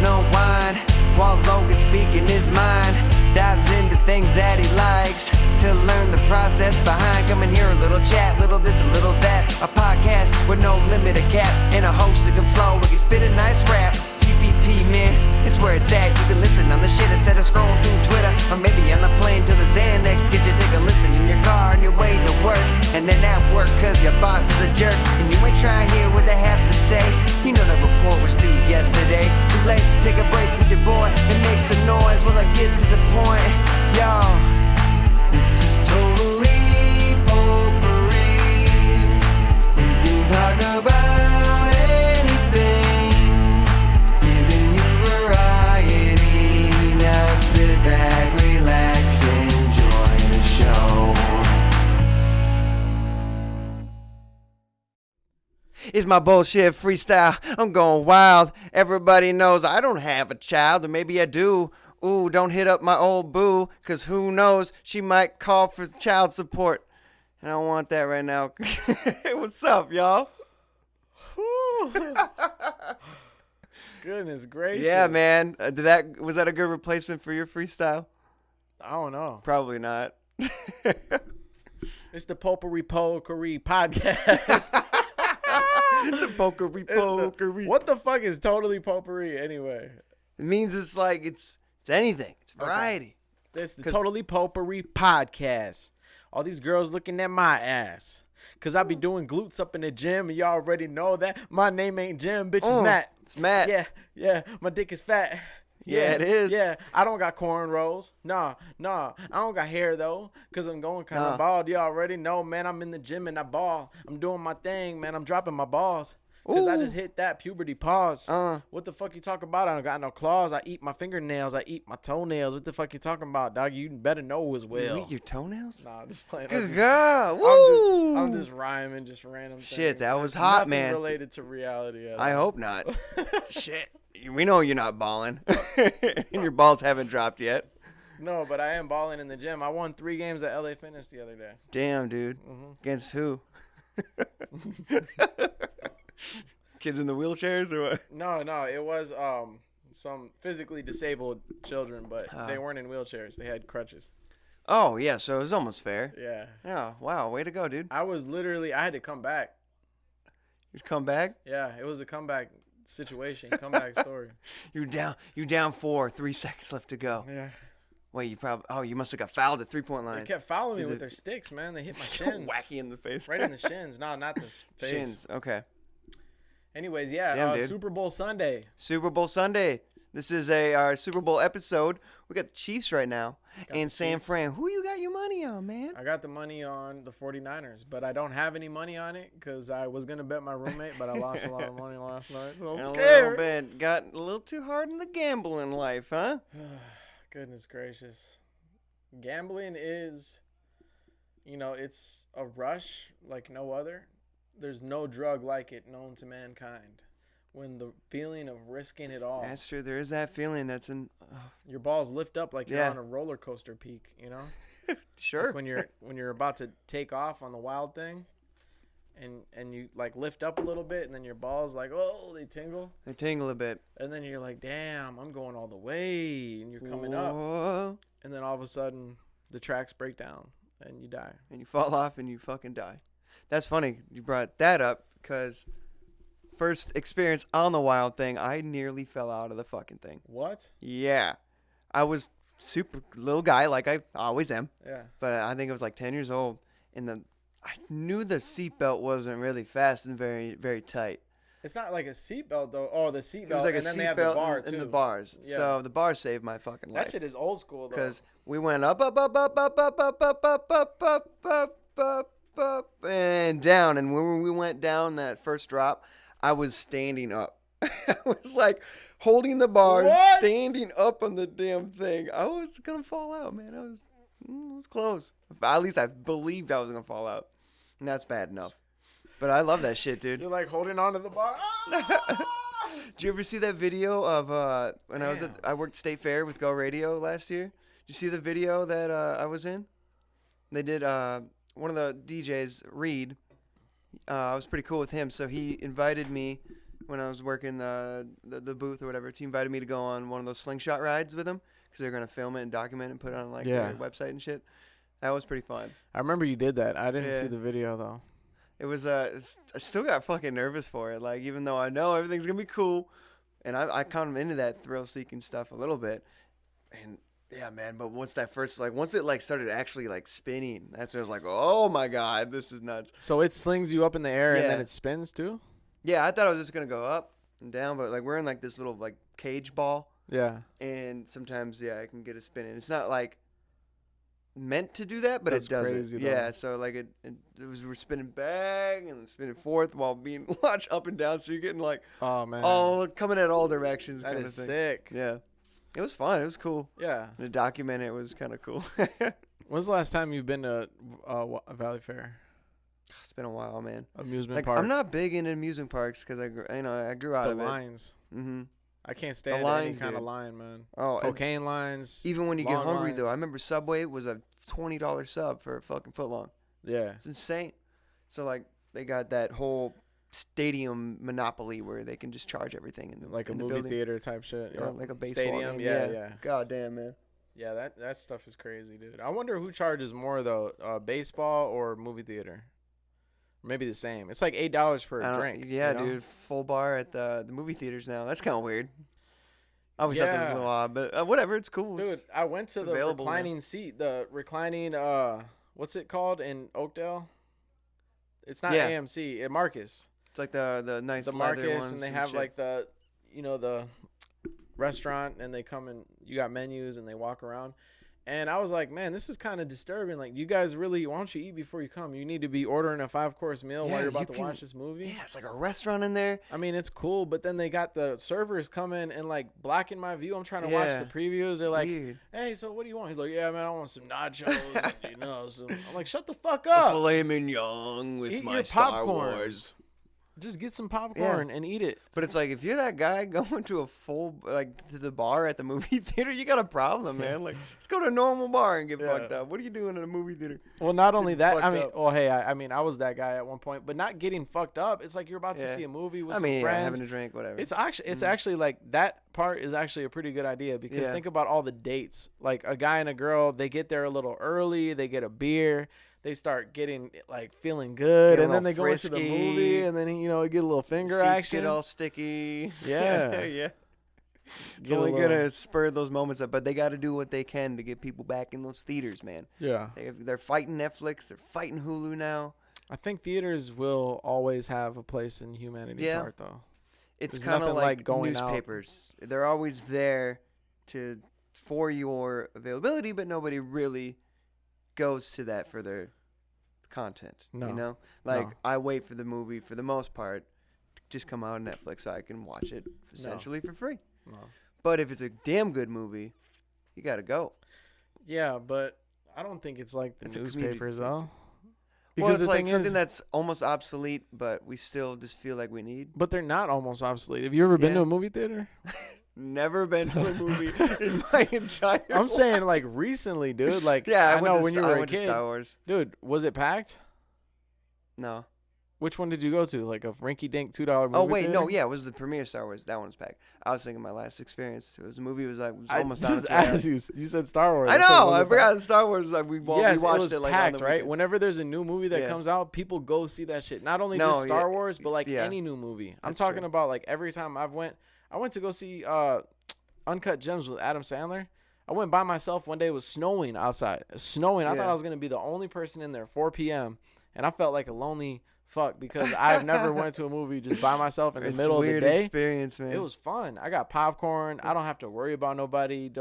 unwind while Logan speaking his mind. Dives into things that he likes to learn the process behind. Come and hear a little chat, little this, a little that. A podcast with no limit of cap, and a host that can flow, we can spit a nice rap. TPP, man, it's where it's at. You can listen on the shit instead of scrolling through Twitter, or maybe on the plane to the Xanax. Get you take a listen in your car on your way to work, and then at work cause your boss is a jerk, and you ain't trying to hear what they have to say. You know the report was due yesterday. Too late, take a break with your boy and make some noise while I get to the point. Y'all, this is totally potpourri. We can talk about anything, giving you variety. Now sit back, relax, enjoy the show. It's my bullshit freestyle. I'm going wild. Everybody knows I don't have a child, or maybe I do. Ooh, don't hit up my old boo, cause who knows, she might call for child support. And I don't want that right now. What's up, y'all? Goodness gracious. Yeah, man. Was that a good replacement for your freestyle? I don't know. Probably not. It's the Potpourri podcast. The potpourri. What the fuck is totally potpourri anyway? It means it's like it's anything. It's variety. Okay. This the Totally Potpourri podcast. All these girls looking at my ass. Cause I be doing glutes up in the gym, and y'all already know that. My name ain't Jim, bitch, it's Matt. It's Matt. Yeah. My dick is fat. Yeah, it is. Yeah, I don't got cornrows. Nah. I don't got hair, though, because I'm going kind of bald. You already know, man. I'm in the gym and I ball. I'm doing my thing, man. I'm dropping my balls. Because I just hit that puberty pause. What the fuck you talking about? I don't got no claws. I eat my fingernails. I eat my toenails. What the fuck you talking about, dog? You better know as well. You eat your toenails? Nah, I'm just playing. Good God. Woo! I'm just rhyming, just random things. Shit, that was There's hot, nothing man. related to reality at all. I hope not. Shit. We know you're not balling. And your balls haven't dropped yet. No, but I am balling in the gym. I won 3 games at LA Fitness the other day. Damn, dude. Against who? Kids in the wheelchairs or what? No, it was some physically disabled children, but they weren't in wheelchairs. They had crutches. Oh, yeah, so it was almost fair. Yeah. Yeah, wow, way to go, dude. I had to come back. You'd come back? Yeah, it was a comeback situation, comeback story. You down 4, 3 seconds left to go. Yeah. Wait, you must have got fouled at 3-point line. They kept following me with their sticks, man. They hit my shins. Wacky in the face. Right in the shins. No, not the face. Shins, okay. Anyways, yeah, Damn, Super Bowl Sunday. Super Bowl Sunday. This is our Super Bowl episode. We got the Chiefs right now. And San Fran. Who you got your money on, man? I got the money on the 49ers, but I don't have any money on it because I was going to bet my roommate, but I lost a lot of money last night, so I'm scared. A little bit. Got a little too hard in the gambling life, huh? Goodness gracious. Gambling is, it's a rush like no other. There's no drug like it known to mankind. When the feeling of risking it all. That's true. There is that feeling that's in. Your balls lift up like you're on a roller coaster peak, Sure. Like when you're about to take off on the wild thing, and you like lift up a little bit, and then your balls like they tingle. They tingle a bit. And then you're like, damn, I'm going all the way, and you're coming Whoa. up. And then all of a sudden, the tracks break down, and you die. And you fall off, and you fucking die. That's funny. You brought that up because. First experience on the wild thing, I nearly fell out of the fucking thing. What? Yeah. I was super little guy like I always am. Yeah. But I think I was like 10 years old. And I knew the seatbelt wasn't really fast and very, very tight. It's not like a seatbelt, though. Oh, the seatbelt. It was like and a then they have the bar, seatbelt too. and the bars. Yeah. So the bars saved my fucking life. That shit is old school, though. Because we went up, and down. And when we went down that first drop, I was standing up. I was like holding the bars, standing up on the damn thing. I was going to fall out, man. It was close. At least I believed I was going to fall out. And that's bad enough. But I love that shit, dude. You're like holding on to the bar. Did you ever see that video of when I worked State Fair with Go Radio last year? Did you see the video that I was in? They did one of the DJs, Reed. I was pretty cool with him, so he invited me when I was working the booth or whatever. He invited me to go on one of those slingshot rides with him because they're gonna film it and document it and put it on like their website and shit. That was pretty fun. I remember you did that. I didn't see the video though. It was I still got fucking nervous for it. Like even though I know everything's gonna be cool, and I kind of into that thrill seeking stuff a little bit, and. Yeah, man, but once it like started actually like spinning, that's when I was like, oh my god, this is nuts. So it slings you up in the air and then it spins too? Yeah, I thought I was just gonna go up and down, but like we're in like this little like cage ball. Yeah. And sometimes I can get it spinning. It's not like meant to do that, but it does it. Yeah, so like we're spinning back and then spinning forth while being launched up and down, so you're getting like all coming at all directions. That kind is of thing. sick. Yeah. It was fun. It was cool. Yeah. To document it was kind of cool. When's the last time you've been to a Valley Fair? It's been a while, man. Amusement park. I'm not big into amusement parks because I grew out of it. Lines. Mm-hmm. I can't stand any kind of line, man. Oh, cocaine lines. Even when you get hungry, though. I remember Subway was a $20 sub for a fucking footlong. Yeah. It's insane. So, like, they got that whole stadium monopoly where they can just charge everything in the like in a the movie building. theater type shit. Yeah, like a baseball stadium. game. Yeah. God damn, man. Yeah, that stuff is crazy, dude. I wonder who charges more though, baseball or movie theater. Maybe the same. It's like $8 for a drink. Yeah, you know? dude. Full bar at the movie theaters now. That's kind of weird. I always thought that was a little odd, but whatever. It's cool. Dude, I went to the reclining seat. The reclining, what's it called in Oakdale? It's not AMC. Marcus. It's like the nice the leather Marcus, ones and they have shit. like the restaurant, and they come and you got menus and they walk around. And I was like, man, this is kind of disturbing. Like, you guys really, why don't you eat before you come? You need to be ordering a 5-course meal while you're about to watch this movie. Yeah, it's like a restaurant in there. I mean, it's cool, but then they got the servers come in and like blocking my view. I'm trying to watch the previews. They're like, hey, so what do you want? He's like, yeah, man, I want some nachos. And, I'm like, shut the fuck up. A filet mignon with Eat my your Star popcorn. Wars. Just get some popcorn and eat it. But it's like, if you're that guy going to to the bar at the movie theater, you got a problem, man. Like, let's go to a normal bar and get fucked up. What are you doing in a movie theater? Well, not only that, I was that guy at one point, but not getting fucked up. It's like you're about to see a movie with some friends. Having a drink, whatever. It's actually like that part is actually a pretty good idea because think about all the dates. Like a guy and a girl, they get there a little early, they get a beer. They start getting like feeling good, and then they go into the movie, and then get a little finger action. Get all sticky. Yeah, yeah. It's only gonna spur those moments up, but they got to do what they can to get people back in those theaters, man. Yeah, they're fighting Netflix, they're fighting Hulu now. I think theaters will always have a place in humanity's heart, though. It's kind of like going newspapers. They're always there for your availability, but nobody really goes to that for their content. I wait for the movie for the most part to just come out on Netflix so I can watch it essentially for free. But if it's a damn good movie, you gotta go. Yeah, but I don't think it's like the newspapers though. Because it's like something that's almost obsolete, but we still just feel like we need. But they're not almost obsolete. Have you ever been to a movie theater? Never been to a movie in my entire I'm saying like recently, dude. Like I know when you were a kid. To Star Wars. Dude, was it packed? No. Which one did you go to? Like a rinky-dink $2 movie Oh, wait, theater? no, yeah, it was the premiere Star Wars. That one was packed. I was thinking my last experience. It was a movie. It was almost on its way. You said Star Wars. I know. I forgot Star Wars. Like we watched it like packed, right? Whenever there's a new movie that comes out, people go see that shit. Not only just Star Wars, but like any new movie. I'm talking about like every time I went to go see Uncut Gems with Adam Sandler. I went by myself one day. It was snowing outside. I thought I was going to be the only person in there 4 p.m. And I felt like a lonely fuck because I've never went to a movie just by myself in the middle of the day. Experience, man. It was fun. I got popcorn. I don't have to worry about nobody.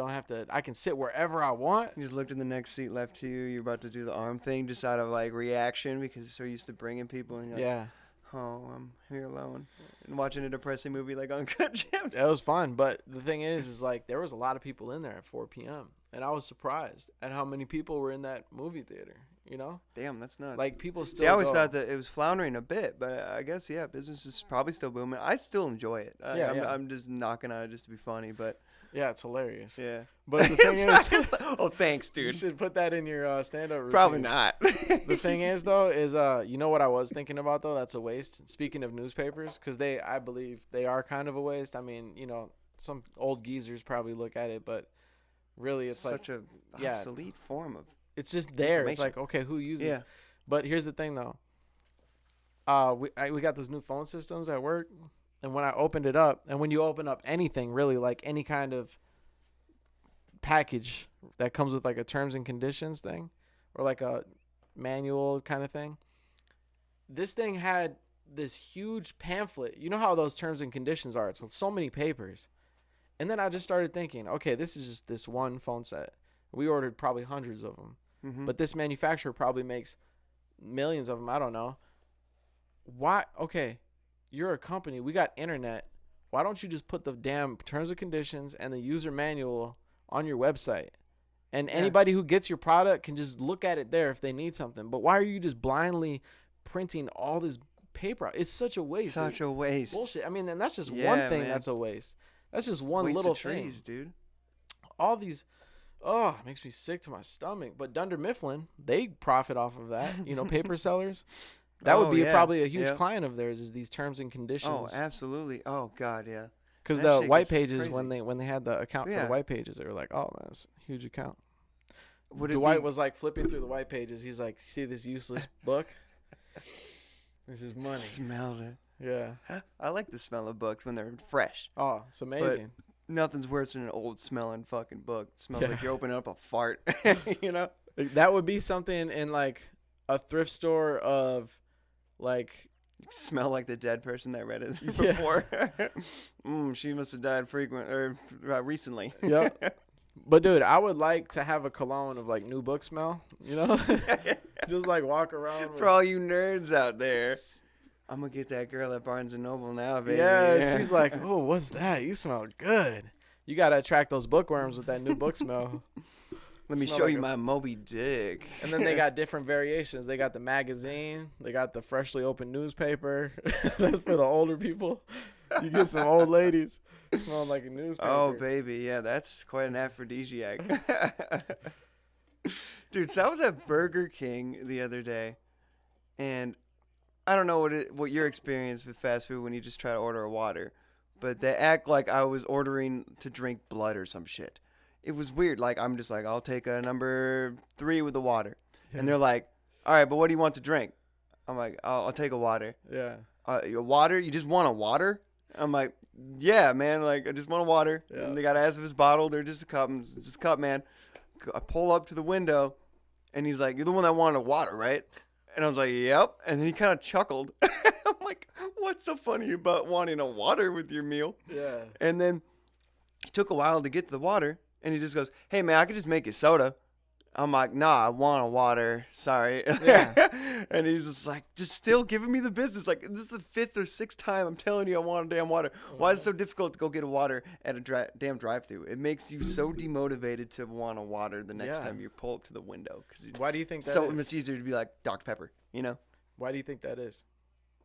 I can sit wherever I want. You just looked in the next seat left to you. You're about to do the arm thing just out of like reaction because you're so used to bringing people. And you're like, oh, I'm here alone and watching a depressing movie like Uncut Gems. It was fun, but the thing is like there was a lot of people in there at 4 p.m. and I was surprised at how many people were in that movie theater. you know? Damn, that's nuts. Like, people still See, I always go. thought that it was floundering a bit, but I guess, yeah, business is probably still booming. I still enjoy it. I'm just knocking on it just to be funny, but. Yeah, it's hilarious. Yeah. But the thing is. Oh, thanks, You dude. should put that in your stand-up routine. Probably not. The thing is, though, is you know what I was thinking about, though? That's a waste. Speaking of newspapers, because I believe they are kind of a waste. I mean, you know, some old geezers probably look at it, but really it's such like a obsolete form of. it's just there. It's like, okay, who uses? Yeah. But here's the thing, though. We got those new phone systems at work, and when I opened it up, and when you open up anything, really, like any kind of package that comes with like a terms and conditions thing, or like a manual kind of thing, this thing had this huge pamphlet. You know how those terms and conditions are? It's so many papers. And then I just started thinking, okay, this is just this one phone set. We ordered probably hundreds of them. Mm-hmm. But this manufacturer probably makes millions of them. I don't know. Why? Okay, you're a company. We got internet. Why don't you just put the damn terms and conditions and the user manual on your website? And anybody who gets your product can just look at it there if they need something. But why are you just blindly printing all this paper? It's such a waste. Such a waste. Bullshit. I mean, and that's just Yeah, one thing man. that's a waste. That's just one Waste little of trees, thing. dude. All these, it makes me sick to my stomach. But Dunder Mifflin, they profit off of that. You know, paper sellers. That would be probably a huge client of theirs, is these terms and conditions. Oh, absolutely. Oh, God, yeah. Because That the shit white gets pages, crazy. when they had the account for the white pages, they were like, oh, man, that's a huge account. Dwight was like flipping through the white pages. He's like, see this useless book? This is money. Smells it. Yeah. I like the smell of books when they're fresh. Oh, it's amazing. Nothing's worse than an old smelling fucking book. It smells like you're opening up a fart, you know? That would be something in like a thrift store of like. Smell like the dead person that read it before. She must have died recently. Yep. But dude, I would like to have a cologne of like new book smell, you know? Just like walk around. For all you nerds out there, I'm gonna get that girl at Barnes and Noble now, baby. Yeah, she's like, oh, what's that? You smell good. You gotta attract those bookworms with that new book smell. Let me show you my Moby Dick. And then they got different variations. They got the magazine. They got the freshly opened newspaper. That's for the older people. You get some old ladies smelling like a newspaper. Oh, baby. Yeah, that's quite an aphrodisiac. Dude, so I was at Burger King the other day, and I don't know what your experience with fast food when you just try to order a water, but they act like I was ordering to drink blood or some shit. It was weird. Like, I'm just like, I'll take a number 3 with the water. Yeah. And they're like, all right, but what do you want to drink? I'm like, I'll take a water. Yeah. A water? You just want a water? I'm like, yeah, man. Like, I just want a water. Yeah. And they got to ask if it's bottled or just a cup. Just a cup, man. I pull up to the window, and he's like, you're the one that wanted a water, right? And I was like, yep. And then he kind of chuckled. I'm like, what's so funny about wanting a water with your meal? Yeah. And then it took a while to get to the water. And he just goes, hey, man, I could just make you soda. I'm like, nah, I want a water. Sorry. Yeah. And he's just like, just still giving me the business. Like, this is the 5th or 6th time I'm telling you I want a damn water. Why is it so difficult to go get a water at a damn drive-thru? It makes you so demotivated to want a water the next time you pull up to the window. Why do you think that so is? much easier to be like Dr. Pepper, you know? Why do you think that is?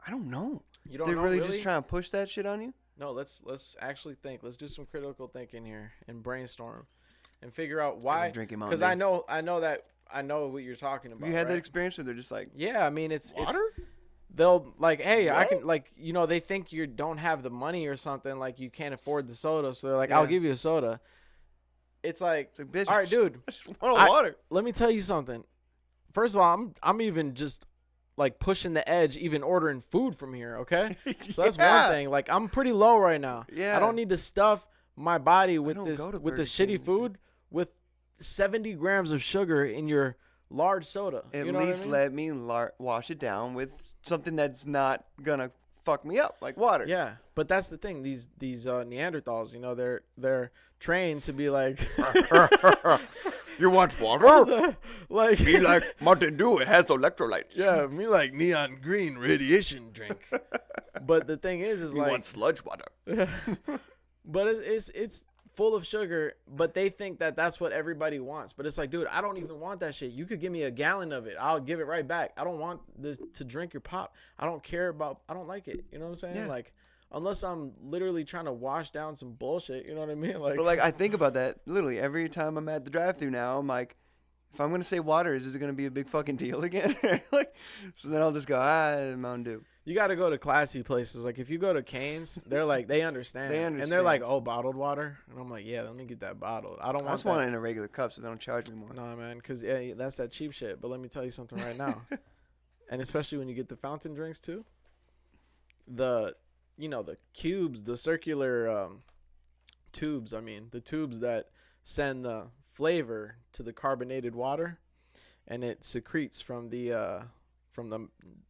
I don't know. You don't They're know, really just trying to push that shit on you? No, let's actually think. Let's do some critical thinking here and brainstorm. And figure out why. Because I know what you're talking about. You had that experience where they're just like, yeah, I mean, it's water? They'll like, hey, I can, like, you know, they think you don't have the money or something, like you can't afford the soda, so they're like, I'll give you a soda. It's like bitch, all right, dude, I just want a water. Let me tell you something. First of all, I'm even just like pushing the edge, even ordering food from here. Okay, so that's one thing. Like, I'm pretty low right now. Yeah, I don't need to stuff my body with this shitty food with 70 grams of sugar in your large soda. At you know least what I let mean? me wash it down with something that's not gonna fuck me up, like water. Yeah, but that's the thing. These Neanderthals, you know, they're trained to be like, you want water? Like me like Mountain Dew. It has electrolytes. Yeah, me like neon green radiation drink. But the thing is you like, want sludge water. But it's full of sugar, but they think that that's what everybody wants. But it's like, dude, I don't even want that shit. You could give me a gallon of it. I'll give it right back. I don't want this to drink your pop. I don't care about, I don't like it. You know what I'm saying? Yeah. Like, unless I'm literally trying to wash down some bullshit. You know what I mean? Like, But like I think about that literally every time I'm at the drive-thru now. I'm like, if I'm gonna say water, is it gonna be a big fucking deal again? Like, so then I'll just go Mountain Dew. you got to go to classy places. Like, if you go to Cane's, they're like, they understand. And they're like, oh, bottled water? And I'm like, yeah, let me get that bottled. I just want it in a regular cup so they don't charge me more. Nah, man, because that's that cheap shit. But let me tell you something right now. And especially when you get the fountain drinks, too. The cubes, the circular tubes, the tubes that send the flavor to the carbonated water, and it secretes from the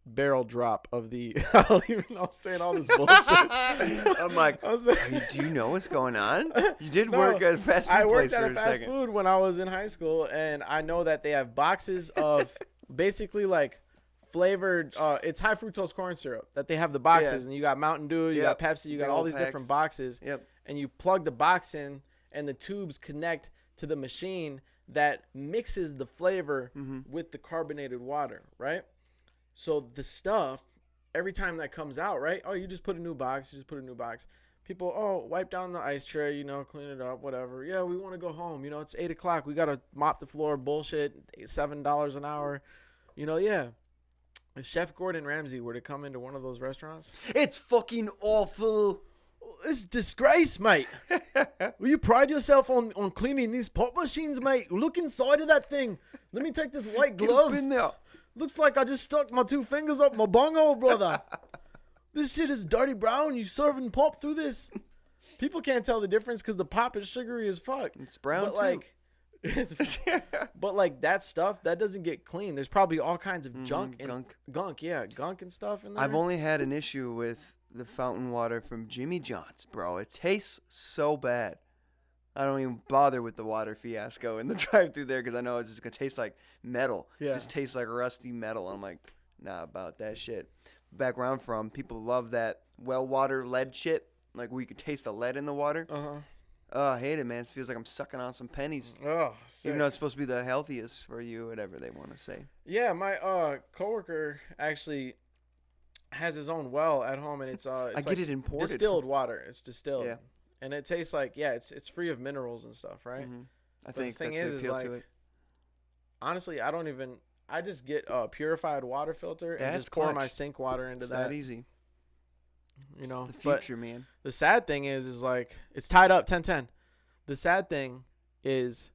barrel drop of the I don't even know, I'm saying all this bullshit. I'm like, do you know what's going on? You did work at a fast food I place worked at for a fast second. food when I was in high school, and I know that they have boxes of basically like flavored it's high fructose corn syrup that they have the boxes, and you got Mountain Dew, you got Pepsi, you got all these different boxes, and you plug the box in and the tubes connect to the machine that mixes the flavor with the carbonated water, right? So the stuff, every time that comes out, right? Oh, you just put a new box, People, wipe down the ice tray, clean it up, whatever. Yeah, we want to go home. It's 8 o'clock. We got to mop the floor, bullshit, $7 an hour. Yeah. If Chef Gordon Ramsay were to come into one of those restaurants, it's fucking awful. It's disgrace, mate. Will you pride yourself on cleaning these pop machines, mate? Look inside of that thing. Let me take this white glove. Get up in there. Looks like I just stuck my 2 fingers up my bunghole, brother. This shit is dirty brown. You serving pop through this? People can't tell the difference because the pop is sugary as fuck. It's brown but like that stuff that doesn't get clean. There's probably all kinds of junk and gunk and stuff in there. I've only had an issue with the fountain water from Jimmy John's, bro. It tastes so bad. I don't even bother with the water fiasco in the drive-thru there because I know it's just gonna taste like metal. Yeah. It just tastes like rusty metal. I'm like, nah, about that shit. Back where I'm from, people love that well water lead shit, like where you can taste the lead in the water. Oh, I hate it, man. It feels like I'm sucking on some pennies. Oh, sick. Even though it's supposed to be the healthiest for you, whatever they want to say. Yeah, my coworker actually has his own well at home, and it's I like get it imported. Distilled water. It's distilled. Yeah. And it tastes like, it's free of minerals and stuff, right? I think the thing that's the is appeal like, to it. Honestly, I just get a purified water filter and That's just pour clutch. my sink water into It's that. that easy. You know, the future, man. The sad thing is like it's tied up 10-10. The sad thing is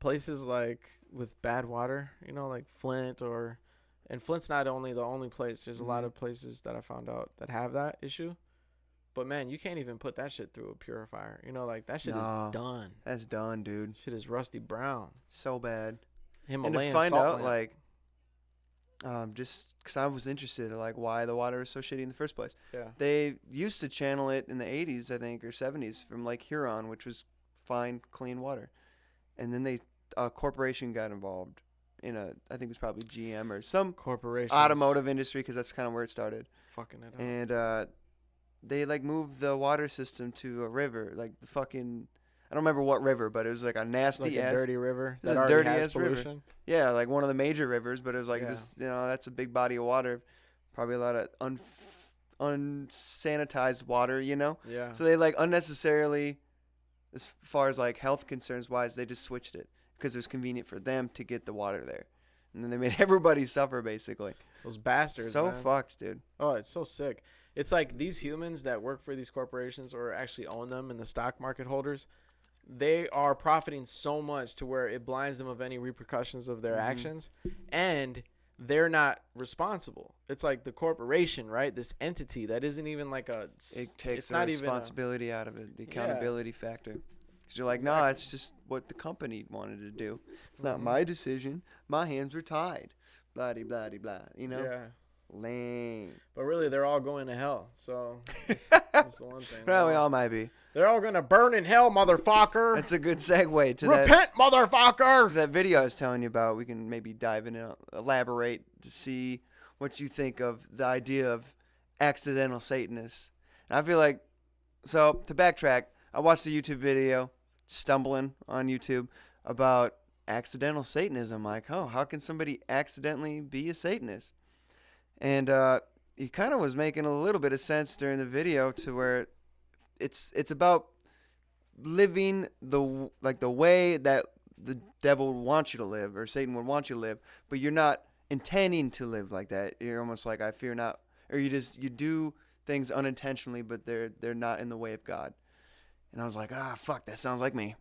places like with bad water, like Flint and Flint's not the only place. There's a lot of places that I found out that have that issue. But man, you can't even put that shit through a purifier. Like that shit is done. That's done, dude. Shit is rusty brown. So bad. Himalayan and to find salt out, lamp. like, just because I was interested in, like, why the water is so shitty in the first place. Yeah. They used to channel it in the 80s, I think, or 70s from Lake Huron, which was fine, clean water. And then a corporation got involved in I think it was probably GM or some corporation automotive industry, because that's kind of where it started. Fucking it up. And they, like, moved the water system to a river, like the fucking... I don't remember what river, but it was like a nasty ass, dirty river. It was That a dirty has ass river. pollution. Yeah, like one of the major rivers, but it was like this. That's a big body of water. Probably a lot of unsanitized water. Yeah. So they like unnecessarily, as far as like health concerns wise, they just switched it because it was convenient for them to get the water there, and then they made everybody suffer basically. Those bastards. So man. fucked, dude. Oh, it's so sick. It's like these humans that work for these corporations or actually own them, and the stock market holders. They are profiting so much to where it blinds them of any repercussions of their actions, and they're not responsible. It's like the corporation, right? This entity that isn't even like It takes it's the not responsibility out of it, the accountability factor. Because you're like, nah, it's just what the company wanted to do. It's not my decision. My hands were tied. Blah, de, blah, de, blah. Yeah. Lame. But really, they're all going to hell. So that's the one thing. Well, we all might be. They're all going to burn in hell, motherfucker. That's a good segue to Repent, motherfucker. that video I was telling you about. We can maybe dive in and elaborate to see what you think of the idea of accidental Satanists. And I feel like, so to backtrack, I watched a YouTube video, stumbling on YouTube, about accidental Satanism. Like, oh, how can somebody accidentally be a Satanist? And he kind of was making a little bit of sense during the video, to where it's about living the way that the devil would want you to live, or Satan would want you to live, but you're not intending to live like that. You're almost like, I fear not, or you do things unintentionally, but they're not in the way of God. And I was like, fuck, that sounds like me.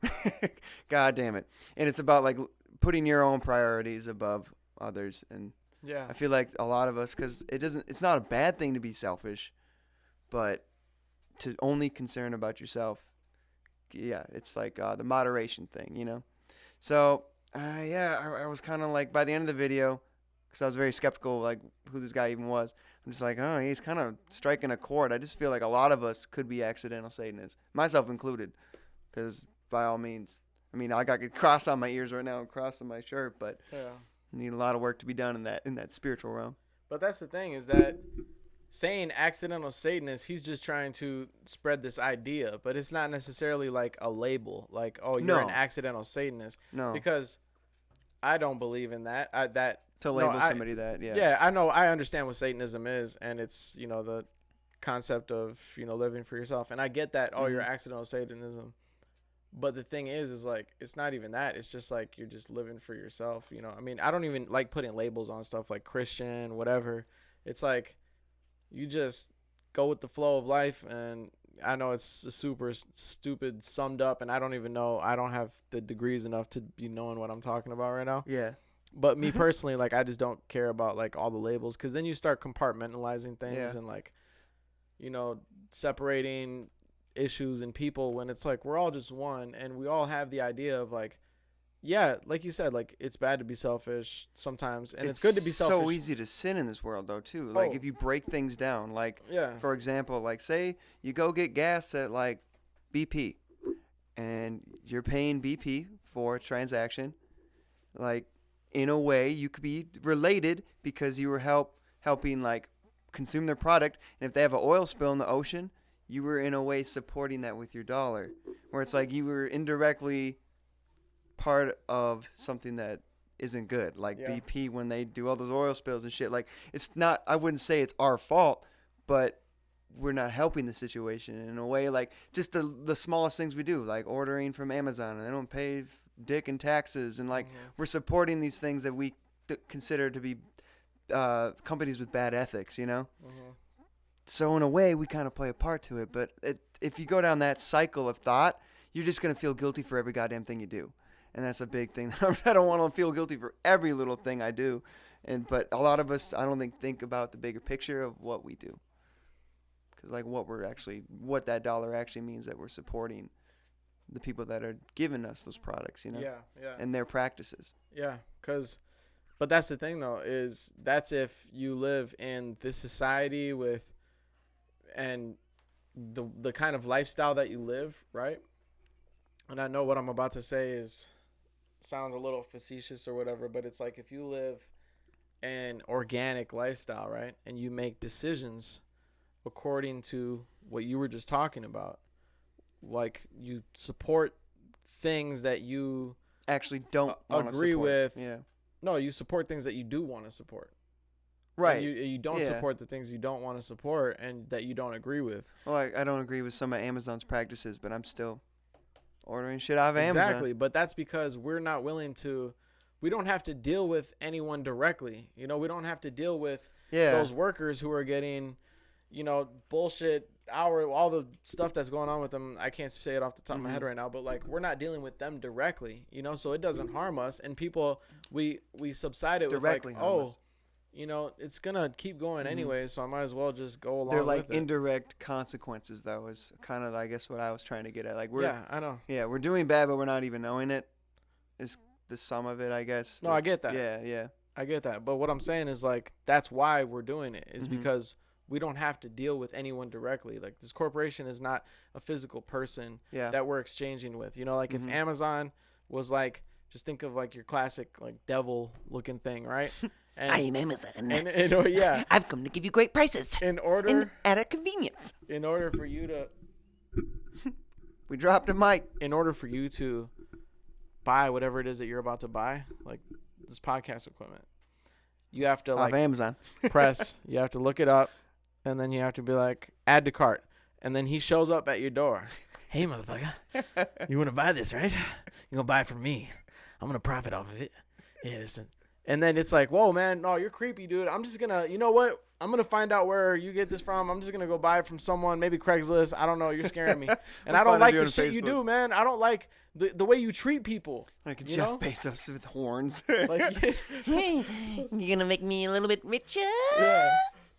God damn it. And it's about like putting your own priorities above others. And yeah, I feel like a lot of us, because it's not a bad thing to be selfish, but to only concern about yourself, yeah, it's like the moderation thing, you know? So, I was kind of like, by the end of the video, because I was very skeptical, like, who this guy even was, I'm just like, oh, he's kind of striking a chord. I just feel like a lot of us could be accidental Satanists, myself included, because by all means, I mean, I got a cross on my ears right now and cross on my shirt, but yeah, I need a lot of work to be done in that spiritual realm. But that's the thing, is that saying accidental Satanist, he's just trying to spread this idea, but it's not necessarily like a label, like, oh, you're an accidental Satanist. No, because I don't believe in that. To label somebody that, yeah. Yeah, I know. I understand what Satanism is, and it's, the concept of, living for yourself. And I get that, you're accidental Satanism. But the thing is like, it's not even that. It's just like, you're just living for yourself, I mean, I don't even like putting labels on stuff like Christian, whatever. It's like, you just go with the flow of life. And I know it's super stupid summed up, and I don't even know. I don't have the degrees enough to be knowing what I'm talking about right now. Yeah. But me personally, like, I just don't care about, like, all the labels, because then you start compartmentalizing things and, like, separating issues and people, when it's like, we're all just one, and we all have the idea of, like, yeah, like you said, like, it's bad to be selfish sometimes, and it's good to be selfish. It's so easy to sin in this world, though, too. Like, if you break things down, like, for example, like, say you go get gas at, like, BP, and you're paying BP for a transaction, like, in a way, you could be related because you were helping, like, consume their product. And if they have an oil spill in the ocean, you were, in a way, supporting that with your dollar. Where it's like you were indirectly part of something that isn't good. Like BP, when they do all those oil spills and shit. Like, it's not, I wouldn't say it's our fault, but we're not helping the situation in a way. Like, just the smallest things we do, like ordering from Amazon, and they don't pay dick and taxes, and like we're supporting these things that we consider to be companies with bad ethics, so in a way we kind of play a part to it. But if you go down that cycle of thought, you're just going to feel guilty for every goddamn thing you do, and that's a big thing. I don't want to feel guilty for every little thing I do, but a lot of us, I don't think about the bigger picture of what we do, because like what that dollar actually means, that we're supporting the people that are giving us those products, and their practices. Yeah, but that's the thing, though, is that's if you live in this society with, and the kind of lifestyle that you live, right? And I know what I'm about to say sounds a little facetious or whatever, but it's like, if you live an organic lifestyle, right, and you make decisions according to what you were just talking about, like, you support things that you actually don't agree with. Yeah. No, you support things that you do want to support. Right. And you don't support the things you don't want to support and that you don't agree with. Well, I don't agree with some of Amazon's practices, but I'm still ordering shit out of Amazon. Exactly. But that's because we're not willing to. We don't have to deal with anyone directly. We don't have to deal with those workers who are getting, bullshit all the stuff that's going on with them. I can't say it off the top of my head right now, but like, we're not dealing with them directly, so it doesn't harm us. And people, we subside it directly with like, it's gonna keep going anyway, so I might as well just go along. They're like with it. Indirect consequences, though, is kind of, I guess, what I was trying to get at. Like, I know. Yeah, we're doing bad, but we're not even knowing it. Is the sum of it, I guess. No, I get that. Yeah. I get that. But what I'm saying is, like, that's why we're doing it, is because we don't have to deal with anyone directly. Like, this corporation is not a physical person that we're exchanging with. Like, if Amazon was like, just think of like your classic like devil looking thing, right? And, I am Amazon. And I've come to give you great prices. At a convenience. In order for you to We dropped a mic. In order for you to buy whatever it is that you're about to buy, like this podcast equipment, you have to Off Amazon. press. You have to look it up, and then you have to be like, add to cart, and then he shows up at your door. Hey, motherfucker, you want to buy this, right? You're gonna buy it from me. I'm gonna profit off of it. Yeah, listen. And then it's like, whoa, man, no, you're creepy, dude. I'm just gonna, you know what? I'm gonna find out where you get this from. I'm just gonna go buy it from someone, maybe Craigslist. I don't know. You're scaring me, and I don't like the shit you do, man. I don't like the way you treat people. Like Jeff Bezos with horns. Hey, you're gonna make me a little bit richer? Yeah.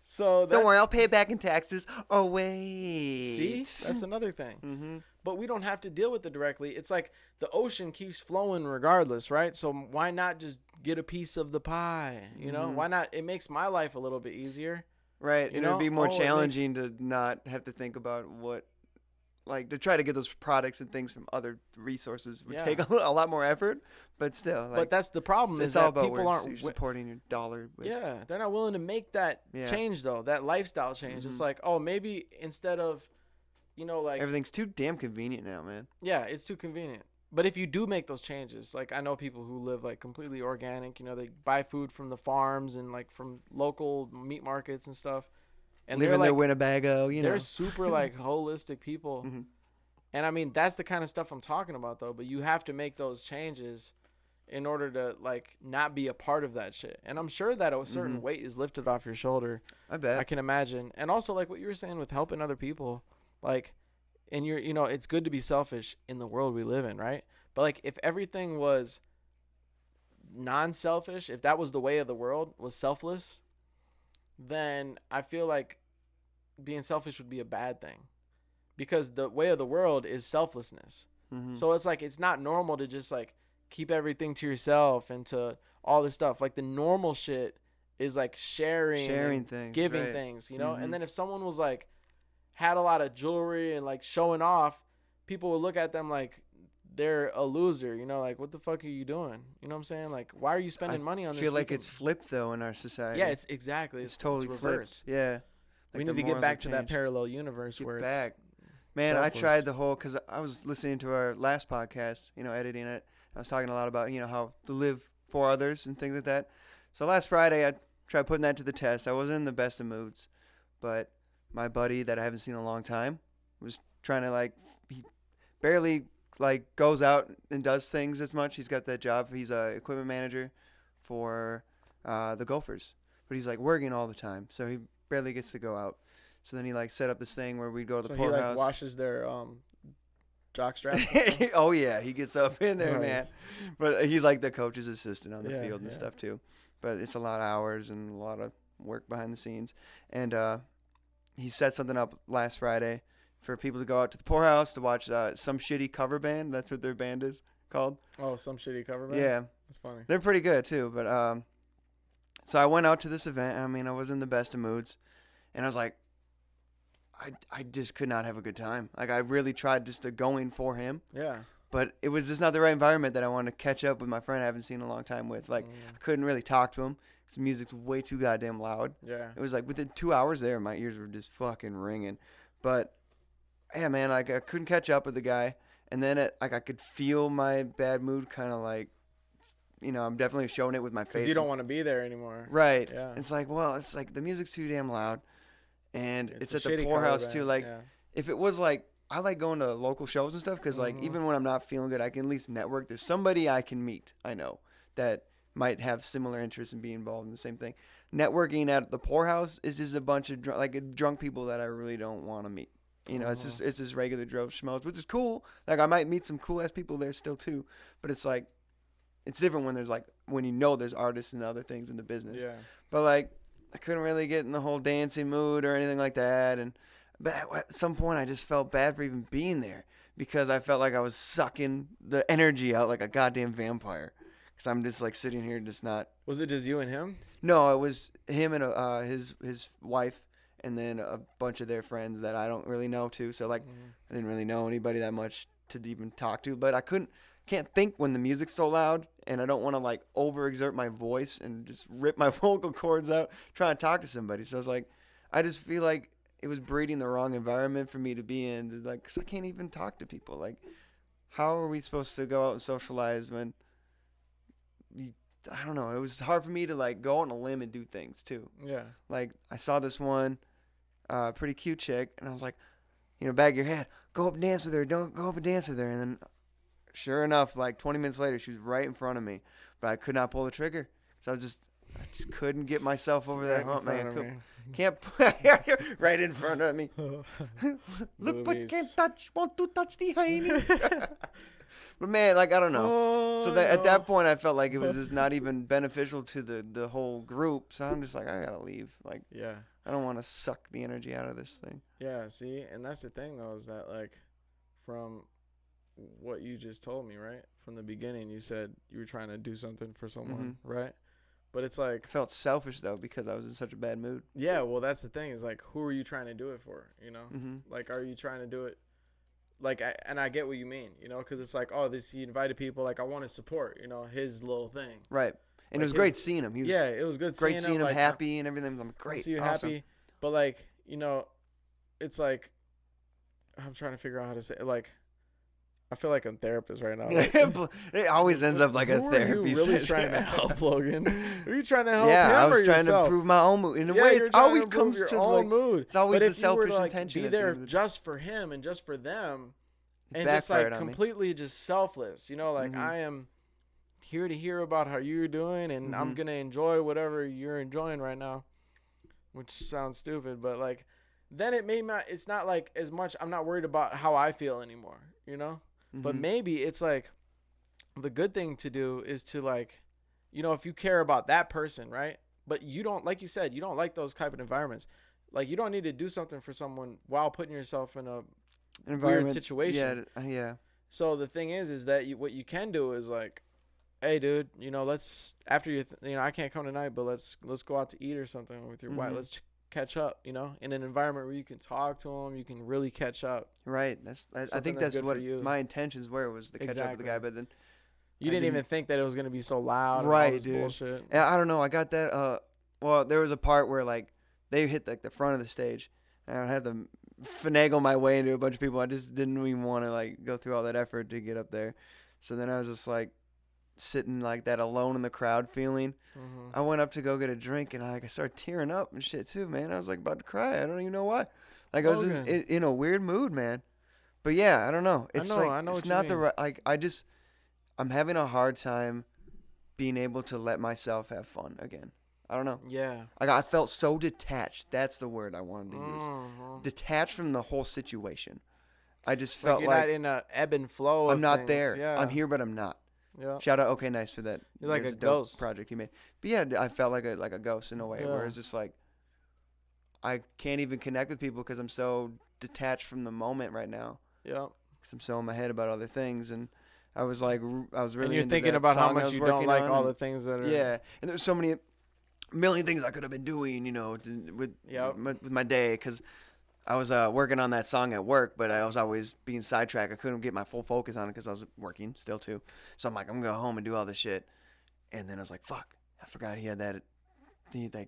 So don't worry, I'll pay it back in taxes. Oh wait. See, that's another thing. Mm-hmm. But we don't have to deal with it directly. It's like the ocean keeps flowing regardless, right? So why not just get a piece of the pie? You know, why not? It makes my life a little bit easier. Right. And it'd be more challenging to not have to think about what, like, to try to get those products and things from other resources would take a lot more effort. But still, like, but that's the problem. It's is all that about people aren't supporting your dollar. Yeah, they're not willing to make that change though. That lifestyle change. It's like, oh, maybe instead of, you know, like everything's too damn convenient now, man. Yeah, it's too convenient. But if you do make those changes, like I know people who live like completely organic, you know, they buy food from the farms and like from local meat markets and stuff. And live in their Winnebago, you know. They're super like holistic people. Mm-hmm. And I mean, that's the kind of stuff I'm talking about though, but you have to make those changes in order to like not be a part of that shit. And I'm sure that a certain weight is lifted off your shoulder. I bet. I can imagine. And also like what you were saying with helping other people, like, and you're, you know, it's good to be selfish in the world we live in, right? But like if everything was non-selfish, if that was the way of the world, was selfless, then I feel like being selfish would be a bad thing, because the way of the world is selflessness. So it's like, it's not normal to just like keep everything to yourself and to all this stuff. Like the normal shit is like sharing things, giving things, you know? And then if someone was like, had a lot of jewelry and like showing off, people would look at them like they're a loser, you know, like what the fuck are you doing? You know what I'm saying? Like, why are you spending money on this? I feel like it's flipped though in our society. Yeah, it's exactly. It's totally reversed. Flipped. Yeah. Like we need to get back to that parallel universe where it's man, selfless. I tried the whole, because I was listening to our last podcast, you know, editing it. I was talking a lot about, you know, how to live for others and things like that. So last Friday, I tried putting that to the test. I wasn't in the best of moods, but my buddy that I haven't seen in a long time was trying to, like, he barely, like, goes out and does things as much. He's got that job. He's a equipment manager for the Gophers, but he's, like, working all the time, so he barely gets to go out. So then he like set up this thing where we go to the poorhouse. He like washes their jock straps. Oh yeah, he gets up in there, man. But he's like the coach's assistant on the field and stuff too. But it's a lot of hours and a lot of work behind the scenes. And he set something up last Friday for people to go out to the poorhouse to watch some shitty cover band. That's what their band is called. Oh, some shitty cover band. Yeah, that's funny. They're pretty good too. But so I went out to this event. I mean, I was in the best of moods, and I was like, I just could not have a good time. Like, I really tried just to go in for him. Yeah. But it was just not the right environment that I wanted to catch up with my friend I haven't seen in a long time with. Like, I couldn't really talk to him because the music's way too goddamn loud. Yeah. It was like within 2 hours there, my ears were just fucking ringing. But, yeah, man, like, I couldn't catch up with the guy. And then, I could feel my bad mood kind of like, you know, I'm definitely showing it with my face. Because you don't want to be there anymore. Right. Yeah. It's like, well, it's like the music's too damn loud. And it's at the shitty poorhouse cover too. band, Like, if it was like, I like going to local shows and stuff because, like, even when I'm not feeling good, I can at least network. There's somebody I can meet, I know, that might have similar interests and be involved in the same thing. Networking at the poorhouse is just a bunch of drunk people that I really don't want to meet. You know, it's just regular Joe Schmoes, which is cool. Like, I might meet some cool ass people there still too, but it's like, it's different when there's like, when you know there's artists and other things in the business. Yeah. But like, I couldn't really get in the whole dancing mood or anything like that. But at some point, I just felt bad for even being there because I felt like I was sucking the energy out like a goddamn vampire. Because I'm just like sitting here just not. Was it just you and him? No, it was him and his wife and then a bunch of their friends that I don't really know too. So like, I didn't really know anybody that much to even talk to. But I can't think when the music's so loud, and I don't want to like overexert my voice and just rip my vocal cords out trying to talk to somebody. So I was like, I just feel like it was breeding the wrong environment for me to be in. Like, 'cause I can't even talk to people. Like, how are we supposed to go out and socialize when I don't know. It was hard for me to like go on a limb and do things too. Yeah. Like I saw this one pretty cute chick, and I was like, bag your head, go up and dance with her. Don't go up and dance with her. And then, sure enough, like 20 minutes later, she was right in front of me, but I could not pull the trigger. So I just couldn't get myself over that hump, man. Can't right in front of me. Look what can't touch, want to touch the hiney. But man, like I don't know. So at that point, I felt like it was just not even beneficial to the whole group. So I'm just like, I gotta leave. Like, yeah, I don't want to suck the energy out of this thing. Yeah, see, and that's the thing though, is that like, from what you just told me, right? From the beginning, you said you were trying to do something for someone, right? But it's like, I felt selfish though because I was in such a bad mood. Yeah, well, that's the thing is like, who are you trying to do it for? Like, are you trying to do it? Like, I get what you mean, because it's like, oh, he invited people, like, I want to support, his little thing. Right. And like it was great seeing him. It was good seeing him like, happy and everything. I'm great. See you awesome. Happy. But, like, it's like, I'm trying to figure out how to say it. Like, I feel like I'm a therapist right now. Like, it always ends up like a therapy session. Are you really trying to help, Logan? Are you trying to help him I was or trying yourself? to improve my own mood. In a way, it's always comes your to own like, mood. It's always but a selfish like, intention. Be there just for him and just for them. And just like completely just selfless, like I am here to hear about how you're doing, and I'm gonna enjoy whatever you're enjoying right now, which sounds stupid, but like then it's not like as much. I'm not worried about how I feel anymore, But maybe it's like the good thing to do is to like, if you care about that person, right? But you don't, like you said, you don't like those type of environments. Like you don't need to do something for someone while putting yourself in a weird situation. Yeah. So the thing is that what you can do is like, hey, dude, let's after I can't come tonight, but let's go out to eat or something with your wife. Let's catch up, in an environment where you can talk to them, you can really catch up. Right. I think that's what my intentions were, was to catch up with the guy, but then you didn't even think that it was gonna be so loud. Right, and all this dude. Bullshit. And I don't know. I got that. Well, there was a part where like they hit like the front of the stage, and I had to finagle my way into a bunch of people. I just didn't even want to like go through all that effort to get up there. So then I was just like sitting like that alone in the crowd feeling. I went up to go get a drink, and I started tearing up and shit too, man. I was like about to cry. I don't even know why. Like I was in a weird mood, man. But yeah, I don't know. It's I know it's not the right. Like I'm having a hard time being able to let myself have fun again. I don't know. Yeah. Like I felt so detached. That's the word I wanted to use. Detached from the whole situation. I just felt you're not in a ebb and flow. I'm not things. there. Yeah. I'm here, but I'm not. Yeah. Shout out Okay Nice for that. You're like a dope ghost project he made. But yeah, I felt like a ghost in a way, where it's just like I can't even connect with people because I'm so detached from the moment right now. Yeah. Because I'm so in my head about other things, and I was really. And you're into thinking that about how song I much was you don't like on, all the things that are. Yeah, and there's so many million things I could have been doing, with my day, because I was working on that song at work, but I was always being sidetracked. I couldn't get my full focus on it because I was working still too. So I'm like, I'm gonna go home and do all this shit, and then I was like, fuck, I forgot he had that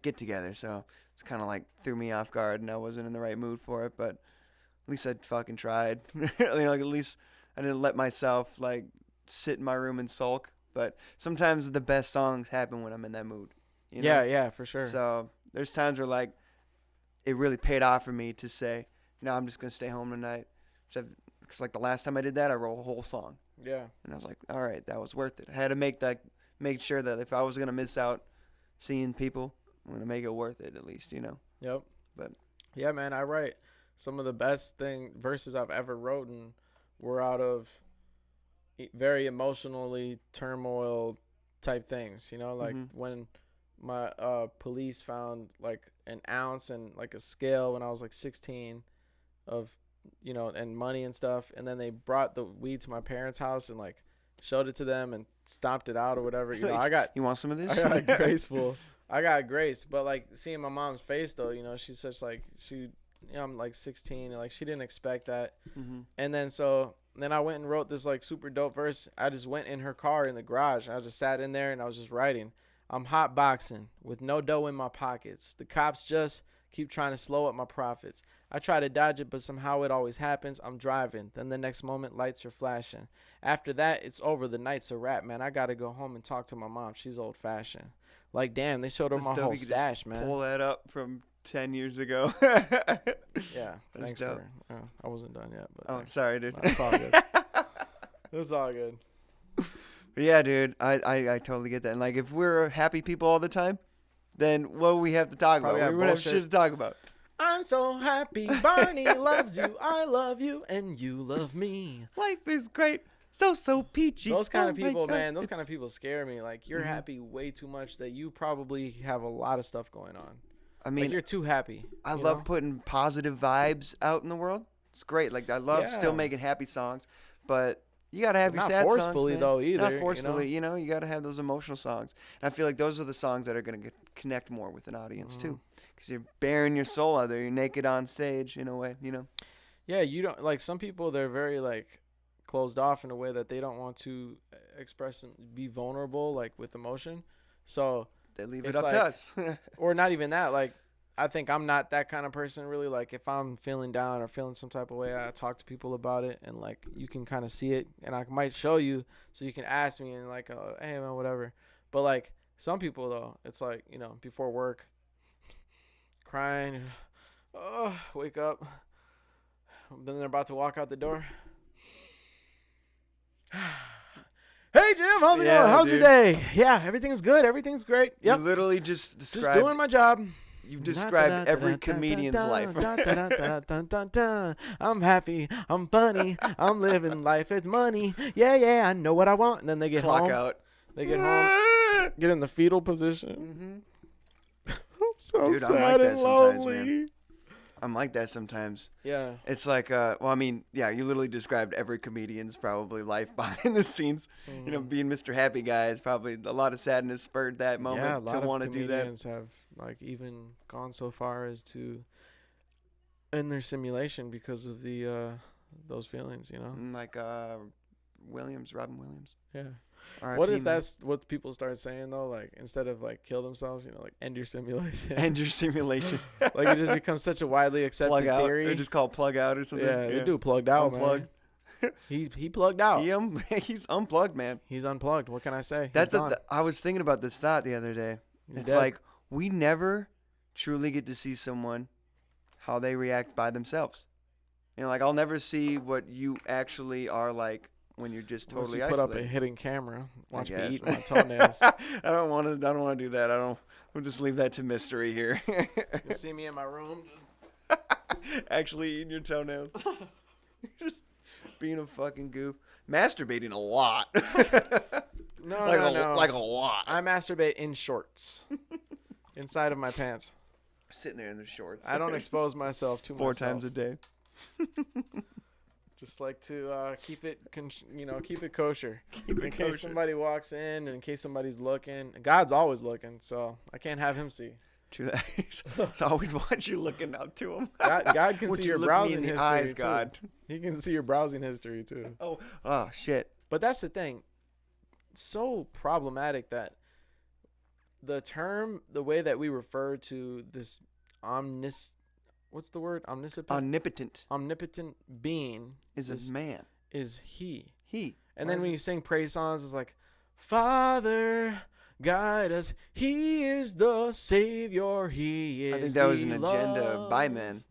get together. So it's kind of like threw me off guard, and I wasn't in the right mood for it. But at least I fucking tried. Like at least I didn't let myself like sit in my room and sulk. But sometimes the best songs happen when I'm in that mood. Yeah, for sure. So there's times where like it really paid off for me to say, I'm just gonna stay home tonight. Because like the last time I did that, I wrote a whole song. Yeah. And I was like, all right, that was worth it. I had to make sure that if I was gonna miss out seeing people, I'm gonna make it worth it at least, Yep. But yeah, man, I write some of the best verses I've ever written were out of very emotionally turmoil type things, like when my police found like an ounce and like a scale when I was like 16 of and money and stuff, and then they brought the weed to my parents' house and like showed it to them and stomped it out or whatever. You want some of this? I got graceful. I got grace, but like seeing my mom's face though, she's such like I'm like 16 and like she didn't expect that. And then I went and wrote this like super dope verse. I just went in her car in the garage and I just sat in there and I was just writing. I'm hot boxing with no dough in my pockets. The cops just Keep trying to slow up my profits. I try to dodge it, but somehow it always happens. I'm driving. Then the next moment, lights are flashing. After that, it's over. The night's a wrap, man. I got to go home and talk to my mom. She's old-fashioned. Like, damn, they showed her my whole stash, man. Pull that up from 10 years ago. Yeah, thanks dope. for I wasn't done yet. But Oh, sorry, dude. It's all good. It's all good. But yeah, dude, I totally get that. And like, if we're happy people all the time, then what do we have to talk Probably about? have We would have bullshit. shit to talk about. I'm so happy. Barney loves you. I love you. And you love me. Life is great. So peachy. Those kind of Oh my people, God, man, those kind of people scare me. Like, you're happy way too much that you probably have a lot of stuff going on. I mean, like, you're too happy. I love putting positive vibes out in the world. It's great. Like, I love still making happy songs, but you got to have your sad songs. Not forcefully, though, either. Not forcefully, you got to have those emotional songs. And I feel like those are the songs that are going to connect more with an audience, too. Because you're bearing your soul out there. You're naked on stage, in a way, Yeah, you don't, like, some people, they're very, like, closed off in a way that they don't want to express and be vulnerable, like, with emotion. So they leave it up to us. Or not even that. Like, I think I'm not that kind of person, really. Like, if I'm feeling down or feeling some type of way, I talk to people about it, and like, you can kind of see it, and I might show you so you can ask me and like, hey man, whatever. But like, some people though, it's like, before work, crying, wake up, then they're about to walk out the door. Hey Jim, how's it going? How's your day? Yeah, everything's good. Everything's great. Yep. You literally just described. Just doing my job. You've described every comedian's life. I'm happy. I'm funny. I'm living life. It's money. Yeah. I know what I want. And then they get Clock home. out. They get home. Get in the fetal position. I'm so Dude, I'm sad like and that sometimes, lonely. man. I'm like that sometimes. Yeah. It's like, you literally described every comedian's probably life behind the scenes. Being Mr. Happy Guy is probably a lot of sadness spurred that moment to want to do that. Comedians have like even gone so far as to end their simulation because of the those feelings, Like Robin Williams. Yeah. R.I.P., What if man. that's what people start saying though? Like, instead of like kill themselves, like end your simulation. End your simulation. Like, it just becomes such a widely accepted Plug out, theory. or just call it plug out or something. Yeah, the dude plugged out, Unplugged. man. He plugged out. He's unplugged, man. He's unplugged. What can I say? That's He's gone. I was thinking about this thought the other day. He's It's dead. like we never truly get to see someone how they react by themselves. Like I'll never see what you actually are like when you're just Unless totally you put up a isolated. hidden camera. Watch me guess. eat my toenails. I don't want to do that. We'll just leave that to mystery here. You see me in my room. Actually eating your toenails. Just being a fucking goof. Masturbating a lot. No, no. Like a lot. I masturbate in shorts. Inside of my pants. Sitting there in the shorts. I don't expose myself to 4 times a day. Just like to keep it kosher. Keep it in kosher. case somebody walks in, in case somebody's looking. God's always looking, so I can't have him see. True that. He's always want you looking up to him. God can Would see you your look me browsing in the history eyes, too. God? He can see your browsing history too. Oh shit. But that's the thing. It's so problematic that the way that we refer to this omnipotent being Is a man. is he. He. And Why then is when it- you sing praise songs, it's like, Father, guide us. He is the Savior. He is I think that was an the agenda by love." men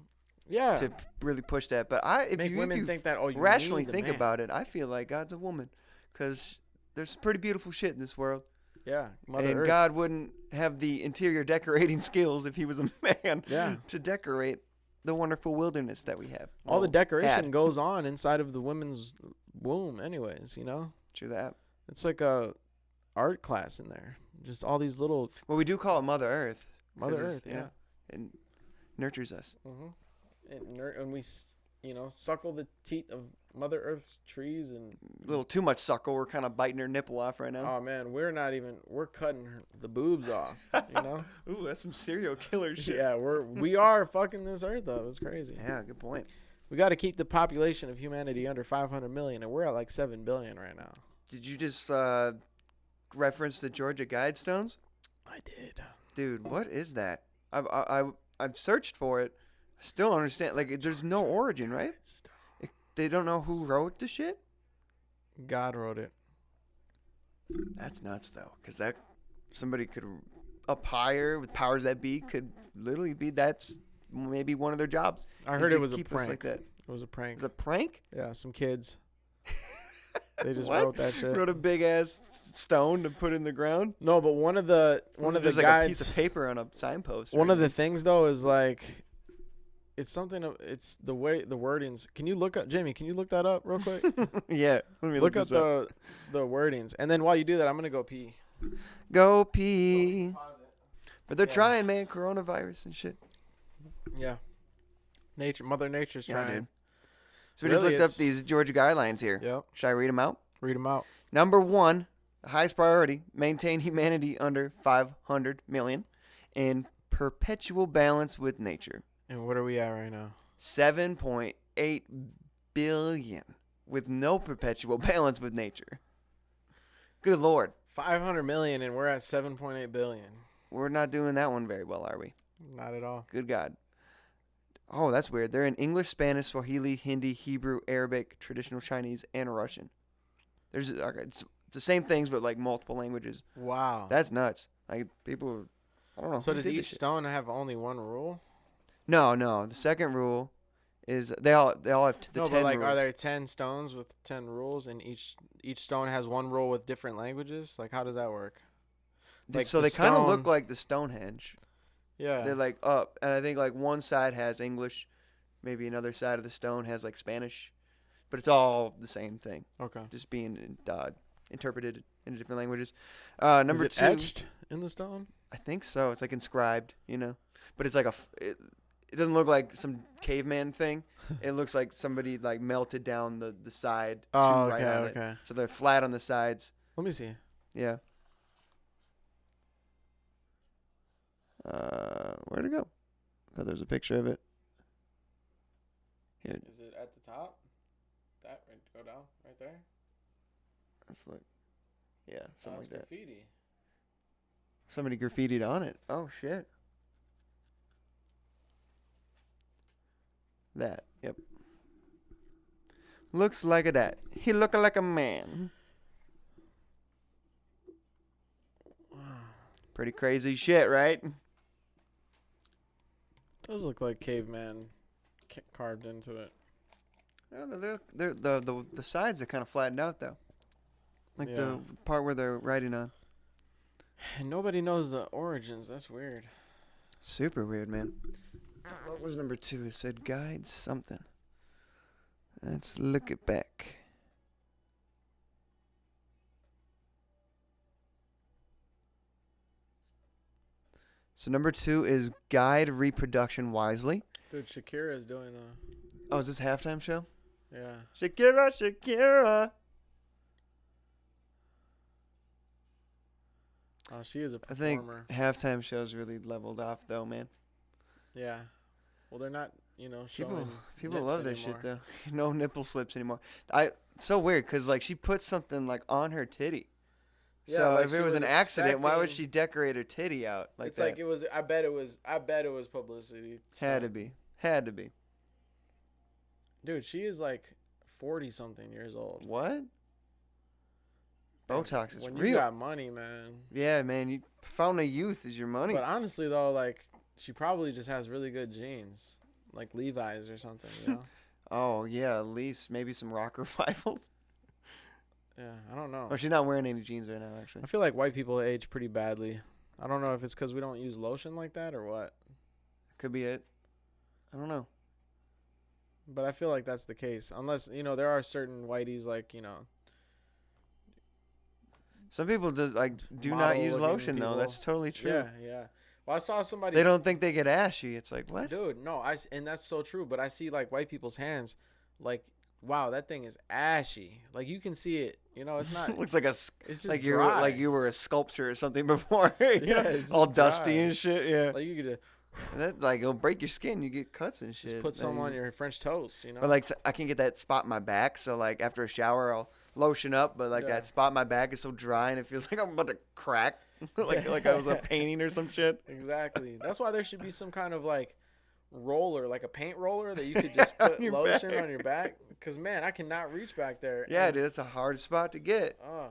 Yeah. to really push that. But if Make you women think that, you rationally need the think man. about it, I feel like God's a woman, because there's some pretty beautiful shit in this world, Yeah. Mother and Earth. God wouldn't have the interior decorating skills if he was a man. Yeah. To decorate the wonderful wilderness that we have. All the Well, decoration had. goes on inside of the woman's womb anyways, True that. It's like a art class in there. Just all these little Well, we do call it Mother Earth. 'cause Mother it's- Earth, yeah. and nurtures us. And we suckle the teat of Mother Earth's trees and A little too much suckle. We're kind of biting her nipple off right now. oh man, we're cutting the boobs off, Ooh, that's some serial killer shit. Yeah, we are fucking this earth though. It's crazy. Yeah, good point. We got to keep the population of humanity under 500 million, and we're at like 7 billion right now. Did you just reference the Georgia Guidestones? I did. Dude, what is that? I I've searched for it. I still don't understand. Like, there's no origin, right? They don't know who wrote the shit. God wrote it. That's nuts, though, because that somebody could up higher with powers that be could literally be that's maybe one of their jobs. I heard to it was a keep us prank. like that. It was a prank. It was a prank? Yeah, some kids. They just What? wrote that shit. Wrote a big ass stone to put in the ground. No, but one of the Just like guides, a piece of paper on a signpost. one or of the things though is like, it's something. It's the way the wordings. Can you look up, Jamie? Can you look that up real quick? Yeah, let me Look up this up. the wordings, and then while you do that, I'm gonna go pee. Go pee. Pause it. But they're Yeah. trying, man. Coronavirus and shit. Yeah. Mother Nature's Yeah, trying. dude. So we just Really, looked up it's- these Georgia guidelines here. Yep. Should I read them out? Read them out. Number 1, the highest priority, maintain humanity under 500 million in perpetual balance with nature. And what are we at right now? 7.8 billion with no perpetual balance with nature. Good Lord. 500 million, and we're at 7.8 billion. We're not doing that one very well, are we? Not at all. Good God. Oh, that's weird. They're in English, Spanish, Swahili, Hindi, Hebrew, Arabic, traditional Chinese, and Russian. There's it's the same things, but like multiple languages. Wow. That's nuts. Like people, I don't know. So who does did this each shit. stone have only one rule? No. The second rule is they all have the 10 but like, rules. are there 10 stones with 10 rules, and each stone has one rule with different languages? Like, how does that work? Like so the they kind of look stone- like the Stonehenge. Yeah. They're like up, and I think like one side has English, maybe another side of the stone has like Spanish, but it's all the same thing, Okay. just being interpreted into different languages. Number Is it 2, etched in the stone? I think so. It's like inscribed, but it's like it doesn't look like some caveman thing. It looks like somebody like melted down the side to Oh, write okay, on it. okay. So they're flat on the sides. Let me see. Yeah. Where'd it go? I thought there was a picture of it. Here, Is it at the top? That right, go down right there. let's look. Yeah, something like that. Graffiti. Somebody graffitied on it. Oh shit. That. Yep. Looks like a that. He look like a man. Pretty crazy shit, right? Does look like caveman carved into it. Yeah, the sides are kind of flattened out though. Like Yeah. the part where they're writing on. And nobody knows the origins. That's weird. Super weird, man. What was number 2? It said guide something. Let's look it back. So number 2 is guide reproduction wisely. Dude, Shakira is doing the. Oh, is this a halftime show? Yeah. Shakira. Oh, she is a I think performer. halftime shows really leveled off though, man. Yeah. Well, they're not, showing. People nips love this shit anymore. though. No nipple slips anymore. It's so weird because like she put something like on her titty. Yeah, So like if she it was an was accident, why would expecting- she decorate her titty out like It's that? like it was. I bet it was publicity. Had to stuff. be. Had to be. Dude, she is like 40 something years old. What? Botox is when real. you got money, man. Yeah, man. You found a youth is your money. But honestly, though, like she probably just has really good genes, like Levi's or something. You know? Oh yeah, at least maybe some rock revivals. Yeah, I don't know. Oh, she's not wearing any jeans right now, actually. I feel like white people age pretty badly. I don't know if it's because we don't use lotion like that or what. Could be it. I don't know. But I feel like that's the case. Unless, there are certain whiteys like, Some people do not use model-looking lotion though. people. That's totally true. Yeah, yeah. Well, I saw somebody. They don't think they get ashy. It's like what? Dude, no, and that's so true. But I see like white people's hands, like, wow, that thing is ashy. Like you can see it. It's not. Looks like It's just like dry. you were a sculpture or something before. You know? it's all just dusty dry. and shit. Yeah. Like you could That it'll break your skin. You get cuts and shit. just put some on your French toast. But like I can get that spot in my back, so like after a shower I'll lotion up, but like Yeah. that spot in my back is so dry and it feels like I'm about to crack. like I was a painting or some shit. Exactly. That's why there should be some kind of like roller, like a paint roller that you could just put lotion on your back. Because man, I cannot reach back there. Yeah, dude, that's a hard spot to get. Oh.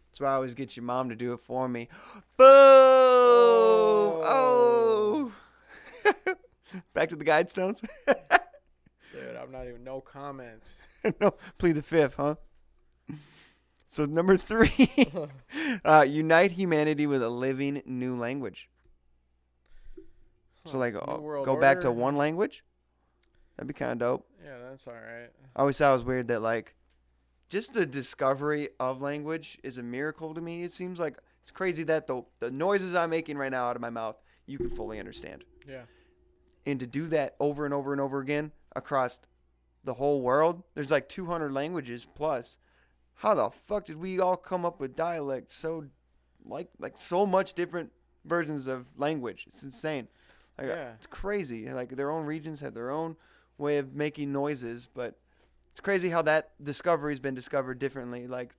That's why I always get your mom to do it for me. Boo! Oh! Back to the Guidestones. Dude, I'm not even, no comments. No, plead the fifth, huh? So number 3, unite humanity with a living new language. So like, go back to one language. That'd be kind of dope. Yeah, that's all right. I always thought it was weird that like, just the discovery of language is a miracle to me. It seems like it's crazy that the noises I'm making right now out of my mouth, you can fully understand. Yeah. And to do that over and over and over again across the whole world, there's like 200 languages plus. How the fuck did we all come up with dialects so like so much different versions of language? It's insane. Like, yeah. It's crazy. Like their own regions have their own way of making noises, but it's crazy how that discovery has been discovered differently, like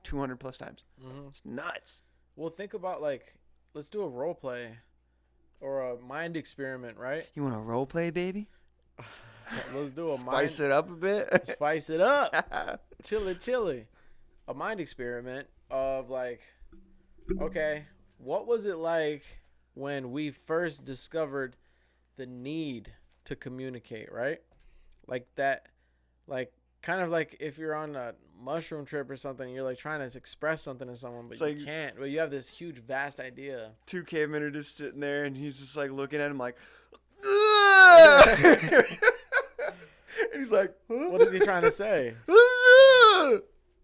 200 plus times. Mm-hmm. It's nuts. Well, think about like, let's do a role play or a mind experiment, right? You want a role play, baby? Let's do a Spice it up a bit. Spice it up. Chili. A mind experiment of like, okay, what was it like when we first discovered the need to communicate, right? Like that, like kind of like if you're on a mushroom trip or something, you're like trying to express something to someone, but you can't. But you have this huge, vast idea. 2 cavemen are just sitting there, and he's just like looking at him like, and he's like, huh? What is he trying to say?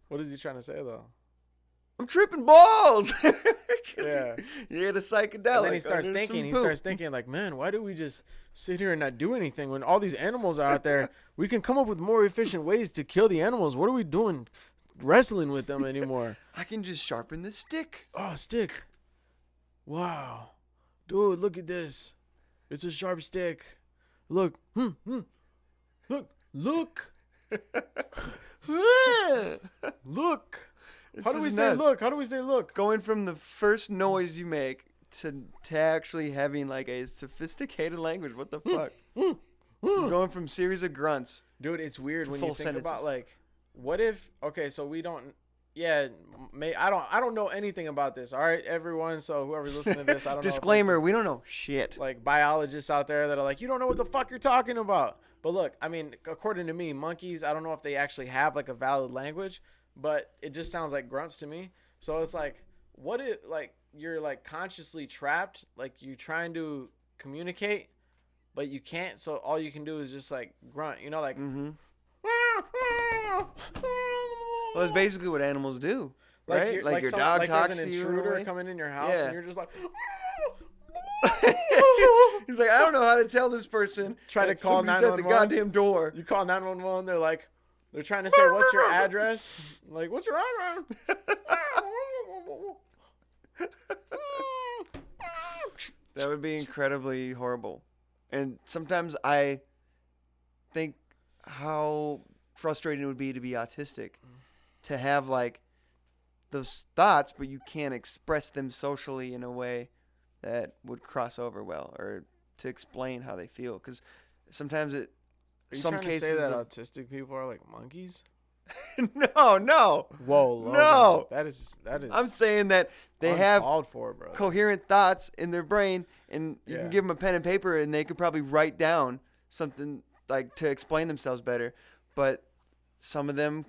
What is he trying to say though? I'm tripping balls. Yeah. You get a psychedelic. And then he starts thinking like, man, why do we just sit here and not do anything when all these animals are out there? We can come up with more efficient ways to kill the animals. What are we doing wrestling with them anymore? I can just sharpen the stick. Oh, stick. Wow. Dude, look at this. It's a sharp stick. Look. Look. Look. How do we say look? How do we say look? Going from the first noise you make to actually having like a sophisticated language. What the fuck? Going from series of grunts. Dude, it's weird when you think sentences. about like, what if? Okay, so we don't. Yeah, I don't know anything about this. All right, everyone. So whoever's listening to this, I don't know. Disclaimer: we don't know shit. Like biologists out there that are like, you don't know what the fuck you're talking about. But look, I mean, according to me, monkeys, I don't know if they actually have like a valid language, but it just sounds like grunts to me. So it's like, what if like you're like consciously trapped, like you're trying to communicate, but you can't. So all you can do is just like grunt, you know, like. Mm-hmm. Well, it's basically what animals do, right? Like your dog talks to you. There's an intruder coming in your house, and you're just like. He's like, I don't know how to tell this person. Try to call 911 at the goddamn door. You call 911. They're like, they're trying to say, "What's your address?" Like, what's your address? That would be incredibly horrible. And sometimes I think how frustrating it would be to be autistic, to have like those thoughts, but you can't express them socially in a way that would cross over well, or to explain how they feel. Because sometimes it, Are you trying to say that autistic people are like monkeys? No. Whoa, Logan. No. That is. I'm saying that they have for, bro. coherent thoughts in their brain, and you Yeah. can give them a pen and paper, and they could probably write down something like to explain themselves better. But some of them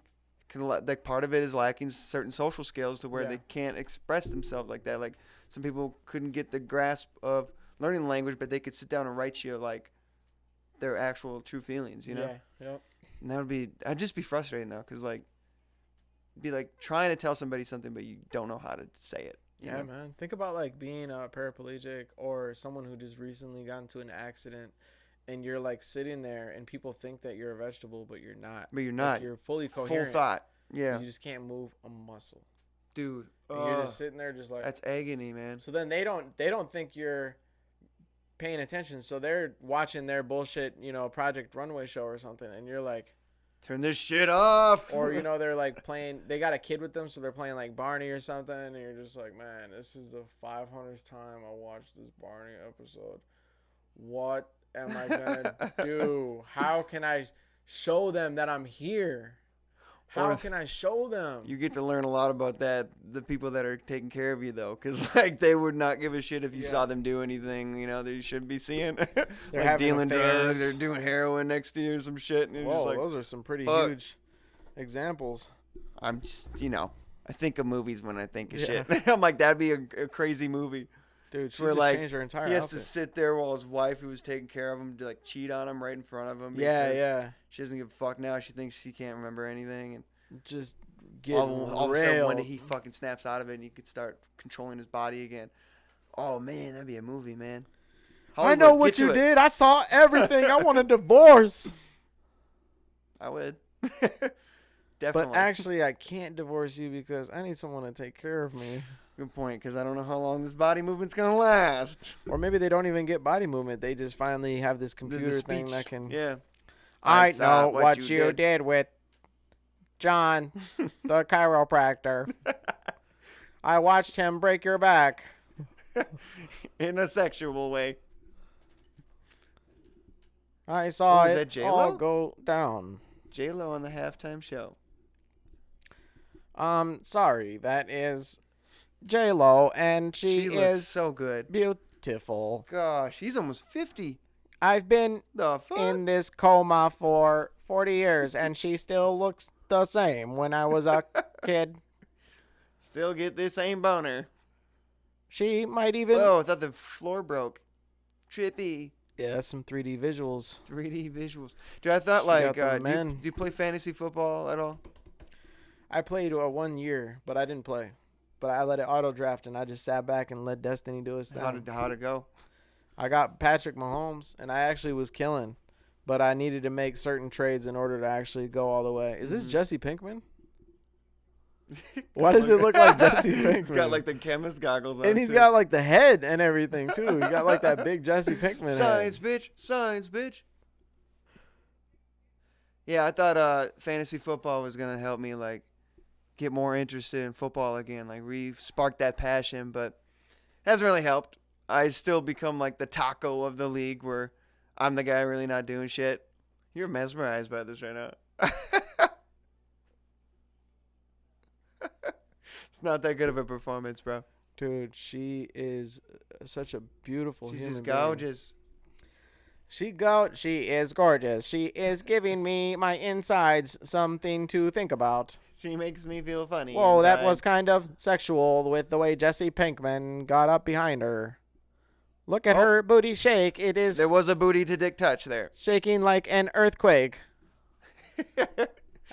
can, like, part of it is lacking certain social skills to where they can't express themselves like that. Like some people couldn't get the grasp of learning the language, but they could sit down and write you like their actual true feelings, you know? Yeah. Yep. And that would be, I'd just be frustrating though, because like, be like trying to tell somebody something, but you don't know how to say it. Yeah, know? man. Think about like being a paraplegic or someone who just recently got into an accident, and you're like sitting there, and people think that you're a vegetable, but you're not. But you're not. Like, you're fully coherent. Full thought. Yeah. You just can't move a muscle. Dude. And you're just sitting there, just like. That's agony, man. So then they don't think you're paying attention, so they're watching their bullshit, Project Runway show or something, and you're like, Turn this shit off. Or, you know, they're like playing, they got a kid with them, so they're playing like Barney or something, and you're just like, man, this is the 500th time I watched this Barney episode. What am I gonna do? How can I show them that I'm here? How can I show them? You get to learn a lot about the people that are taking care of you, though, because like they would not give a shit if you saw them do anything, you know, that you shouldn't be seeing. They're like having dealing affairs. drugs, they're doing heroin next to you or some shit. And you're Whoa, just like, those are some pretty fuck. huge examples. I'm just, you know, I think of movies when I think of shit. I'm like, that'd be a crazy movie. Dude, she where, just like, changed her entire He has outfit. to sit there while his wife, who was taking care of him, to like cheat on him right in front of him. Yeah, because yeah. She doesn't give a fuck now. She thinks she can't remember anything, and Just get all of a sudden one day he fucking snaps out of it, and he could start controlling his body again. Oh man, that'd be a movie, man. I know Hollywood, what get to you it. did. I saw everything. I want a divorce. I would. Definitely. But actually, I can't divorce you because I need someone to take care of me. Good point, because I don't know how long this body movement's gonna last. Or maybe they don't even get body movement. They just finally have this computer thing speech. that can. Yeah. I saw know what you did with John, the chiropractor. I watched him break your back. In a sexual way. I saw was it that J-Lo? all go down. J-Lo on the halftime show. Sorry, that is J-Lo, and she looks is so good. beautiful. Gosh, he's almost 50. I've been The fuck? in this coma for 40 years, and she still looks the same when I was a kid. Still get this same boner. She might even... Whoa, I thought the floor broke. Trippy. Yeah, some 3D visuals. 3D visuals. Dude, I thought, She like, got the do men. you play fantasy football at all? I played 1 year, but I didn't play. But I let it auto-draft, and I just sat back and let Destiny do its thing. How'd it go? I got Patrick Mahomes, and I actually was killing. But I needed to make certain trades in order to actually go all the way. Is this Jesse Pinkman? Why does it look like Jesse Pinkman? He's got, like, the chemist goggles on, And he's too. got, like, the head and everything, too. He got, like, that big Jesse Pinkman Science, head. bitch. Science, bitch. Yeah, I thought fantasy football was going to help me, like, get more interested in football again. Like, re-spark that passion, but hasn't really helped. I still become, like, the taco of the league where I'm the guy really not doing shit. You're mesmerized by this right now. It's not that good of a performance, bro. Dude, she is such a beautiful She's human just being. gorgeous. She is gorgeous. She is giving me my insides something to think about. She makes me feel funny. Whoa, that inside. was kind of sexual with the way Jesse Pinkman got up behind her. Look at her booty shake. It is There was a booty to dick touch there. shaking like an earthquake.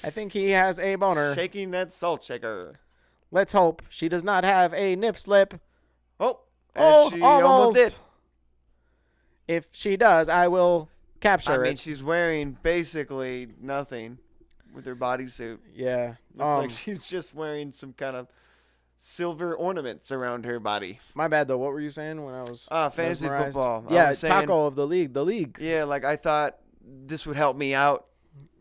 I think he has a boner. Shaking that salt shaker. Let's hope she does not have a nip slip. Oh, Oh, she almost. did. If she does, I will capture I mean, it. she's wearing basically nothing with her bodysuit. Yeah. Looks like she's just wearing some kind of silver ornaments around her body. My bad, though. What were you saying when I was Fantasy mesmerized? football. I Yeah, was saying- taco of the league. The league. Yeah, like I thought this would help me out,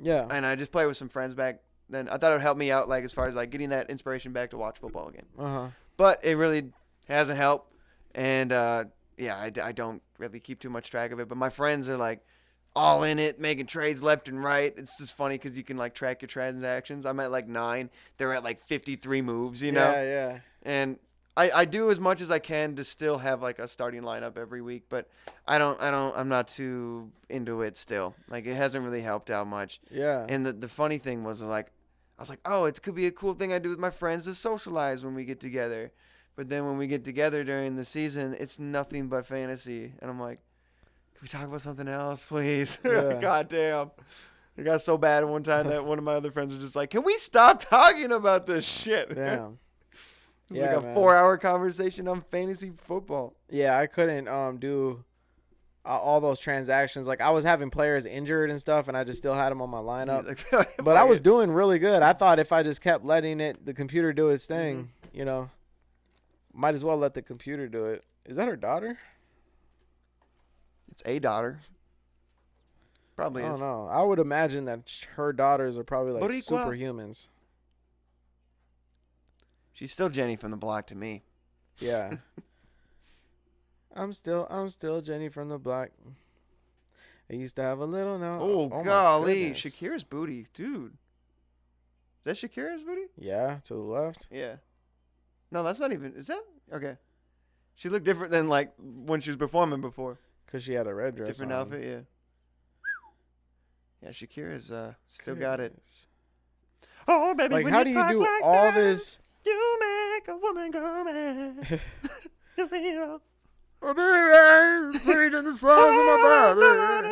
Yeah. and I just played with some friends back then. I thought it would help me out, like as far as like getting that inspiration back to watch football again. Uh-huh. But it really hasn't helped, and I don't really keep too much track of it. But my friends are like all in it, making trades left and right. It's just funny because you can like track your transactions. I'm at like 9. They're at like 53 moves, you know? Yeah. And I do as much as I can to still have like a starting lineup every week, but I'm not too into it still. Like it hasn't really helped out much. Yeah. And the funny thing was like, I was like, oh, it could be a cool thing I do with my friends to socialize when we get together. But then when we get together during the season, it's nothing but fantasy. And I'm like, can we talk about something else, please? Yeah. God damn. It got so bad one time that one of my other friends was just like, can we stop talking about this shit? Damn. It was Yeah, like a man. 4-hour conversation on fantasy football. Yeah, I couldn't do all those transactions. Like I was having players injured and stuff, and I just still had them on my lineup. But I was doing really good. I thought if I just kept letting the computer do its thing, you know, might as well let the computer do it. Is that her daughter? It's a daughter. Probably I don't is. know. I would imagine that her daughters are probably like Boricua. superhumans. She's still Jenny from the block to me. Yeah. I'm still Jenny from the block. I used to have a little now. Oh, my golly. goodness. Shakira's booty. Dude. Is that Shakira's booty? Yeah, to the left. Yeah. No, that's not even. Is that? Okay. She looked different than like when she was performing before. Because she had a red dress Different on. outfit, yeah. Yeah, Shakira's still got it. Oh, baby, Like, when how you do you talk do like all that, this? You make a woman go mad. You feel. Reading the songs of my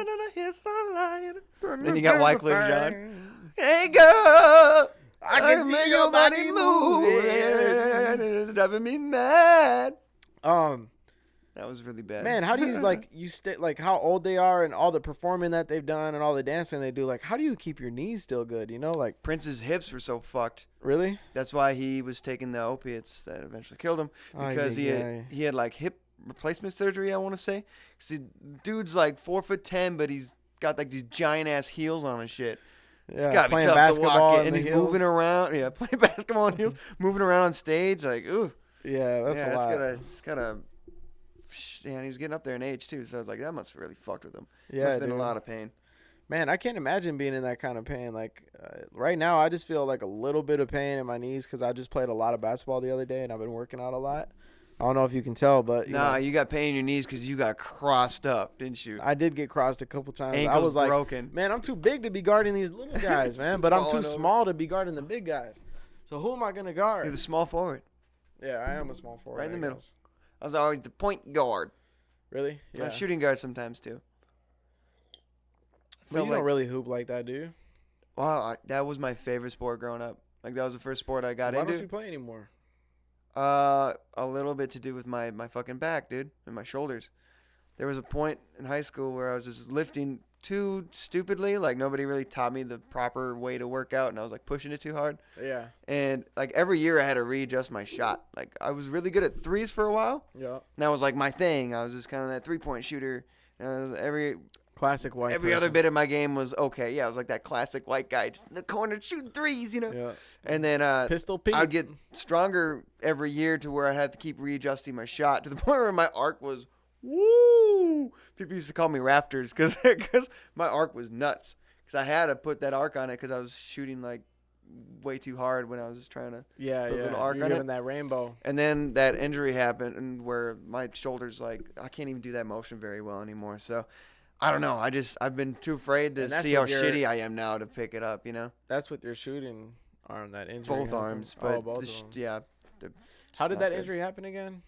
body. Then you got Wycliffe Jean. Hey, girl. I can see your body moving. It's driving me mad. That was really bad. Man, how do you like how old they are and all the performing that they've done and all the dancing they do? Like, how do you keep your knees still good? You know, like Prince's hips were so fucked. really? That's why he was taking the opiates that eventually killed him, because he had like hip replacement surgery, I want to say. See, dude's like 4'10", but he's got like these giant ass heels on and shit. It's gotta be tough to walk in, and he's moving around. Yeah, playing basketball on heels, moving around on stage. Like, ooh, Yeah, that's a lot. It's gotta. Yeah, and he was getting up there in age too, so I was like, that must have really fucked with him. Yeah, Must have been dude. a lot of pain. Man, I can't imagine being in that kind of pain. Like right now, I just feel like a little bit of pain in my knees because I just played a lot of basketball the other day and I've been working out a lot. I don't know if you can tell, but You got pain in your knees because you got crossed up, didn't you? I did get crossed a couple times. I Ankles was like, broken. man, I'm too big to be guarding these little guys, man. But I'm too Falling over. small to be guarding the big guys. So who am I gonna guard? You're the small forward, Yeah, I am a small forward. right in the I middle. guess. I was always the point guard. Really? Yeah. Shooting guard sometimes too. But you don't really hoop like that, do you? Wow, that was my favorite sport growing up. Like, that was the first sport I got Why into. don't you play anymore? A little bit to do with my fucking back, dude, and my shoulders. There was a point in high school where I was just lifting too stupidly. Like, nobody really taught me the proper way to work out, and I was like pushing it too hard. Yeah. And like every year I had to readjust my shot. Like, I was really good at threes for a while. Yeah. And that was like my thing. I was just kind of that 3-point shooter. And Classic white. every other bit of my game was okay. Yeah, I was like that classic white guy, just in the corner shooting threes, you know. Yeah. And then Pistol Pete. I'd get stronger every year to where I had to keep readjusting my shot to the point where my arc was woo. People used to call me Raptors because my arc was nuts. Because I had to put that arc on it because I was shooting like way too hard when I was just trying to put a little arc You're on giving it. that rainbow. And then that injury happened, and where my shoulders, like, I can't even do that motion very well anymore. So I don't know. I've been too afraid to And that's see how with your- shitty I am now to pick it up, you know? That's with your shooting arm, that injury. Both happened. arms. But both of them. yeah. How did not that good. injury happen again?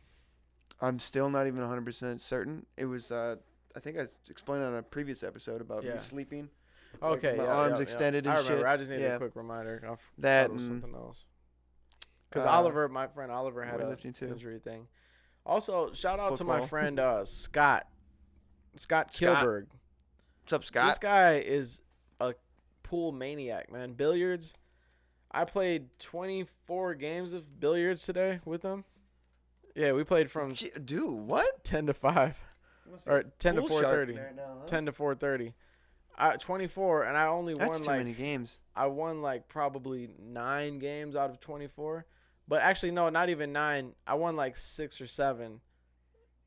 I'm still not even 100% certain. It was, I think I explained on a previous episode about me sleeping. Like, Okay, my yeah, arms yeah, extended yeah. and I remember. shit. I just needed Yeah. a quick reminder. I That thought it was and, something else. Because Oliver, my friend Oliver, had a weightlifting too. injury thing. Also, shout out to my Football. friend Scott Kilberg. What's up, Scott? This guy is a pool maniac, man. Billiards. I played 24 games of billiards today with him. Yeah, we played from Dude, what? 10 to 5 or 10 to Pool shark 4:30. right now, huh? 10 to 4:30. 24, and I only That's won too like many games. I won like probably 9 games out of 24. But actually, no, not even 9. I won like 6 or 7.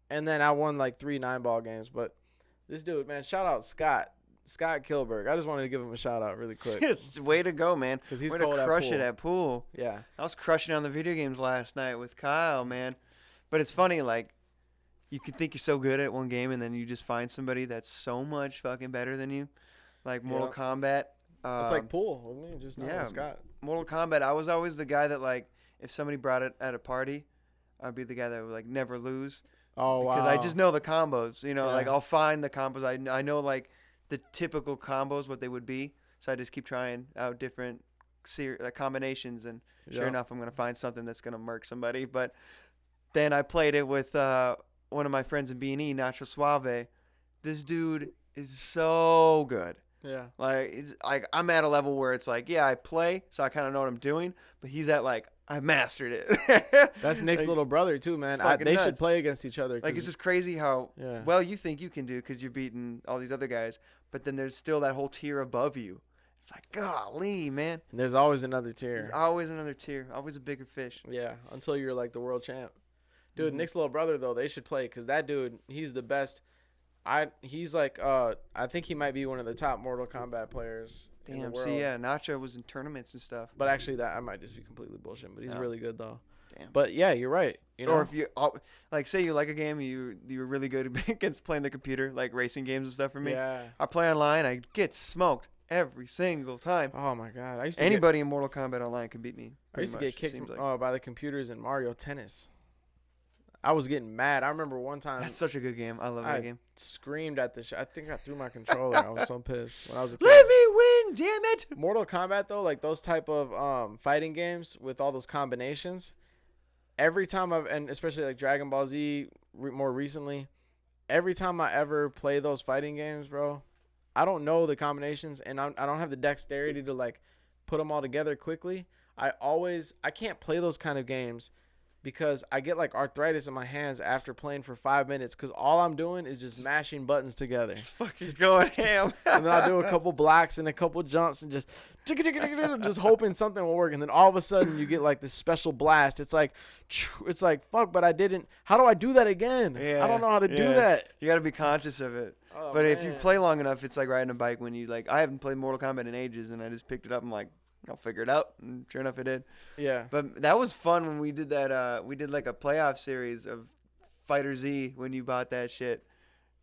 And then I won like 3 9-ball games. But this dude, man, shout out Scott Kilberg. I just wanted to give him a shout out really quick. It's way to go, man. 'Cause he's way cold to at crush pool. it at pool. Yeah. I was crushing on the video games last night with Kyle, man. But it's funny, like, you could think you're so good at one game, and then you just find somebody that's so much fucking better than you. Like Mortal Kombat. It's like pool with me, just not yeah. with Scott. Mortal Kombat, I was always the guy that, like, if somebody brought it at a party, I'd be the guy that would, like, never lose. Oh, wow. Because I just know the combos. You know, Yeah. like, I'll find the combos. I know, like, the typical combos, what they would be. So I just keep trying out different combinations, and sure Yeah. enough, I'm going to find something that's going to murk somebody. But then I played it with one of my friends in B&E, Nacho Suave. This dude is so good. Yeah. Like it's like I'm at a level where it's like, yeah, I play, so I kind of know what I'm doing. But he's at like I mastered it. That's Nick's Like, little brother too, man. fucking They nuts. should play against each other. Like it's just crazy how Yeah. well you think you can do because you're beating all these other guys, but then there's still that whole tier above you. It's like, golly, man. There's always another tier. There's always another tier, always a bigger fish. Yeah, until you're like the world champ. Dude, Mhm. Nick's little brother though, they should play because that dude, he's the best. He's like I think he might be one of the top Mortal Kombat players in the Damn. world. See, yeah, Nacho was in tournaments and stuff. But actually, that I might just be completely bullshitting. But he's Yeah. really good though. Damn. But yeah, you're right. You know, Or if you like, say you like a game, you were really good against playing the computer, like racing games and stuff. For me, yeah. I play online, I get smoked every single time. Oh my god, I used to Anybody in Mortal Kombat Online can beat me. I used to get kicked seems like. by the computers in Mario Tennis. I was getting mad. I remember one time That's such a good game. I love I that game. screamed at the I think I threw my controller. I was so pissed when I was a kid. Let me win, damn it! Mortal Kombat though, like those type of fighting games with all those combinations, every time and especially like Dragon Ball Z more recently, every time I ever play those fighting games, bro, I don't know the combinations and I don't have the dexterity to like put them all together quickly. I can't play those kind of games because I get like arthritis in my hands after playing for 5 minutes because all I'm doing is just mashing buttons together. Just fucking going ham. And then I'll do a couple blocks and a couple jumps and just hoping something will work. And then all of a sudden you get like this special blast. It's like fuck, but I didn't. How do I do that again? I don't know how to do that. You got to be conscious of it. Oh, but if you man. play long enough, it's like riding a bike. When you like, I haven't played Mortal Kombat in ages, and I just picked it up. I'm like, I'll figure it out. And sure enough, it did. Yeah. But that was fun when we did that. We did like a playoff series of Fighter Z when you bought that shit.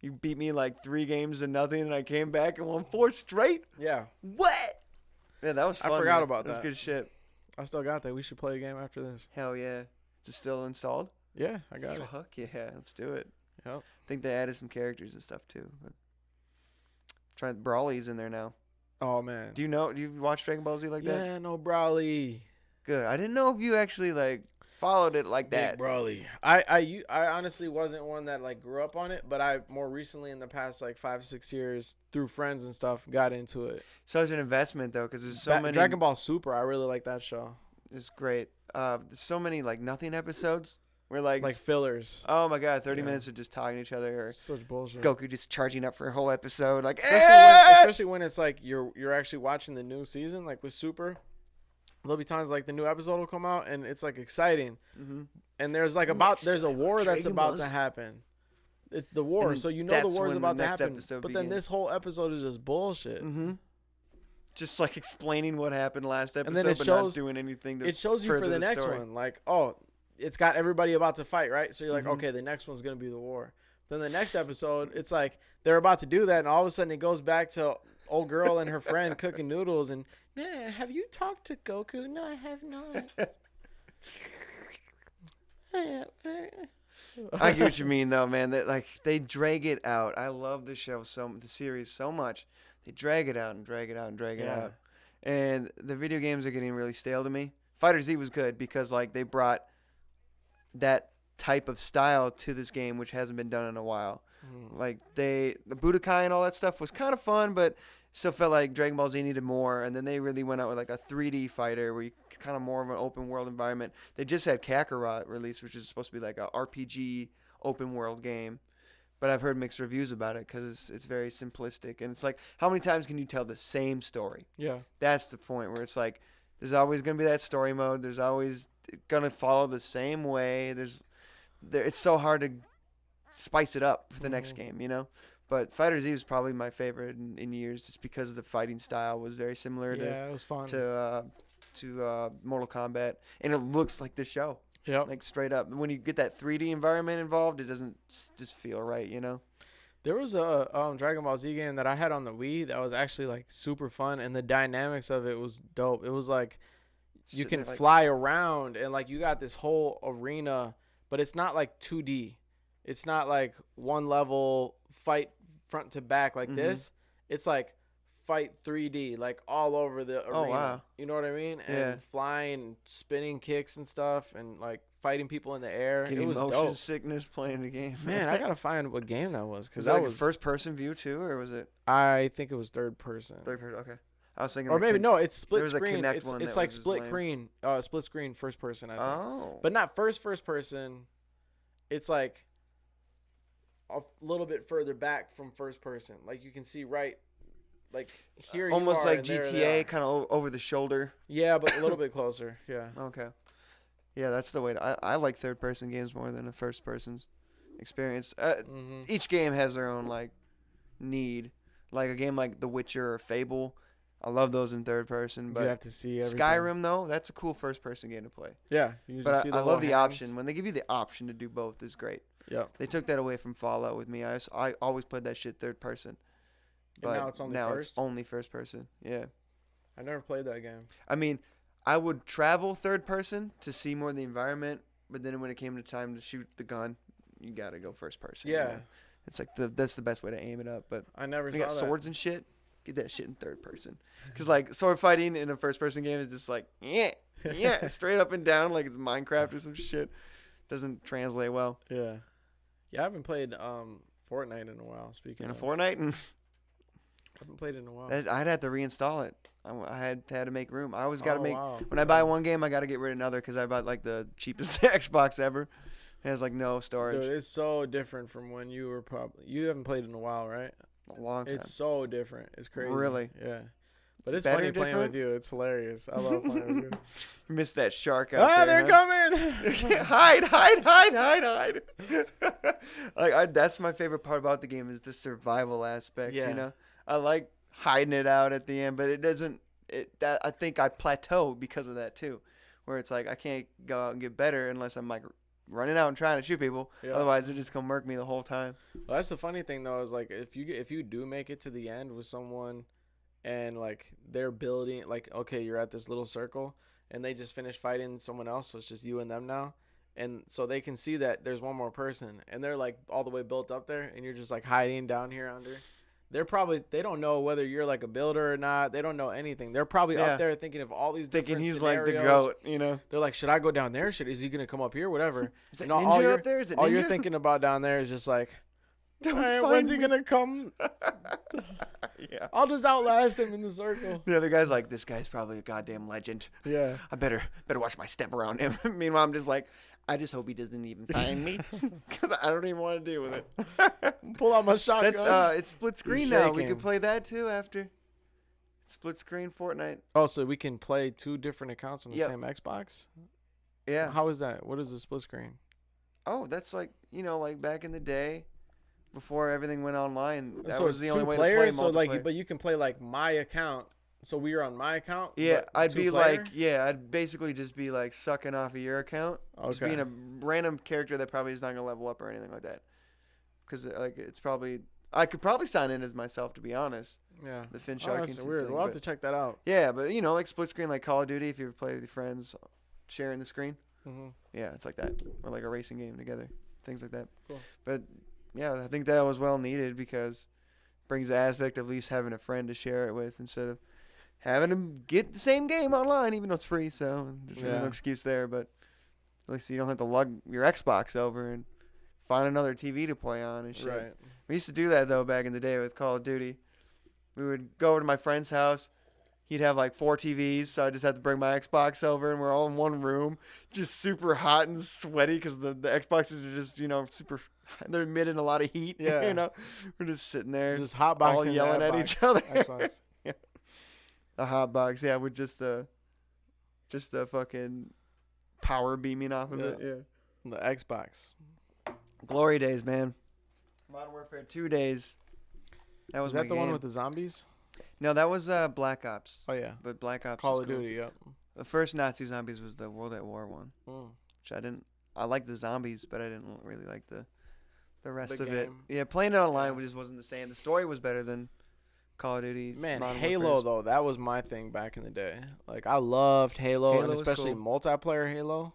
You beat me like 3 games to nothing, and I came back and won 4 straight. Yeah. What? Yeah, that was fun. I forgot man. about That's that. good shit. I still got that. We should play a game after this. Hell yeah. Is it still installed? Yeah, I got it. Fuck yeah, let's do it. Yep. I think they added some characters and stuff too. But Brawly's in there now. Oh man. Do you watch Dragon Ball Z like that? Yeah, no Brawly. Good. I didn't know if you actually like followed it like that. Big Brawly. I honestly wasn't one that like grew up on it, but I more recently in the past like 5-6 years through friends and stuff got into it. Such an investment though, because there's so many. Dragon Ball Super. I really like that show. It's great. There's so many like nothing episodes where like Fillers. oh my god, 30 Yeah. minutes of just talking to each other or Such bullshit. Goku just charging up for a whole episode like Especially when it's like you're actually watching the new season, like with Super. There'll be times like the new episode will come out and it's like exciting, Mhm. and there's like there's a war that's Dragon about Balls. to happen. It's the war, And so you know the that's war is when the about to next happen. episode But then begins. this whole episode is just bullshit. Mm-hmm. Just like explaining what happened last episode, then it but shows- not doing anything to It shows you for further the next story. one, like it's got everybody about to fight, right? So you're like, Mhm. okay, the next one's gonna be the war. Then the next episode, it's like they're about to do that, and all of a sudden it goes back to old girl and her friend cooking noodles, and yeah, have you talked to Goku? No, I have not. I get what you mean, though, man. That like they drag it out. I love the series so much. They drag it out and drag it out and drag it Yeah. out. And the video games are getting really stale to me. Fighter Z was good because like they brought that type of style to this game, which hasn't been done in a while. Like the Budokai and all that stuff was kind of fun, but still felt like Dragon Ball Z needed more. And then they really went out with like a 3D fighter where you kind of more of an open world environment. They just had Kakarot released, which is supposed to be like a RPG open world game. But I've heard mixed reviews about it because it's very simplistic. And it's like, how many times can you tell the same story? Yeah. That's the point where it's like, there's always going to be that story mode. There's always going to follow the same way. It's so hard to spice it up for the next game, you know? But Fighter Z was probably my favorite in years just because the fighting style was very similar Yeah, it was fun. to Mortal Kombat. And it looks like the show. Yep. Like straight up. When you get that 3D environment involved, it doesn't just feel right, you know? There was a Dragon Ball Z game that I had on the Wii that was actually like super fun, and the dynamics of it was dope. It was like you Sitting can there, like- fly around, and like you got this whole arena, but it's not like 2D. It's not like one level fight front to back like Mhm. this. It's like fight 3D, like all over the arena. Oh, wow. You know what I mean? And Yeah. flying, spinning kicks and stuff, and like fighting people in the air. Getting it was motion dope. sickness playing the game. Man, I gotta find what game that was, because Was it that like was a first person view too, or was it I think it was third person. third person? Okay, I was thinking. Or the maybe Kin- no, it's split was a screen. Kinect It's one it's that like was just split screen first person, I think. Oh, But not first person. It's like a little bit further back from first person. Like you can see right, like here. almost you are, like and there they GTA, are. kind of over the shoulder. Yeah, but a little bit closer. Yeah. Okay, yeah, that's the way. I like third person games more than a first person's experience. Each game has their own like need. Like a game like The Witcher or Fable, I love those in third person. You But have to see everything. Skyrim though, that's a cool first person game to play. Yeah. You But see I the love little the hands. option when they give you the option to do both is great. Yeah. They took that away from Fallout with me. I always played that shit third person. And now it's only first? It's only first person. Yeah. I never played that game. I mean, I would travel third person to see more of the environment, but then when it came to time to shoot the gun, you got to go first person. you Yeah. know? It's like that's the best way to aim it up. But I never when saw you got that. swords and shit, get that shit in third person. Because like sword fighting in a first person game is just like yeah, straight up and down like it's Minecraft or some shit. Doesn't translate well. Yeah. Yeah, I haven't played Fortnite in a while. Speaking In a of Fortnite, and I haven't played it in a while. I'd have to reinstall it. I had to make room. I always got to make. Wow. When I buy one game, I got to get rid of another because I bought like the cheapest Xbox ever. It has like no storage. Dude, it's so different from when you were probably. You haven't played in a while, right? A long time. It's so different. It's crazy. Really? Yeah. But it's Better funny playing different? with you. It's hilarious. I love playing with you. You missed that shark out Ah, there. they're coming. hide. That's my favorite part about the game is the survival aspect. Yeah. You know, I like hiding it out at the end, but it doesn't. I think I plateau because of that too, where it's like I can't go out and get better unless I'm like running out and trying to shoot people. Yeah. Otherwise, they're just gonna murk me the whole time. Well, that's the funny thing though, is like if you do make it to the end with someone, and like they're building, like okay, you're at this little circle, and they just finished fighting someone else, so it's just you and them now, and so they can see that there's one more person, and they're like all the way built up there, and you're just like hiding down here under. They don't know whether you're like a builder or not. They don't know anything. They're probably Yeah. up there thinking of all these Thinking different he's like the scenarios. goat, you know. They're like, should I go down there? Is he gonna come up here? Whatever. Is that And all ninja you're- up there? Is it all you're ninja? thinking about down there is just like, Don't "All right, find when's he me." gonna come? Yeah. I'll just outlast him in the circle. The other guy's like, this guy's probably a goddamn legend. Yeah. I better watch my step around him. Meanwhile, I'm just like, I just hope he doesn't even find me because I don't even want to deal with it. Pull out my shotgun. That's it's split screen now. We shaking. could play that too after split screen Fortnite. Oh, so we can play two different accounts on the Yep. same Xbox? Yeah. How is that? What is the split screen? Oh, that's like like back in the day, before everything went online. That so was it's the two only way players. to So play multiplayer. like, but you can play like my account. So we are on my account. Yeah, but I'd two be player? like, I'd basically just be like sucking off of your account, just Okay. being a random character that probably is not gonna level up or anything like that. Because like it's probably I could probably sign in as myself to be honest. Yeah. The Finn Oh, Sharkington that's weird. thing, We'll have but- to check that out. Yeah, but like split screen like Call of Duty, if you ever play with your friends, sharing the screen. Mm-hmm. Yeah, it's like that, or like a racing game together, things like that. Cool. But yeah, I think that was well needed because it brings the aspect of at least having a friend to share it with instead of having to get the same game online, even though it's free. So there's really no Yeah. excuse there. But at least you don't have to lug your Xbox over and find another TV to play on and shit. Right. We used to do that though back in the day with Call of Duty. We would go over to my friend's house. He'd have like 4 TVs, so I just had to bring my Xbox over, and we're all in one room, just super hot and sweaty because the Xboxes are just super. They're emitting a lot of heat. Yeah. We're just sitting there, Just hotboxing all the yelling at Xbox. each other. Xbox. The hot box, yeah, with just the fucking power beaming off of it. Yeah. The Xbox. Glory days, man. Modern Warfare 2 days. That was Was that my the one game. with the zombies? No, that was Black Ops. Oh yeah. But Black Ops Call was of cool. Duty. Yep. The first Nazi zombies was the World at War one, Mm. which I didn't. I liked the zombies, but I didn't really like the rest The of it. game. Yeah, playing it online Yeah. just wasn't the same. The story was better than Call of Duty. Man, Modern Halo Warfare's. though, that was my thing back in the day. Like I loved Halo, Halo and was especially cool. multiplayer Halo.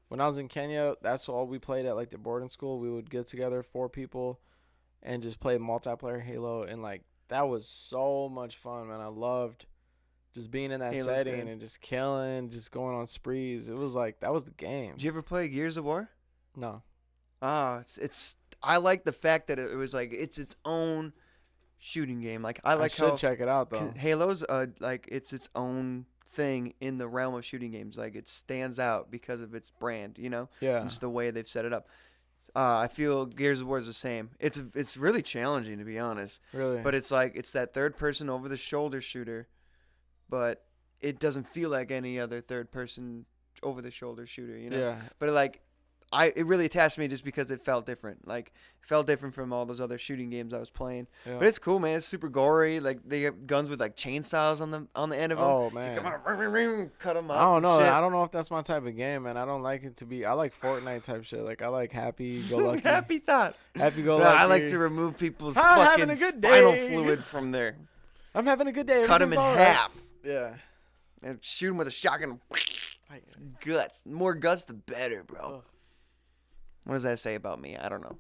When I was in Kenya, that's all we played at like the boarding school. We would get together 4 people and just play multiplayer Halo, and like That was so much fun, man. I loved just being in that setting and just killing, just going on sprees. It was like, that was the game. Did you ever play Gears of War? No. It's I like the fact that it was like it's its own shooting game. Like I like should check it out though. Halo's like it's its own thing in the realm of shooting games. Like it stands out because of its brand, you know? Yeah. Just the way they've set it up. I feel Gears of War is the same. It's really challenging, to be honest. Really? But it's like it's that third person over the shoulder shooter, but it doesn't feel like any other third person over the shoulder shooter, you know? Yeah. But like it really attached me just because it felt different. Like it felt different from all those other shooting games I was playing. Yeah. But it's cool, man. It's super gory. Like they have guns with like chainsaws on the end of them. Oh man. Come on, cut them up. I don't know. Shit. I don't know if that's my type of game, man. I don't like it to be. I like Fortnite type shit. Like I like happy go lucky. Happy thoughts. Happy go No, lucky. I like to remove people's I'm fucking having a good spinal day. fluid from there. I'm having a good day. Cut them in Everything's all right. half Yeah. and shoot them with a shotgun. Guts. More guts, the better, bro. Ugh. What does that say about me? I don't know.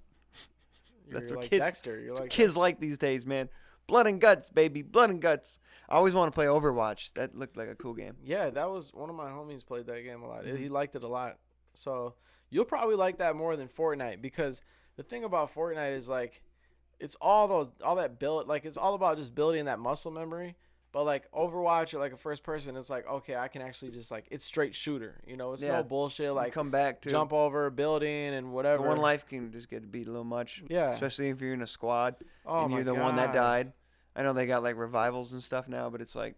You're That's what like kids. Dexter. You're like Kids like these days, man. Blood and guts, baby. Blood and guts. I always want to play Overwatch. That looked like a cool game. Yeah, that was one of my homies played that game a lot. He liked it a lot. So you'll probably like that more than Fortnite because the thing about Fortnite is like it's all that build, like it's all about just building that muscle memory. But like Overwatch or like a first person, it's like, okay, I can actually just like, it's straight shooter, you know, it's no bullshit. Like come back to jump over a building and whatever. the one life can just get beat a little much. Yeah. Especially if you're in a squad Oh and my you're the one that God. died. I know they got like revivals and stuff now, but it's like,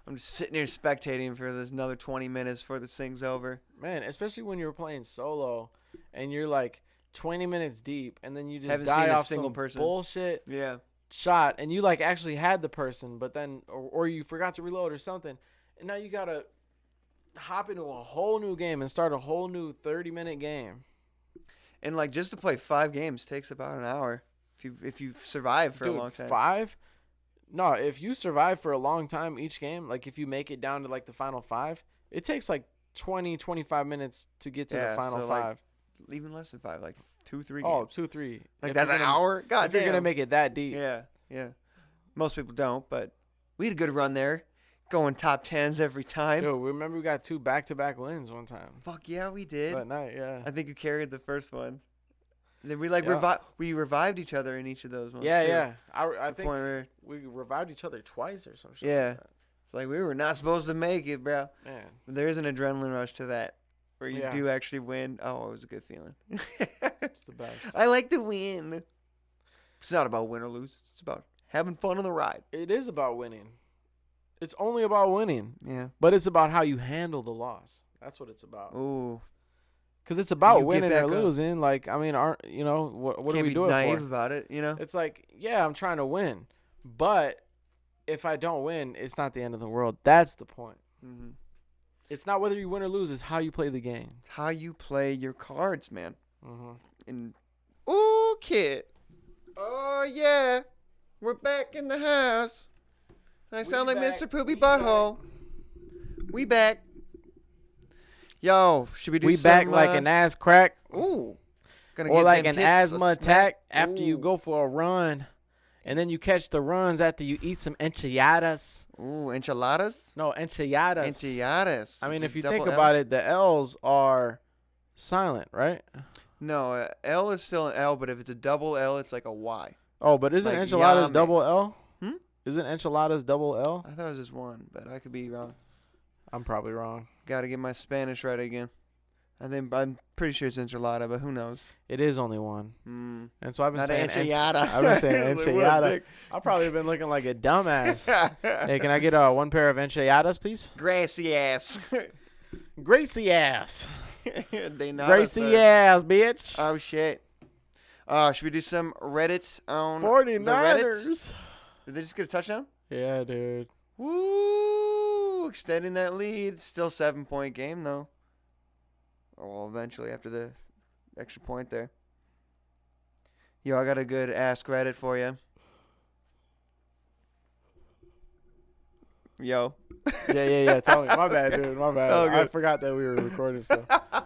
I'm just sitting here spectating for this another 20 minutes before this thing's over. Man, especially when you're playing solo and you're like 20 minutes deep and then you just Haven't die seen a off single some person. bullshit Yeah. shot and you like actually had the person but then or you forgot to reload or something and now you gotta hop into a whole new game and start a whole new 30-minute game. And like just to play 5 games takes about an hour if you survive for Dude, a long time. 5? No, if you survive for a long time each game, like if you make it down to like the final 5, it takes like 20-25 minutes to get to the final so 5. like, even less than 5, like 2-3 games. Oh, 2-3. Like If that's you're an gonna- hour? God if you're damn. gonna make it that deep. Yeah. Most people don't, but we had a good run there. Going top 10s every time. Dude, remember we got 2 back-to-back wins one time. Fuck yeah, we did. That night, yeah. I think you carried the first one. Then we like Yeah. we revived each other in each of those ones. Yeah, too. yeah. I The think point where, we revived each other twice or some shit. Yeah. Like that. it's like we were not supposed to make it, bro. Man. But there is an adrenaline rush to that, where you Yeah. do actually win. Oh, it was a good feeling. It's the best. I like to win. It's not about win or lose. It's about having fun on the ride. It is about winning. It's only about winning, Yeah. but it's about how you handle the loss. That's what it's about. Ooh. Because it's about You get winning back or up. losing. Like, I mean, what do Can't we be do it naive for? about it, you know? It's like, yeah, I'm trying to win, but if I don't win, it's not the end of the world. That's the point. Mm-hmm. It's not whether you win or lose. It's how you play the game. It's how you play your cards, man. Mm-hmm. And ooh, kid. Oh yeah, we're back in the house. I sound like back. Mr. Poopy We Butthole. We back. Yo, should we do We some, back like an ass crack. Ooh. Gonna Or get like them an tits a asthma smack. attack after you Ooh. go for a run. And then you catch the runs after you eat some enchiladas. Ooh, enchiladas? No, enchiladas. Enchiladas. I mean, It's a if you double think L? about it, the L's are silent, right? No, L is still an L, but if it's a double L, it's like a Y. Oh, but isn't Like enchiladas yame. double L? Hmm? Isn't enchiladas double L? I thought it was just one, but I could be wrong. I'm probably wrong. Gotta get my Spanish right again. I'm pretty sure it's enchilada, but who knows? It is only one. Mm. And so I've been Not saying enchilada. I've been saying Like, what a enchilada. dick. I've probably been looking like a dumbass. Hey, can I get one pair of enchiladas, please? Grassy ass. Gracie ass. They not Gracie ass, bitch. Oh shit. Should we do some Reddit on the 49ers. Reddits? Did they just get a touchdown? Yeah, dude. Woo! Extending that lead. Still 7-point game though. Well, eventually after the extra point there. Yo, I got a good Ask Reddit for you. Yo. Yeah. Tell me. My bad, dude. My bad. Oh, I good. forgot that we were recording stuff. All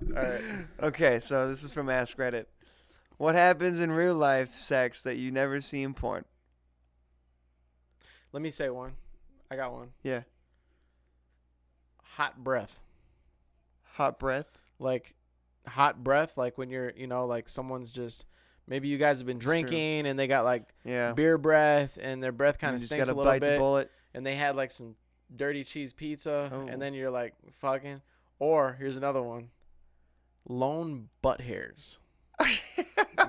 right. Okay, so this is from Ask Reddit. What happens in real life sex that you never see in porn? Let me say one. I got one. Yeah. Hot breath. Hot breath. Like hot breath, like when you're, like someone's just, maybe you guys have been drinking and they got like beer breath and their breath kind of stinks a little bit. The bullet. And they had like some dirty cheese pizza and then you're like fucking. Or here's another one. Lone butt hairs.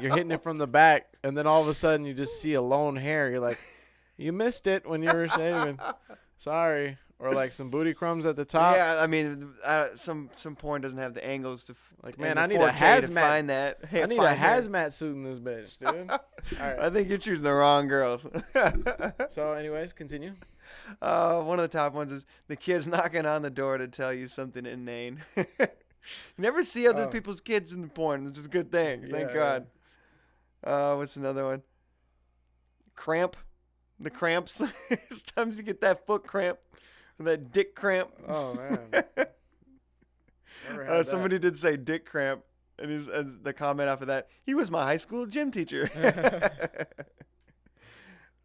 You're hitting it from the back and then all of a sudden you just see a lone hair. You're like, you missed it when you were shaving. Sorry. Or like some booty crumbs at the top. Yeah, I mean, some porn doesn't have the angles to man. I need a hazmat. Find that. I need a hazmat suit in this bitch, dude. All right. I think you're choosing the wrong girls. So, anyways, continue. One of the top ones is the kids knocking on the door to tell you something inane. You never see other people's kids in the porn, which is a good thing. Thank God. What's another one? Cramp. The cramps. Sometimes you get that foot cramp. That dick cramp. Oh man. Somebody did say dick cramp, and the comment after that, he was my high school gym teacher.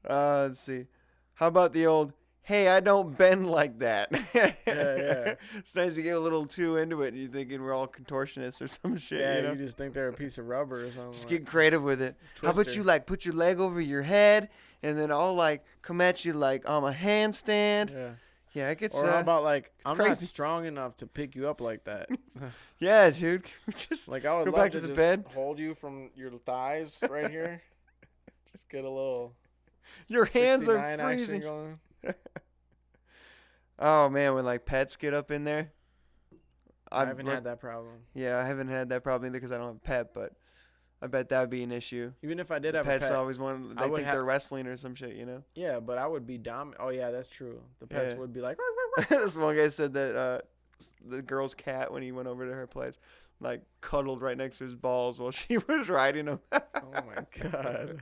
Let's see. How about the old, hey, I don't bend like that. Yeah. Sometimes you get a little too into it and you're thinking we're all contortionists or some shit. Yeah, you just think they're a piece of rubber or something. Just get creative with it. How about you like put your leg over your head and then I'll like come at you like on a handstand. Yeah. Yeah, it gets. Or how about like I'm crazy. not strong enough to pick you up like that. Yeah, dude. Just like I would go love back to the bed. Hold you from your thighs right here. Just get a little. Your hands are freezing. Going. Oh man, when like pets get up in there. I haven't had that problem. Yeah, I haven't had that problem either because I don't have a pet, but I bet that would be an issue. Even if I did have pets a pet, always want. They think they're wrestling or some shit, Yeah, but I would be dominant. Oh yeah, that's true. The pets would be like. This one guy said that the girl's cat, when he went over to her place, like cuddled right next to his balls while she was riding him. Oh my god,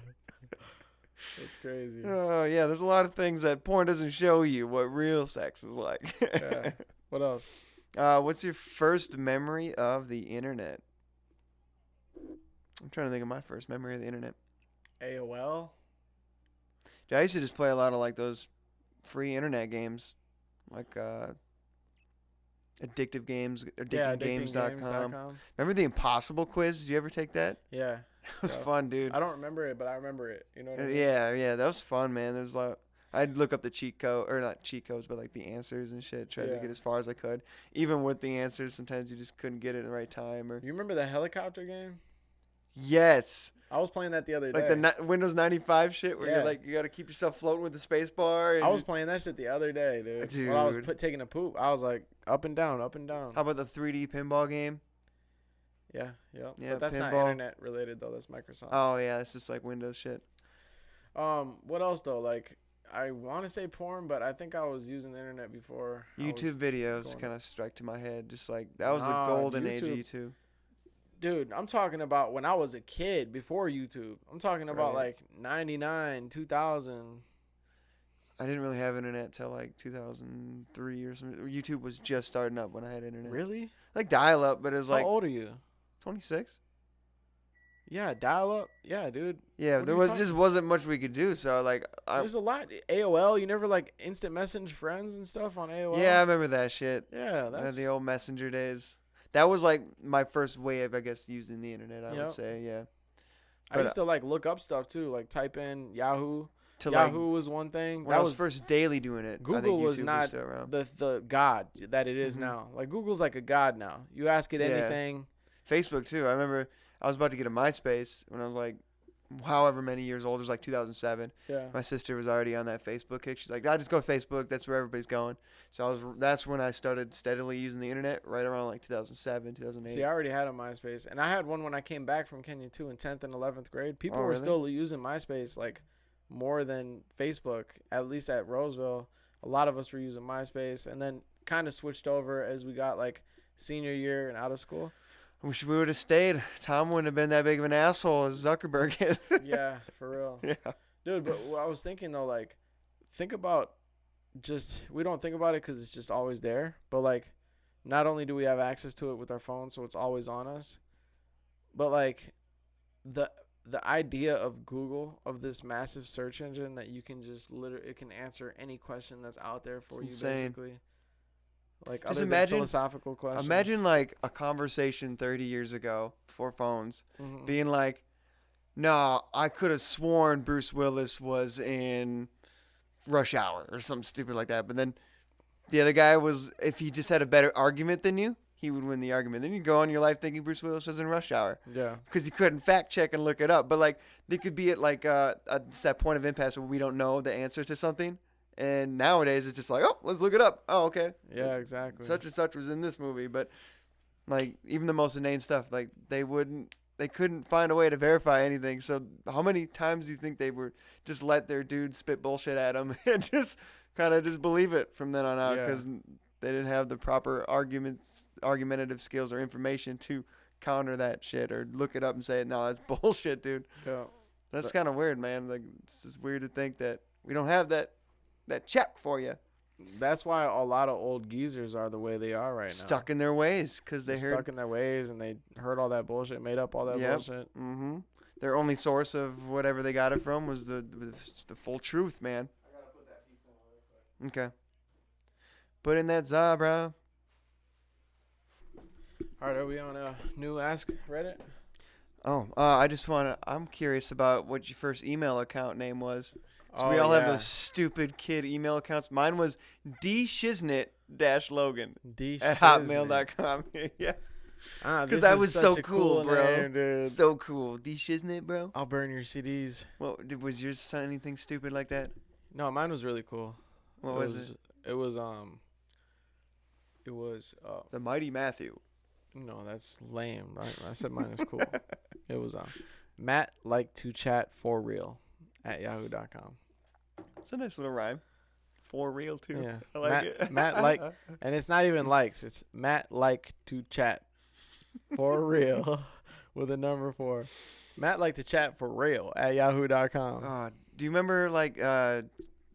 that's crazy. Oh yeah, there's a lot of things that porn doesn't show you what real sex is like. Yeah. What else? What's your first memory of the internet? I'm trying to think of my first memory of the internet. AOL? Dude, I used to just play a lot of like those free internet games. Like addictive games, addictinggames.com. Remember the Impossible Quiz? Did you ever take that? Yeah. It was fun, dude. I don't remember it, but I remember it. You know what I mean? Yeah, that was fun, man. There was like I'd look up the cheat code, or not cheat codes, but like the answers and shit. Try to get as far as I could. Even with the answers, sometimes you just couldn't get it at the right time. Or you remember the helicopter game? Yes. I was playing that the other day. Like the Windows 95 shit where you're like, you got to keep yourself floating with the space bar. I was playing that shit the other day, dude. While I was taking a poop, I was like up and down, up and down. How about the 3D pinball game? Yeah. But that's not internet related though. That's Microsoft. Oh yeah, that's just like Windows shit. What else though? Like I want to say porn, but I think I was using the internet before. YouTube videos kind of strike to my head. Just like that was the golden age of YouTube. Dude, I'm talking about when I was a kid before YouTube. I'm talking about like 99, 2000. I didn't really have internet till like 2003 or something. YouTube was just starting up when I had internet. Really? Like dial up, but it was like. How old are you? 26. Yeah, dial up. Yeah, dude. Yeah, just wasn't much we could do. So like, there's a lot. AOL. You never like instant message friends and stuff on AOL. Yeah, I remember that shit. Yeah, that's the old Messenger days. That was like my first way of, I guess, using the internet. I would say, yeah. I used to like look up stuff too, like type in Yahoo. Yahoo was one thing. When I was first daily doing it. Google was not the god that it is now. Like Google's like a god now. You ask it anything. Facebook too. I remember I was about to get a MySpace when I was like, however many years old. It was like 2007. Yeah. My sister was already on that Facebook kick. She's like, I just go to Facebook. That's where everybody's going. So that's when I started steadily using the internet, right around like 2007, 2008. See, I already had a MySpace, and I had one when I came back from Kenya too in 10th and 11th grade. People were still using MySpace like more than Facebook, at least at Roseville. A lot of us were using MySpace, and then kind of switched over as we got like senior year and out of school. I wish we would have stayed. Tom wouldn't have been that big of an asshole as Zuckerberg is. Yeah, for real. Yeah. Dude, but I was thinking, though, like, think about we don't think about it because it's just always there. But, like, not only do we have access to it with our phone, so it's always on us, but, like, the idea of Google, of this massive search engine that you can just literally, it can answer any question that's out there for you, basically. Like, just other than philosophical questions. Imagine like a conversation 30 years ago before phones, being like, "Nah, I could have sworn Bruce Willis was in Rush Hour or something stupid like that." But then the other guy was, if he just had a better argument than you, he would win the argument. Then you go on your life thinking Bruce Willis was in Rush Hour. Yeah. Because you couldn't fact check and look it up. But like, they could be at like it's that point of impasse where we don't know the answer to something. And nowadays it's just like, oh, let's look it up. Oh, okay. Yeah, exactly. Such and such was in this movie. But like, even the most inane stuff, like they couldn't find a way to verify anything. So how many times do you think they were just let their dude spit bullshit at them and just kind of just believe it from then on out? Because they didn't have the proper argumentative skills or information to counter that shit or look it up and say, no, that's bullshit, dude. Yeah. That's kind of weird, man. Like, it's just weird to think that we don't have that check for you. That's why a lot of old geezers are the way they are right now. Stuck in their ways because they heard. Stuck in their ways, and they heard all that bullshit, made up all that bullshit. Mm-hmm. Their only source of whatever they got it from was the full truth, man. I gotta put that pizza on real quick. Okay. Put in that za, bro. All right, are we on a new Ask Reddit? Oh, I'm curious about what your first email account name was. So we all have those stupid kid email accounts. Mine was dshiznit-logan at hotmail.com. Yeah. Because that was so cool, bro. Name, dude. So cool. D-shiznit, bro. I'll burn your CDs. Well, was yours anything stupid like that? No, mine was really cool. What was it? It was The Mighty Matthew. No, that's lame. Right? I said mine was cool. It was Matt like to chat for real at yahoo.com. It's a nice little rhyme. For real too. Yeah. I like it. Matt like, and it's not even likes. It's Matt like to chat for real with a number 4. Matt like to chat for real at yahoo.com. Do you remember like do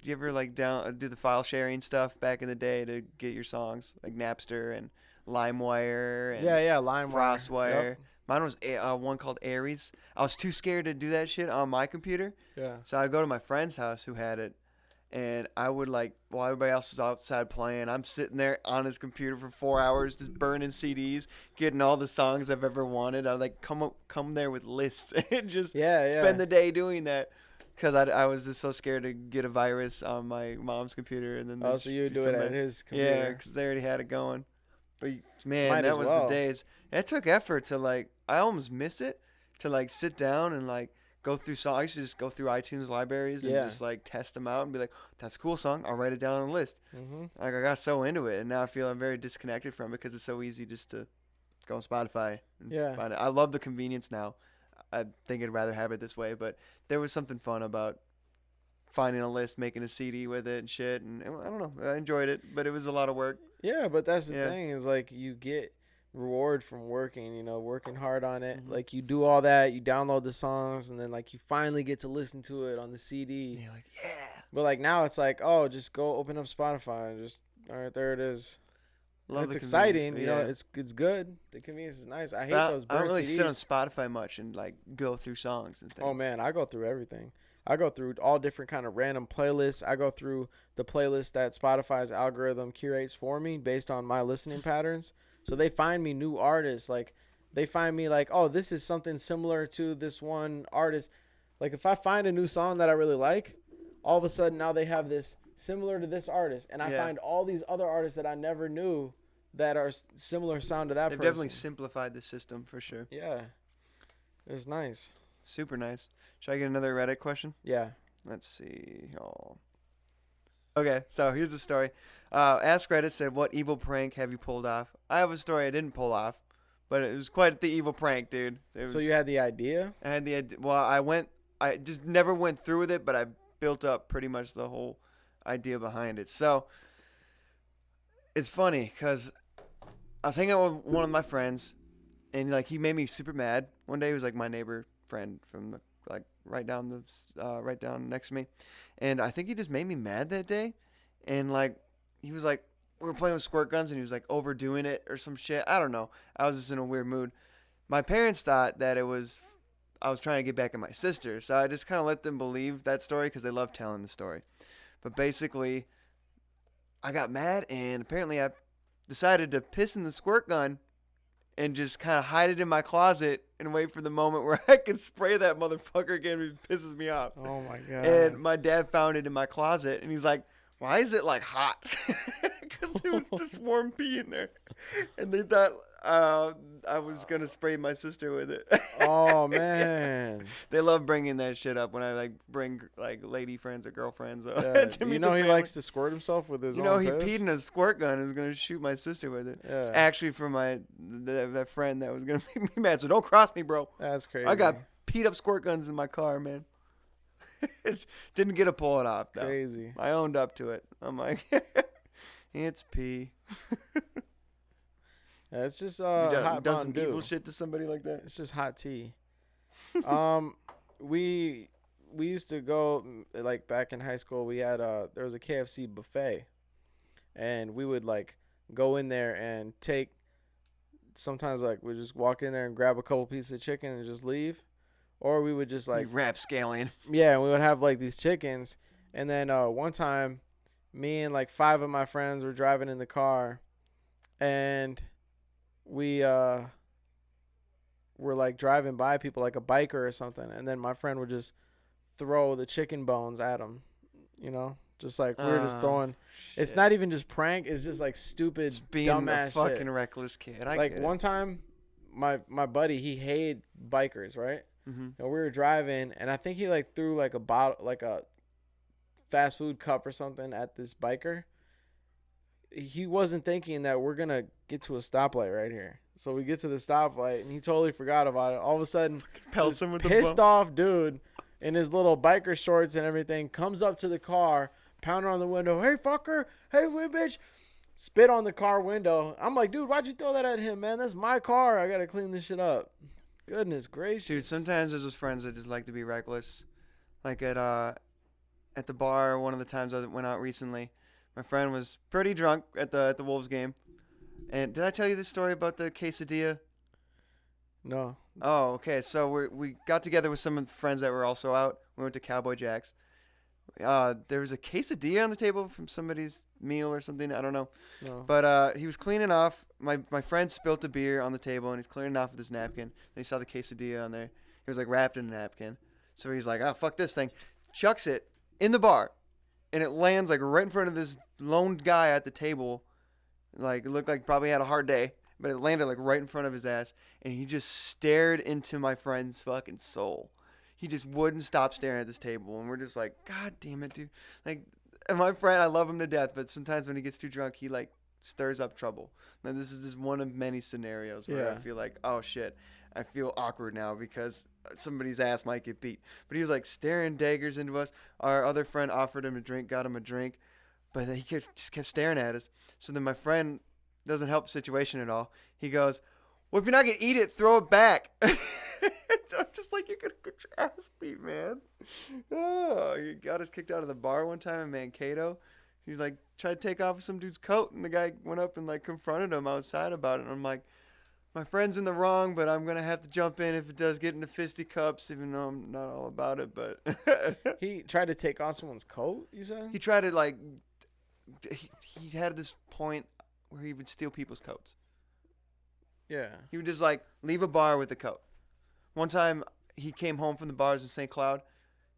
you ever like do the file sharing stuff back in the day to get your songs, like Napster and LimeWire and LimeWire, FrostWire? Yep. Mine was one called Aries. I was too scared to do that shit on my computer. Yeah. So I'd go to my friend's house who had it, and I would like, while everybody else is outside playing, I'm sitting there on his computer for 4 hours just burning CDs, getting all the songs I've ever wanted. I'd like come there with lists and just spend the day doing that. Because I was just so scared to get a virus on my mom's computer. And then so you would do it at his computer. Yeah, because they already had it going. But man, that was the days. It took effort to like, I almost miss it, to like sit down and like go through songs. I used to just go through iTunes libraries and just like test them out and be like, that's a cool song. I'll write it down on a list. Mm-hmm. Like I got so into it, and now I feel I'm very disconnected from it because it's so easy just to go on Spotify and find it. I love the convenience now. I think I'd rather have it this way, but there was something fun about finding a list, making a CD with it and shit. And I don't know, I enjoyed it, but it was a lot of work. Yeah, but that's the thing is like you get reward from working, working hard on it. Mm-hmm. Like you do all that, you download the songs, and then like you finally get to listen to it on the CD. You're like, But like now it's like, oh, just go open up Spotify and just, all right, there it is. It's exciting, it's good. The convenience is nice. I hate those burnt I don't really CDs. sit on Spotify much and like go through songs and things. Oh man, I go through everything. I go through all different kind of random playlists. I go through the playlist that Spotify's algorithm curates for me based on my listening patterns. So they find me new artists. Like they find me like, oh, this is something similar to this one artist. Like if I find a new song that I really like, all of a sudden now they have this similar to this artist, and I find all these other artists that I never knew that are similar sound to that person. They've definitely simplified the system for sure. Yeah. It's nice. Super nice. Should I get another Reddit question? Yeah. Let's see. Okay, so here's the story. Ask Reddit said, what evil prank have you pulled off? I have a story I didn't pull off, but it was quite the evil prank, dude. So you had the idea? I had the idea. Well, I just never went through with it, but I built up pretty much the whole idea behind it. So it's funny because I was hanging out with one of my friends, and like he made me super mad. One day he was like my neighbor friend from like right down next to me, and I think he just made me mad that day. And like he was like, we were playing with squirt guns, and he was like overdoing it or some shit. I don't know. I was just in a weird mood. My parents thought that it was I was trying to get back at my sister. So I just kind of let them believe that story because they love telling the story. But basically, I got mad, and apparently I decided to piss in the squirt gun and just kind of hide it in my closet and wait for the moment where I could spray that motherfucker again if it pisses me off. Oh, my God. And my dad found it in my closet, and he's like, why is it, like, hot? Because there was just warm pee in there. And they thought I was going to spray my sister with it. Oh, man. They love bringing that shit up when I, like, bring, like, lady friends or girlfriends up. Yeah. to meet You know the he family. likes to squirt himself with his You own know, he piss? peed in a squirt gun and was going to shoot my sister with it. Yeah. It's actually for that friend that was going to make me mad. So don't cross me, bro. That's crazy. I got peed up squirt guns in my car, man. Didn't get to pull it off, though. Crazy. I owned up to it. I'm like, it's pee. Yeah, it's just You hot done Mountain some evil Dew. shit to somebody like that? It's just hot tea. We used to go, like, back in high school. We had there was a KFC buffet, and we would, like, go in there and take. Sometimes, like, we just walk in there and grab a couple pieces of chicken and just leave, or we would just, like, rapscallion. yeah, we would have, like, these chickens. And then one time, me and, like, 5 of my friends were driving in the car, and we were, like, driving by people, like a biker or something, and then my friend would just throw the chicken bones at him, you know? Just, like, we were just throwing. Shit. It's not even just prank. It's just, like, stupid, Just being dumbass a fucking shit. reckless kid. I Like, get one time, my buddy, he hated bikers, right? Mm-hmm. And we were driving, and I think he, like, threw, like, a bottle, like a fast food cup or something at this biker. He wasn't thinking that we're gonna get to a stoplight right here. So we get to the stoplight, and he totally forgot about it. All of a sudden, Pelts him with the pissed bone. off dude in his little biker shorts and everything comes up to the car, pounding on the window. Hey, fucker. Hey, bitch. Spit on the car window. I'm like, dude, why'd you throw that at him, man? That's my car. I gotta clean this shit up. Goodness gracious. Dude, sometimes there's those friends that just like to be reckless. Like at the bar, one of the times I went out recently, my friend was pretty drunk at the Wolves game. And did I tell you this story about the quesadilla? No. Oh, okay. So we got together with some of the friends that were also out. We went to Cowboy Jack's. There was a quesadilla on the table from somebody's meal or something. I don't know. No. But he was cleaning off. My friend spilt a beer on the table, and he's cleaning off with his napkin. Then he saw the quesadilla on there. He was, like, wrapped in a napkin. So he's like, oh, fuck this thing. Chucks it in the bar, and it lands, like, right in front of this lone guy at the table. Like, it looked like probably had a hard day, but it landed, like, right in front of his ass. And he just stared into my friend's fucking soul. He just wouldn't stop staring at this table. And we're just like, God damn it, dude. Like, and my friend, I love him to death, but sometimes when he gets too drunk, he, like, stirs up trouble. Now, this is just one of many scenarios where I feel like, oh, shit, I feel awkward now because somebody's ass might get beat. But he was, like, staring daggers into us. Our other friend offered him a drink, got him a drink. But he just kept staring at us. So then my friend doesn't help the situation at all. He goes, well, if you're not going to eat it, throw it back. I'm just like, you're going to get your ass beat, man. Oh, he got us kicked out of the bar one time in Mankato. He's like, tried to take off some dude's coat. And the guy went up and, like, confronted him outside about it. And I'm like, my friend's in the wrong, but I'm going to have to jump in if it does get into fisticuffs, even though I'm not all about it. But He tried to take off someone's coat, you said? he tried to, like, he had this point where he would steal people's coats. Yeah. He would just, like, leave a bar with a coat. One time, he came home from the bars in St. Cloud.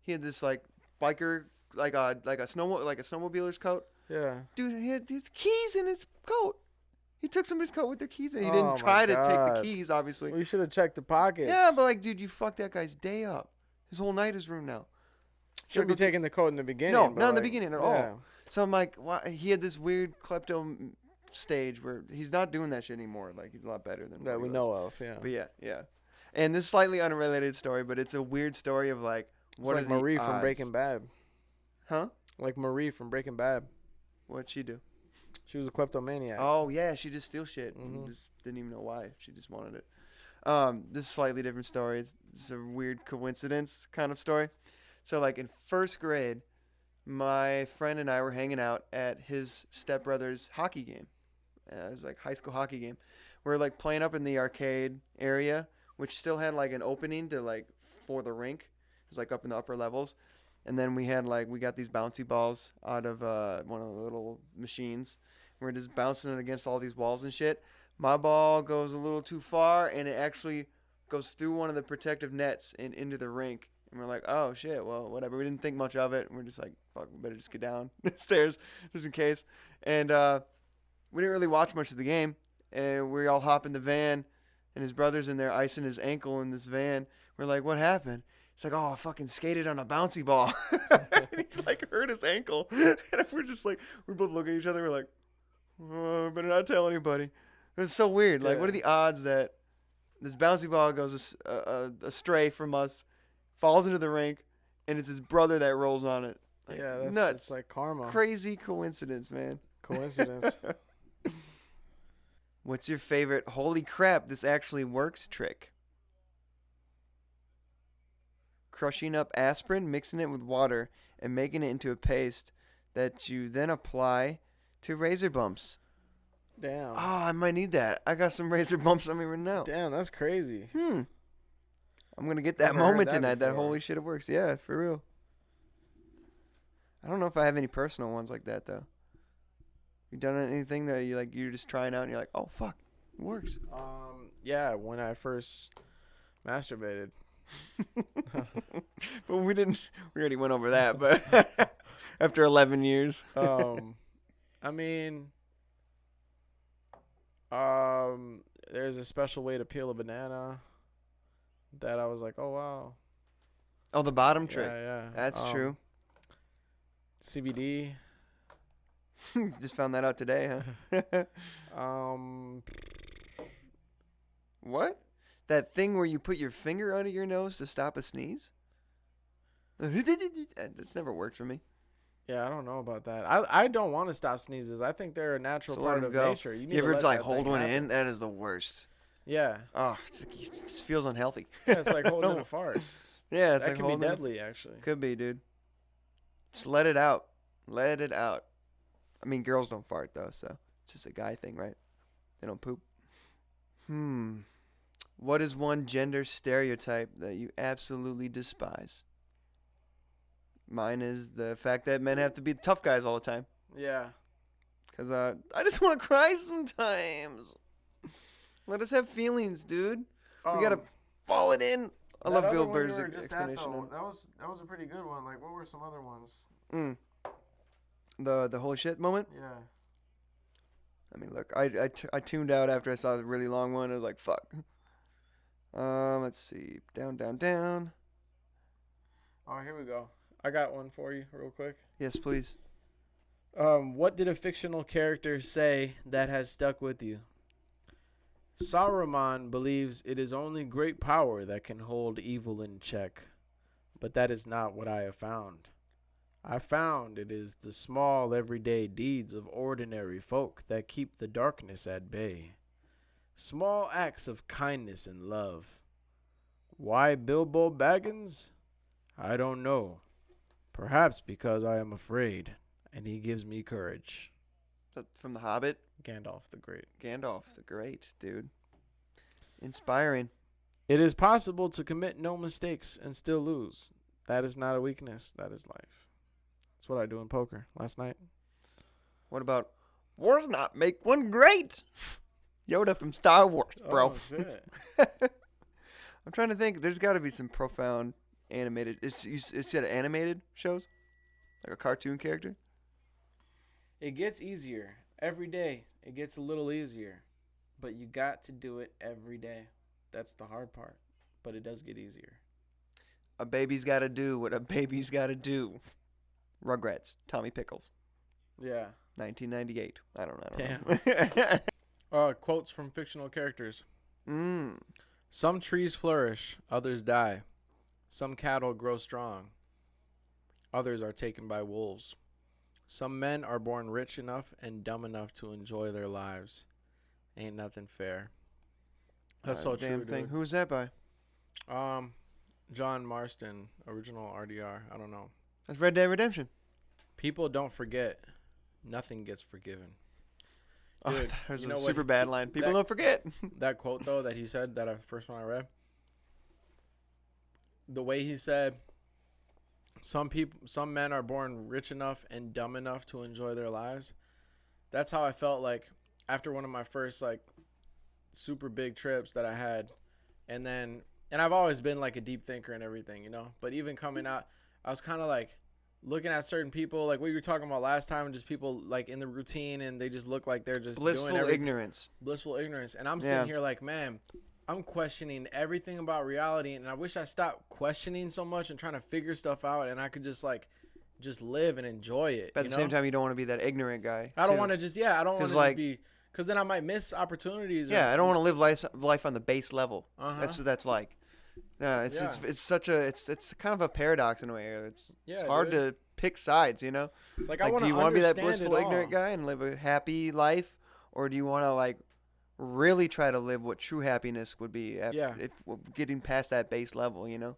He had this, like, biker, like a snowmobiler's coat. Yeah. Dude, he had his keys in his coat. He took somebody's coat with their keys in. He Oh, didn't my try to take the God. keys, obviously. Well, you should have checked the pockets. Yeah, but, like, dude, you fucked that guy's day up. His whole night is ruined now. Should be taking the coat in the beginning. No, but, not in the like, beginning at yeah. all. So I'm like, why? He had this weird klepto stage where he's not doing that shit anymore. Like, he's a lot better than That what we he know was. of, yeah. But yeah. And this slightly unrelated story, but it's a weird story of, like, It's what like are the Marie odds? from Breaking Bad. Huh? Like Marie from Breaking Bad. What'd she do? She was a kleptomaniac. Oh, yeah, she just steals shit. Mhm. And just didn't even know why. She just wanted it. This is a slightly different story. It's a weird coincidence kind of story. So, like, in first grade, my friend and I were hanging out at his stepbrother's hockey game. It was, like, high school hockey game. We were, like, playing up in the arcade area, which still had, like, an opening to, like, before the rink. It was like up in the upper levels. And then we got these bouncy balls out of one of the little machines. We're just bouncing it against all these walls and shit. My ball goes a little too far, and it actually goes through one of the protective nets and into the rink. And we're like, oh, shit, well, whatever. We didn't think much of it. We're just like, fuck, we better just get down the stairs just in case. And we didn't really watch much of the game. And we all hop in the van, and his brother's in there icing his ankle in this van. We're like, what happened? He's like, oh, I fucking skated on a bouncy ball. And he's like, hurt his ankle. And we're just like, we're both looking at each other. We're like, oh, better not tell anybody. It was so weird. Like, what are the odds that this bouncy ball goes astray from us, falls into the rink, and it's his brother that rolls on it? Like, that's nuts. It's like karma. Crazy coincidence, man. Coincidence. What's your favorite holy crap, this actually works trick? Crushing up aspirin, mixing it with water, and making it into a paste that you then apply to razor bumps. Damn. Oh, I might need that. I got some razor bumps on me right now. Damn, that's crazy. I'm going to get that moment tonight. That holy shit, it works. Yeah, for real. I don't know if I have any personal ones like that, though. You done anything that you're just trying out and you're like, oh, fuck, it works? Yeah, when I first masturbated. But we already went over that, but after 11 years. I mean, there's a special way to peel a banana that I was like, oh, wow. Oh, the bottom trick. Yeah. That's true. CBD. Just found that out today, huh? What? That thing where you put your finger under your nose to stop a sneeze? That's never worked for me. Yeah, I don't know about that. I don't want to stop sneezes. I think they're a natural part of nature. You ever like hold one in? That is the worst. Yeah. Oh, it just feels unhealthy. Yeah, it's like holding a fart. Yeah, it's that like can be deadly, actually. Could be, dude. Just let it out. Let it out. I mean, girls don't fart though, so it's just a guy thing, right? They don't poop. What is one gender stereotype that you absolutely despise? Mine is the fact that men have to be tough guys all the time. Yeah. Because I just want to cry sometimes. Let us have feelings, dude. We got to ball it in. I love Bill Burr's explanation. That was a pretty good one. Like, what were some other ones? The holy shit moment? Yeah. I mean, look, I tuned out after I saw the really long one. I was like, fuck. Let's see. Down, down, down. Oh, here we go. I got one for you real quick. Yes, please. What did a fictional character say that has stuck with you? Saruman believes it is only great power that can hold evil in check, but that is not what I have found. I found it is the small everyday deeds of ordinary folk that keep the darkness at bay. Small acts of kindness and love. Why Bilbo Baggins? I don't know. Perhaps because I am afraid, and he gives me courage. From The Hobbit? Gandalf the Great. Gandalf the Great, dude. Inspiring. It is possible to commit no mistakes and still lose. That is not a weakness. That is life. That's what I do in poker last night. What about, wars not make one great? Yoda from Star Wars, bro. Oh, shit. I'm trying to think. There's got to be some profound animated. It's got animated shows? Like a cartoon character? It gets easier. Every day, it gets a little easier. But you got to do it every day. That's the hard part. But it does get easier. A baby's got to do what a baby's got to do. Rugrats. Tommy Pickles. Yeah. 1998. I don't know. Quotes from fictional characters. Mm. Some trees flourish, others die. Some cattle grow strong, others are taken by wolves. Some men are born rich enough and dumb enough to enjoy their lives. Ain't nothing fair. That's so true, dude. Who's that by? John Marston, original RDR. I don't know. That's Red Dead Redemption. People don't forget. Nothing gets forgiven. Dude, oh, there's a super bad line. People don't forget. That quote, though, that he said, that first one I read, the way he said, some men are born rich enough and dumb enough to enjoy their lives. That's how I felt like after one of my first like super big trips that I had. And I've always been like a deep thinker and everything, you know, but even coming out, I was kind of like looking at certain people, like what you were talking about last time, and just people like in the routine, and they just look like they're just blissful ignorance. And I'm sitting here like, man, I'm questioning everything about reality, and I wish I stopped questioning so much and trying to figure stuff out, and I could just live and enjoy it. But at the same time, you don't want to be that ignorant guy. I don't want to just I don't want to like, be, because then I might miss opportunities. I don't want to live life on the base level. That's what that's like. No, it's kind of a paradox in a way. It's hard to pick sides, you know. Like do you want to be that blissful ignorant guy and live a happy life, or do you want to like really try to live what true happiness would be if getting past that base level, you know?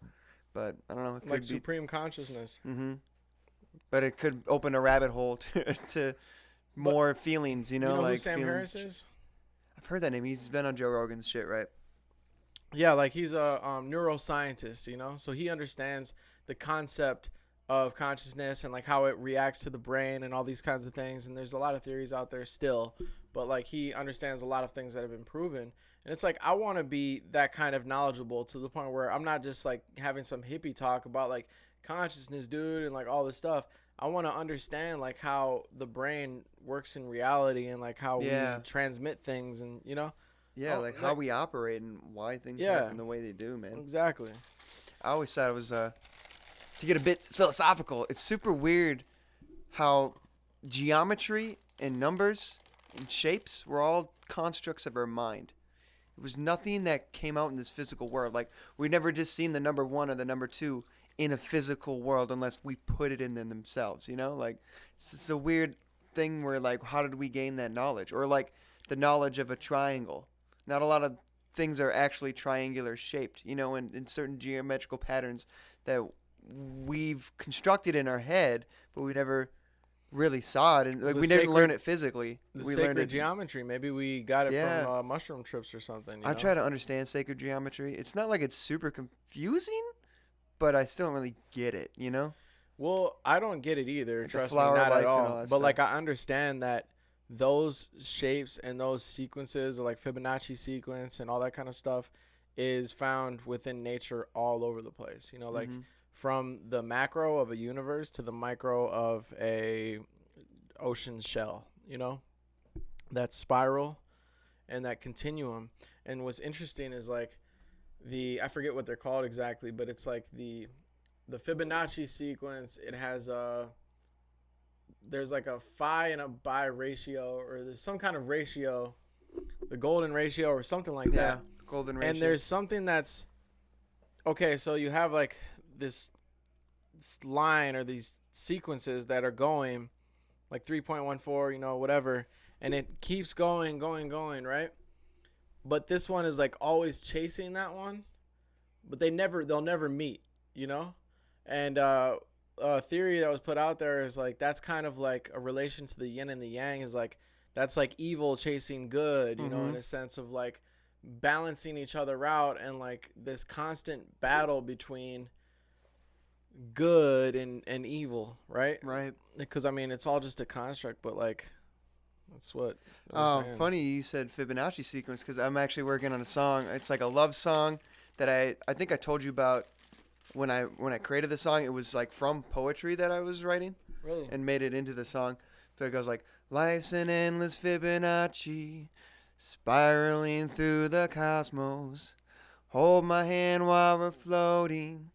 But I don't know. It like could supreme consciousness. Mm-hmm. But it could open a rabbit hole to more feelings, you know. You know like who Sam Harris is? I've heard that name. He's been on Joe Rogan's shit, right? Yeah, like he's a neuroscientist, you know, so he understands the concept of consciousness and like how it reacts to the brain and all these kinds of things. And there's a lot of theories out there still, but like he understands a lot of things that have been proven. And it's like I want to be that kind of knowledgeable to the point where I'm not just like having some hippie talk about like consciousness, dude, and like all this stuff. I want to understand like how the brain works in reality and like how we transmit things, and you know. Yeah, like how we operate and why things happen the way they do, man. Exactly. I always thought it was, to get a bit philosophical, it's super weird how geometry and numbers and shapes were all constructs of our mind. It was nothing that came out in this physical world. Like, we never just seen the number 1 or the number 2 in a physical world unless we put it in them themselves, you know? Like, it's a weird thing where, like, how did we gain that knowledge? Or, like, the knowledge of a triangle. Not a lot of things are actually triangular shaped, you know, in certain geometrical patterns that we've constructed in our head, but we never really saw it, and like we didn't learn it physically. We learned it geometry. Maybe we got it from mushroom trips or something. I try to understand sacred geometry. It's not like it's super confusing, but I still don't really get it, you know? Well, I don't get it either. Like trust me, not at all. But like I understand that those shapes and those sequences, like Fibonacci sequence and all that kind of stuff, is found within nature all over the place. You know, like from the macro of a universe to the micro of a ocean's shell, you know, that spiral and that continuum. And what's interesting is like I forget what they're called exactly, but it's like the Fibonacci sequence. It has there's like a phi and a bi ratio, or there's some kind of ratio, the golden ratio or something like that. Golden ratio. And there's something that's okay. So you have like this line or these sequences that are going like 3.14, you know, whatever, and it keeps going, right? But this one is like always chasing that one, but they'll never meet, you know? And a theory that was put out there is like that's kind of like a relation to the yin and the yang, is like that's like evil chasing good, you know, in a sense of like balancing each other out, and like this constant battle between good and evil, right? Because I mean it's all just a construct, but like that's what funny you said Fibonacci sequence, because I'm actually working on a song. It's like a love song that I think I told you about when I created the song. It was like from poetry that I was writing, really, and made it into the song. So it goes like, life's an endless Fibonacci spiraling through the cosmos, hold my hand while we're floating,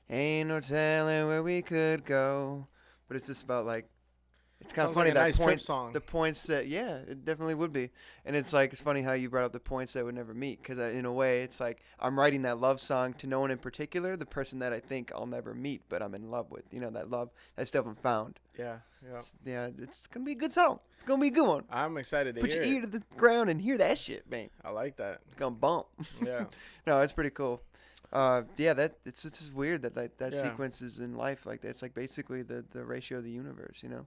ain't no telling where we could go. But it's just about like, it's kind of funny, like that nice point, song. The points that, it definitely would be. And it's like, it's funny how you brought up the points that would never meet, because in a way it's like I'm writing that love song to no one in particular, the person that I think I'll never meet but I'm in love with, you know, that love that I still haven't found. It's gonna be a good song. It's gonna be a good one. I'm excited to Put hear your ear to the ground and hear that shit, man. I like that. It's gonna bump. Yeah. No, it's pretty cool. It's just weird that sequence is in life like that. It's like basically the ratio of the universe, you know.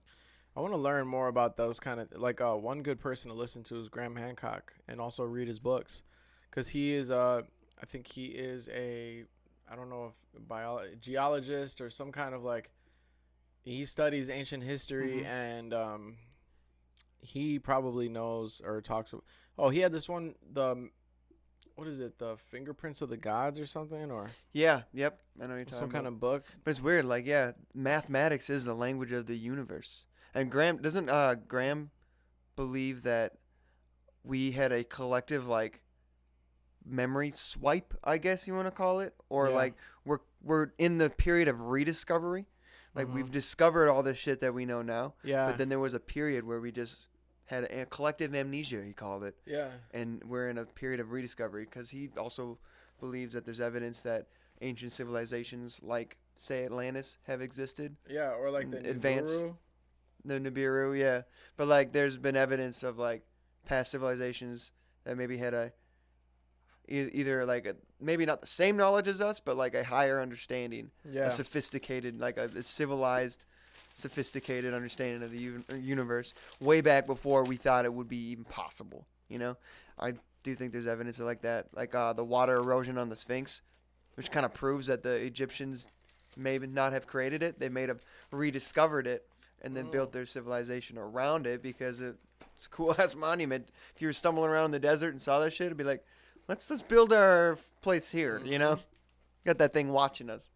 I want to learn more about those kind of, like, one good person to listen to is Graham Hancock, and also read his books, because he is I think he is a I don't know if geologist or some kind of like, he studies ancient history, and he probably knows or talks. Oh, he had this one, what is it, the fingerprints of the gods or something, or Yeah, yep. I know what you're talking some about. kind of book. But it's weird, like, yeah, mathematics is the language of the universe. And doesn't Graham believe that we had a collective, like, memory swipe, I guess you want to call it? Or, Yeah. like, we're in the period of rediscovery. Like, we've discovered all this shit that we know now. Yeah. But then there was a period where we just had a collective amnesia, he called it. Yeah. And we're in a period of rediscovery because he also believes that there's evidence that ancient civilizations like, say, Atlantis have existed. Yeah, or like the Advanced- Nibiru. The Nibiru, yeah. But, like, there's been evidence of, like, past civilizations that maybe had either, like, maybe not the same knowledge as us, but, like, a higher understanding. Yeah. A sophisticated, like, a civilized, sophisticated understanding of the universe way back before we thought it would be even possible, you know? I do think there's evidence of like that, like the water erosion on the Sphinx, which kind of proves that the Egyptians may not have created it. They may have rediscovered it and then built their civilization around it because it's a cool-ass monument. If you were stumbling around in the desert and saw that shit, it'd be like, let's build our place here, you know? Got that thing watching us.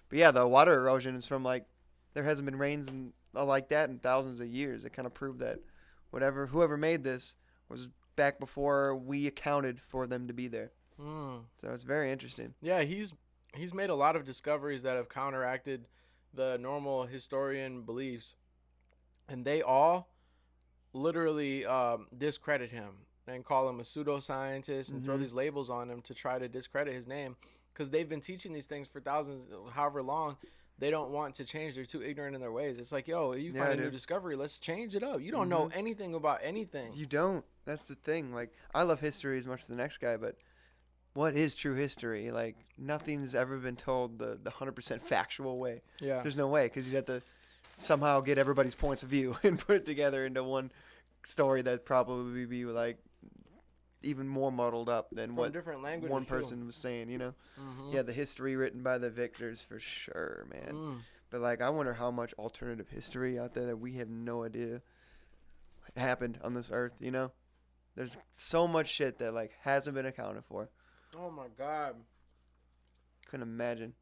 But yeah, the water erosion is from, like, there hasn't been rains like that in thousands of years. It kind of proved that whoever made this was back before we accounted for them to be there. So it's very interesting. Yeah, he's made a lot of discoveries that have counteracted the normal historian beliefs, and they all literally discredit him and call him a pseudoscientist and throw these labels on him to try to discredit his name, because they've been teaching these things for thousands, however long. They don't want to change. They're too ignorant in their ways. It's like, yo, you find a new discovery, let's change it up. You don't know anything about anything. You don't. That's the thing. Like, I love history as much as the next guy, but what is true history? Like, nothing's ever been told the 100% factual way. Yeah. There's no way, because you'd have to somehow get everybody's points of view and put it together into one story that probably be, like, even more muddled up than From what different languages, one too. person was saying, you know? Yeah, the history written by the victors for sure, man. But, like, I wonder how much alternative history out there that we have no idea happened on this earth, you know? There's so much shit that, like, hasn't been accounted for. Oh my God. Couldn't imagine.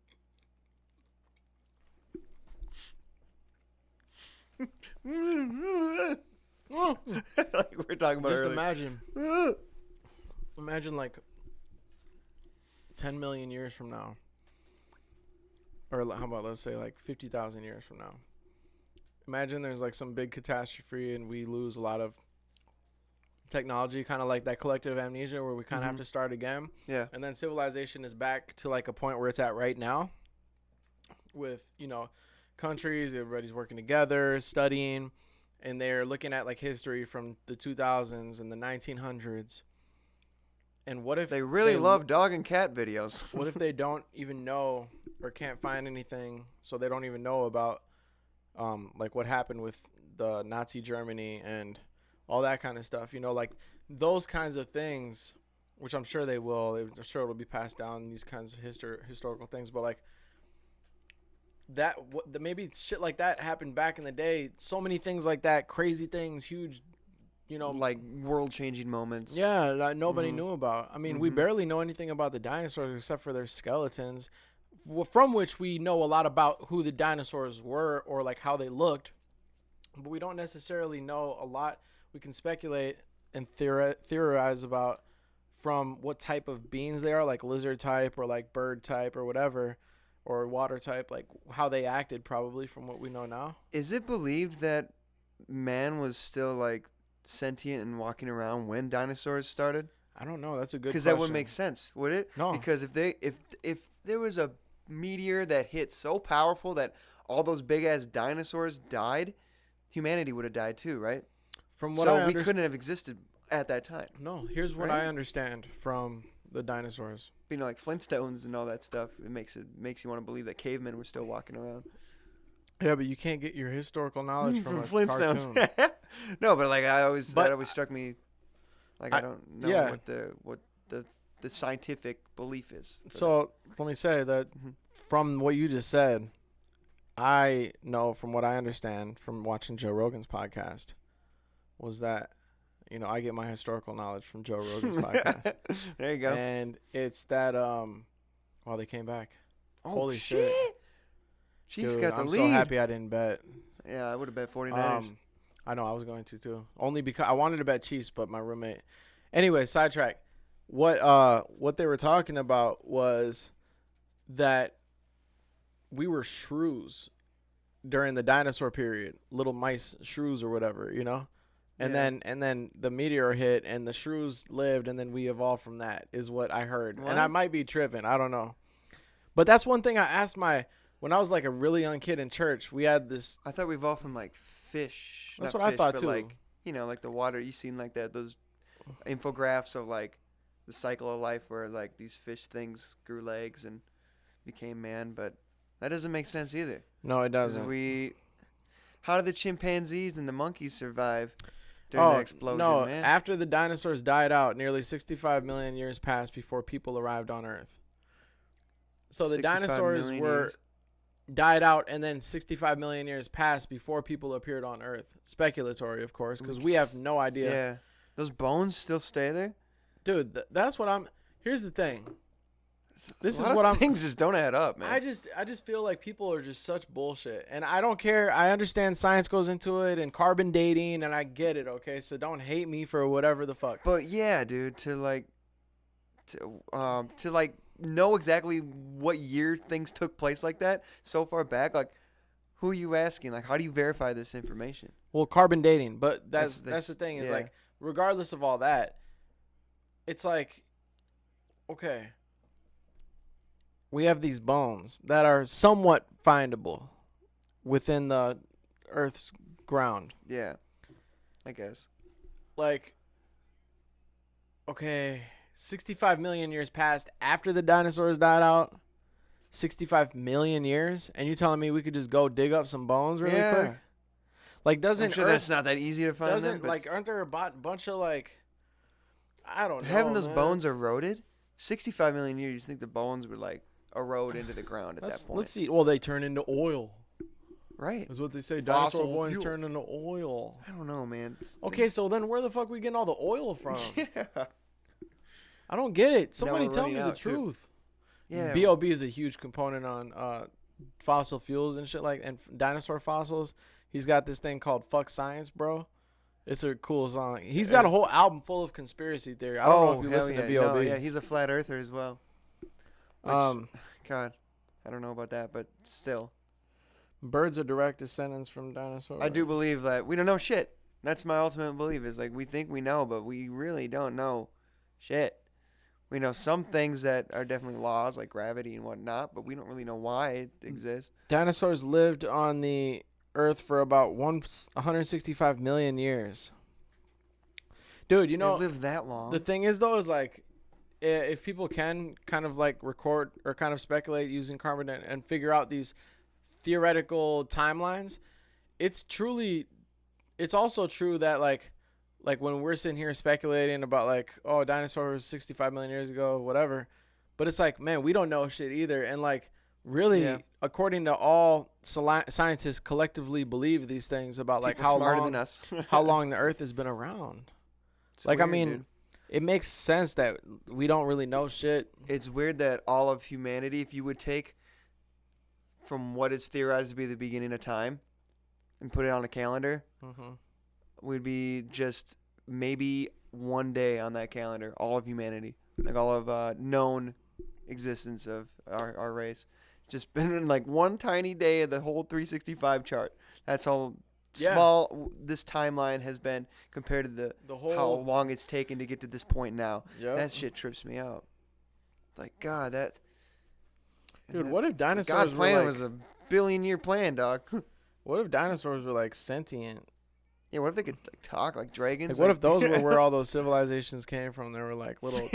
Like we were talking about Just earlier. imagine like 10 million years from now, or how about, let's say, like 50,000 years from now. Imagine there's like some big catastrophe and we lose a lot of technology, kind of like that collective amnesia where we kind of have to start again. Yeah. And then civilization is back to like a point where it's at right now with, you know, countries, everybody's working together, studying, and they're looking at like history from the 2000s and the 1900s. And what if They really love dog and cat videos. what if they don't even know or can't find anything, so they don't even know about like what happened with the Nazi Germany and all that kind of stuff, you know, like those kinds of things, which I'm sure they will. I'm sure it'll be passed down, these kinds of historical things. But like maybe shit like that happened back in the day. So many things like that, crazy things, huge, you know, Like world-changing moments. yeah, that nobody knew about. I mean, we barely know anything about the dinosaurs except for their skeletons, from which we know a lot about who the dinosaurs were or like how they looked, but we don't necessarily know a lot. We can speculate and theorize about from what type of beings they are, like lizard type or like bird type or whatever, or water type, like how they acted probably from what we know now. Is it believed that man was still like sentient and walking around when dinosaurs started? I don't know. That's a good question. Because that would make sense, would it? No. Because if there was a meteor that hit so powerful that all those big ass dinosaurs died, humanity would have died too, right? From what So we couldn't have existed at that time. No, here's what Right? I understand from the dinosaurs. You know, like Flintstones and all that stuff. It makes you want to believe that cavemen were still walking around. Yeah, but you can't get your historical knowledge from a Flintstones. cartoon. No, but like that always But struck me. Like I don't know yeah. what the the scientific belief is. So let me say that from what you just said, I know from what I understand from watching Joe Rogan's podcast was that, I get my historical knowledge from Joe Rogan's podcast. There you go. And it's that, they came back. Oh, Holy shit. Chiefs Dude, got the I'm lead. so happy I didn't bet. Yeah, I would have bet 49ers. I know I was going to too. Only because I wanted to bet Chiefs, but my roommate. Anyway, sidetrack. What they were talking about was that we were shrews during the dinosaur period, little mice shrews or whatever, And then the meteor hit and the shrews lived and then we evolved from that is what I heard. What? And I might be tripping. I don't know. But that's one thing I asked when I was like a really young kid in church, we had this. I thought we evolved from like fish. That's Not what I fish, thought but too. Like, like the water. You seen like those infographs of like the cycle of life where like these fish things grew legs and became man, but that doesn't make sense either. No, it doesn't. How did the chimpanzees and the monkeys survive during the explosion, no, man? after the dinosaurs died out, nearly 65 million years passed before people arrived on Earth. So the dinosaurs died out, and then 65 million years passed before people appeared on Earth. Speculatory, of course, because we have no idea. Yeah. Those bones still stay there? Dude, that's what I'm. Here's the thing. This is what what I'm. Things just don't add up, man. I just feel like people are just such bullshit, and I don't care. I understand science goes into it and carbon dating, and I get it. Okay, so don't hate me for whatever the fuck. But yeah, dude, to know exactly what year things took place like that so far back, like, who are you asking? Like, how do you verify this information? Well, carbon dating, but that's the thing is like, regardless of all that, it's like, okay, we have these bones that are somewhat findable within the Earth's ground. Yeah, I guess. Like, okay, 65 million years passed after the dinosaurs died out. 65 million years, and you telling me we could just go dig up some bones really quick? Like, doesn't I'm sure Earth, that's not that easy to find. doesn't like aren't there a bunch of like, I don't know, having those man. bones eroded? 65 million years. You think the bones would like erode into the ground at that point? Let's see. Well, they turn into oil. Right. That's what they say. Fossil Dinosaur bones fuels. turn into oil. I don't know, man. Okay, so then where the fuck we getting all the oil from? Yeah. I don't get it. Somebody we're tell me running the out, too. truth. Yeah. B.O.B. is a huge component on fossil fuels and shit and dinosaur fossils. He's got this thing called "Fuck Science, Bro." It's a cool song. He's got a whole album full of conspiracy theory. I don't know if you listen to B.O.B. No, yeah, he's a flat earther as well. Which, God, I don't know about that, but still. Birds are direct descendants from dinosaurs. I do believe that we don't know shit. That's my ultimate belief. Is like we think we know, but we really don't know shit. We know some things that are definitely laws, like gravity and whatnot, but we don't really know why it exists. Dinosaurs lived on the Earth for about 165 million years. Dude, They lived that long. the thing is, though, is like, if people can kind of like record or kind of speculate using carbon and figure out these theoretical timelines, it's also true that like when we're sitting here speculating about like, oh, dinosaurs 65 million years ago, whatever, but it's like, man, we don't know shit either. And like, really, according to all scientists collectively believe these things about like People smarter than us. how long the Earth has been around. It's Like, weird, I mean, dude. it makes sense that we don't really know shit. It's weird that all of humanity, if you would take from what is theorized to be the beginning of time and put it on a calendar, would be just maybe one day on that calendar, all of humanity, like all of known existence of our race. Just been in like one tiny day of the whole 365 chart. That's how small this timeline has been compared to the whole how long it's taken to get to this point now. Yep. That shit trips me out. It's like, God, Dude, what if dinosaurs God's were plan like, was a billion-year plan, dog. what if dinosaurs were like sentient? Yeah, what if they could like talk like dragons? Like, what if those were where all those civilizations came from? They were like little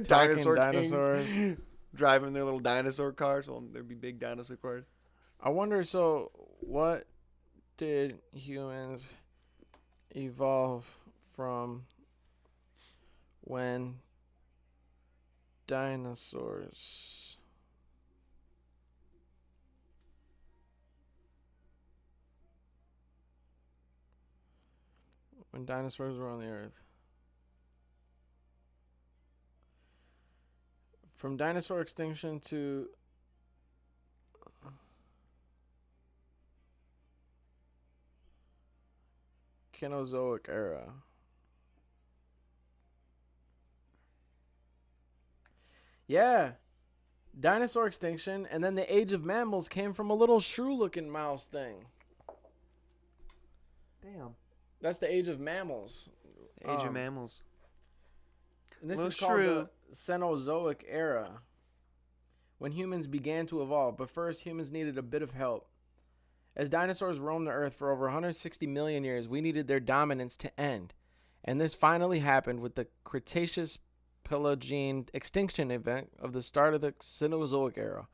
dinosaur dinosaurs. kings driving their little dinosaur cars. Well, there'd be big dinosaur cars. I wonder, so what did humans evolve from when dinosaurs. When dinosaurs were on the earth. From dinosaur extinction to Cenozoic era. Yeah. Dinosaur extinction, and then the age of mammals came from a little shrew-looking mouse thing. Damn. That's the age of mammals. Age of mammals. And this Little is called shrew. the Cenozoic era, when humans began to evolve. But first, humans needed a bit of help. As dinosaurs roamed the earth for over 160 million years, we needed their dominance to end. And this finally happened with the Cretaceous Paleogene extinction event of the start of the Cenozoic era.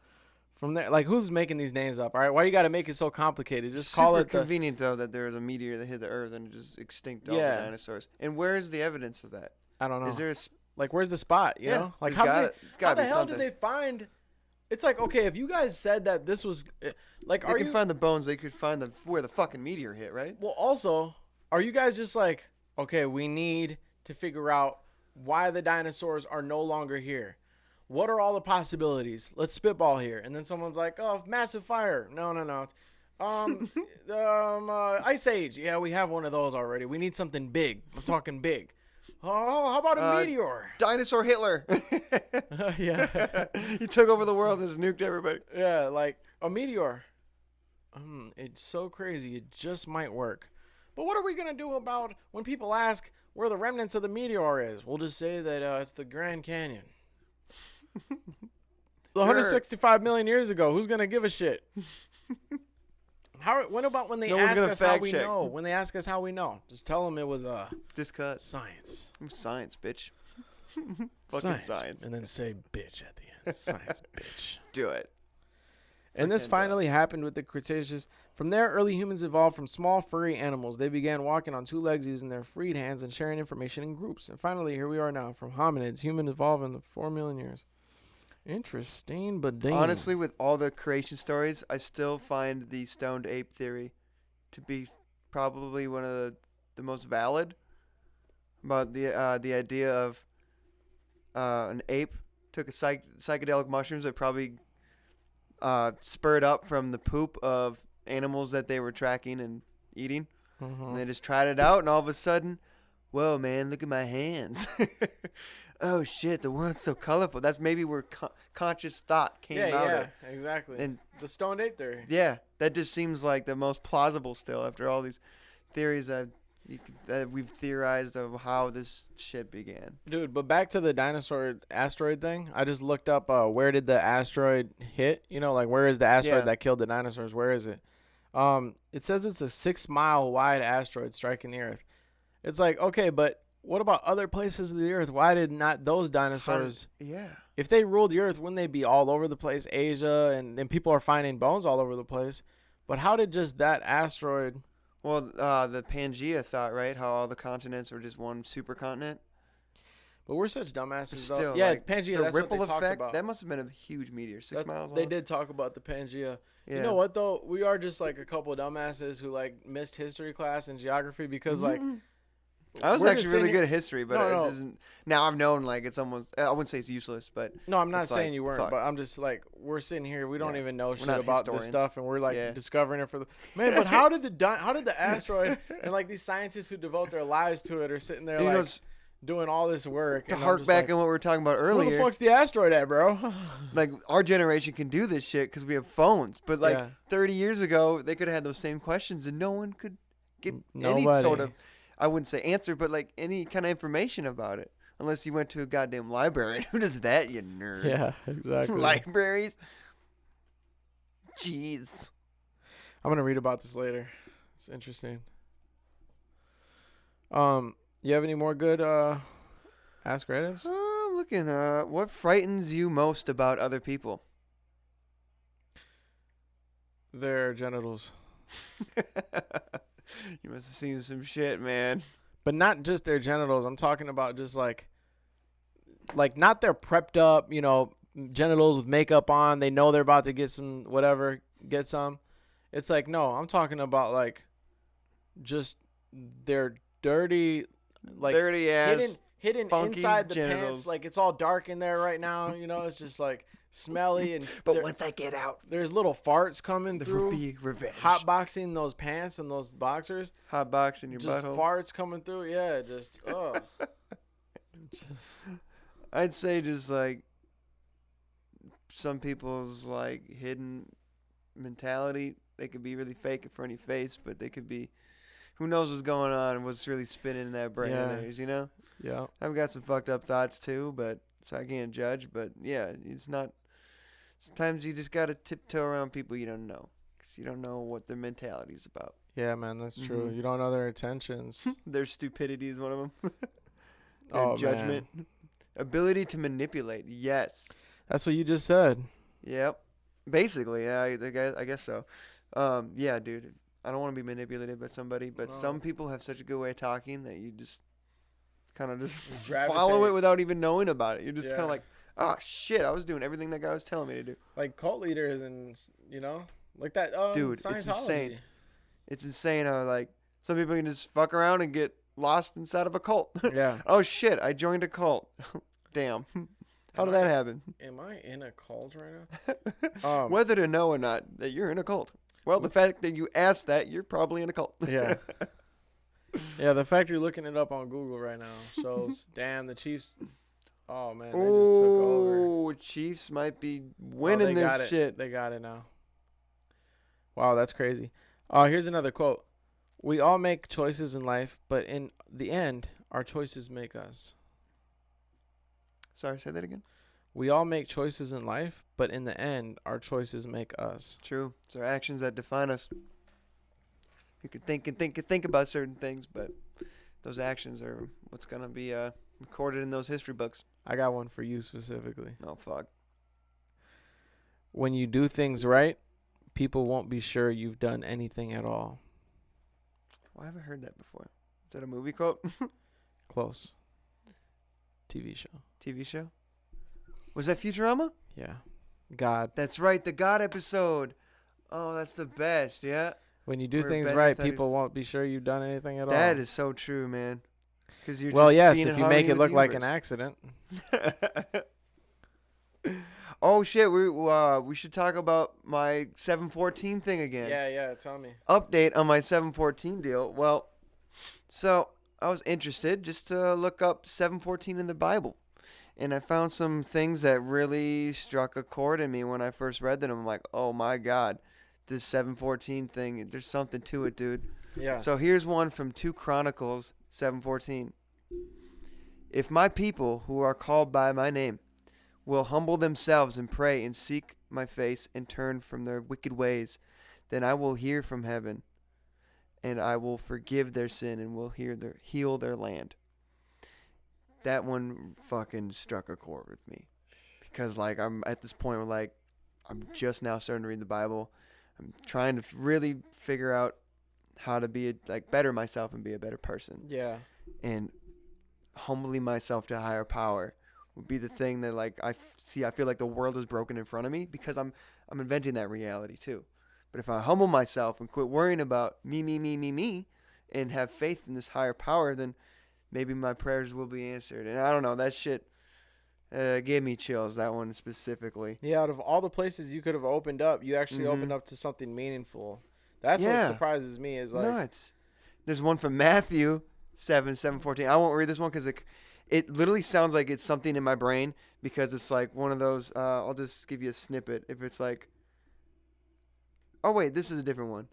From there, like, who's making these names up? All right, why you got to make it so complicated? Just call it. Super convenient though that there was a meteor that hit the earth and it just extinct all the dinosaurs. And where is the evidence of that? I don't know. Is there like, where's the spot? You know, like how the hell did they find? It's like, okay, if you guys said that this was like, they can find the bones. They could find where the fucking meteor hit, right? Well, also, are you guys just like, okay, we need to figure out why the dinosaurs are no longer here? What are all the possibilities? Let's spitball here. And then someone's like, oh, massive fire. No. Ice Age. Yeah, we have one of those already. We need something big. I'm talking big. Oh, how about a meteor? Dinosaur Hitler. Yeah. He took over the world and just nuked everybody. Yeah, like a meteor. It's so crazy. It just might work. But what are we going to do about when people ask where the remnants of the meteor is? We'll just say that it's the Grand Canyon. 165 million years ago. Who's going to give a shit? When they ask us how we know? When they ask us how we know, just tell them it was just cut. Science. Science, bitch. Fucking science. And then say bitch at the end. Science, bitch. Do it. And this finally happened with the Cretaceous. From there, early humans evolved from small furry animals. They began walking on two legs using their freed hands and sharing information in groups. And finally, here we are now. From hominids, humans evolved in the 4 million years. Interesting, but damn. Honestly, with all the creation stories, I still find the stoned ape theory to be probably one of the most valid. About the idea of an ape took a psychedelic mushrooms that probably spurred up from the poop of animals that they were tracking and eating. Mm-hmm. And they just tried it out, and all of a sudden, whoa, man, look at my hands. Oh shit, the world's so colorful. That's maybe where conscious thought came out of. Yeah, exactly. And the stoned ape theory. Yeah, that just seems like the most plausible still after all these theories that we've theorized of how this shit began. Dude, but back to the dinosaur asteroid thing. I just looked up where did the asteroid hit? You know, like where is the asteroid that killed the dinosaurs? Where is it? It says it's a 6-mile wide asteroid striking the Earth. It's like, okay, but what about other places of the Earth? Why did not those dinosaurs? If they ruled the Earth, wouldn't they be all over the place? Asia, and people are finding bones all over the place. But how did just that asteroid? Well, the Pangea thought, right? How all the continents were just one supercontinent. But we're such dumbasses, still, though. Yeah, like, Pangea. The that's ripple what they effect. talked about. That must have been a huge meteor, 6 miles long. They did talk about the Pangea. Yeah. You know what though? We are just like a couple of dumbasses who like missed history class and geography because like. I was actually really good at history, but no. it doesn't. Now I've known like it's almost. I wouldn't say it's useless, but no, I'm not saying like, you weren't, fuck. but I'm just like we're sitting here, we don't even know shit not about historians. this stuff, and we're like discovering it for the man. But how did the asteroid and like these scientists who devote their lives to it are sitting there like doing all this work to and hark back on what we were talking about earlier? Where the fuck's the asteroid at, bro? Like our generation can do this shit because we have phones, but like 30 years ago, they could have had those same questions and no one could get any sort of. I wouldn't say answer, but like any kind of information about it. Unless you went to a goddamn library. Who does that, you nerds? Yeah, exactly. Libraries? Jeez. I'm going to read about this later. It's interesting. You have any more good Ask Reddits? I'm looking. What frightens you most about other people? Their genitals. You must have seen some shit, man. But not just their genitals. I'm talking about just like like not they're prepped up, genitals with makeup on. They know they're about to get some get some. It's like, no, I'm talking about like just their dirty, like dirty ass, hidden funky inside the genitals. pants. Like it's all dark in there right now. It's just like smelly and. But once I get out, there's little farts coming there through. will be revenge. Hotboxing those pants and those boxers. Hotboxing your just butthole. Farts coming through. Yeah, just I'd say just like some people's like hidden mentality. They could be really fake in front of your face, but they could be, who knows what's going on and what's really spinning in that brain of theirs, Yeah. I've got some fucked up thoughts too, but so I can't judge. But yeah, it's not. Sometimes you just gotta tiptoe around people you don't know, because you don't know what their mentality's about. Yeah, man, that's true. You don't know their intentions. Their stupidity is one of them. Their judgment, ability to manipulate. Yes. That's what you just said. Yep. Basically, yeah, I guess so. Yeah, dude. I don't want to be manipulated by somebody, but some people have such a good way of talking that you just kind of just follow it without even knowing about it. You're just kind of like, oh shit, I was doing everything that guy was telling me to do. Like cult leaders and like that. Dude, Scientology. it's insane. It's insane how like some people can just fuck around and get lost inside of a cult. Yeah. Oh shit, I joined a cult. Damn. How did that happen? Am I in a cult right now? Whether to know or not that you're in a cult. Well, the fact that you asked that, you're probably in a cult. Yeah. Yeah, the fact you're looking it up on Google right now shows, damn, the Chiefs. Oh, man, they just took over. Oh, Chiefs might be winning this shit. They got it now. Wow, that's crazy. Here's another quote. We all make choices in life, but in the end, our choices make us. Sorry, say that again. We all make choices in life, but in the end, our choices make us. True. It's our actions that define us. You can think about certain things, but those actions are what's going to be recorded in those history books. I got one for you specifically. Oh, fuck. When you do things right, people won't be sure you've done anything at all. Well, I haven't heard that before. Is that a movie quote? Close. TV show. TV show? Was that Futurama? Yeah. God. That's right, the God episode. Oh, that's the best, yeah. When you do things right, people won't be sure you've done anything at all. That is so true, man. Because you're well, just yes, being if in you harmony make it with the look like an universe. accident. Oh shit, we should talk about my 714 thing again. Yeah, tell me. Update on my 714 deal. Well, so I was interested just to look up 714 in the Bible. And I found some things that really struck a chord in me when I first read them. I'm like, oh my God, this 714 thing, there's something to it, dude. Yeah. So here's one from 2 Chronicles 7:14. If my people who are called by my name will humble themselves and pray and seek my face and turn from their wicked ways, then I will hear from heaven and I will forgive their sin and will heal their land. That one fucking struck a chord with me because like I'm at this point where like I'm just now starting to read the Bible. I'm trying to really figure out how to be better myself and be a better person. Yeah. And humbling myself to a higher power would be the thing that like I feel like the world is broken in front of me because I'm inventing that reality too. But if I humble myself and quit worrying about me and have faith in this higher power, then maybe my prayers will be answered. And I don't know, that shit gave me chills, that one specifically. Yeah, out of all the places you could have opened up, you actually opened up to something meaningful. That's what surprises me is like nuts. There's one from Matthew 7:14. I won't read this one because it literally sounds like it's something in my brain because it's like one of those. I'll just give you a snippet. If it's like, oh wait, this is a different one.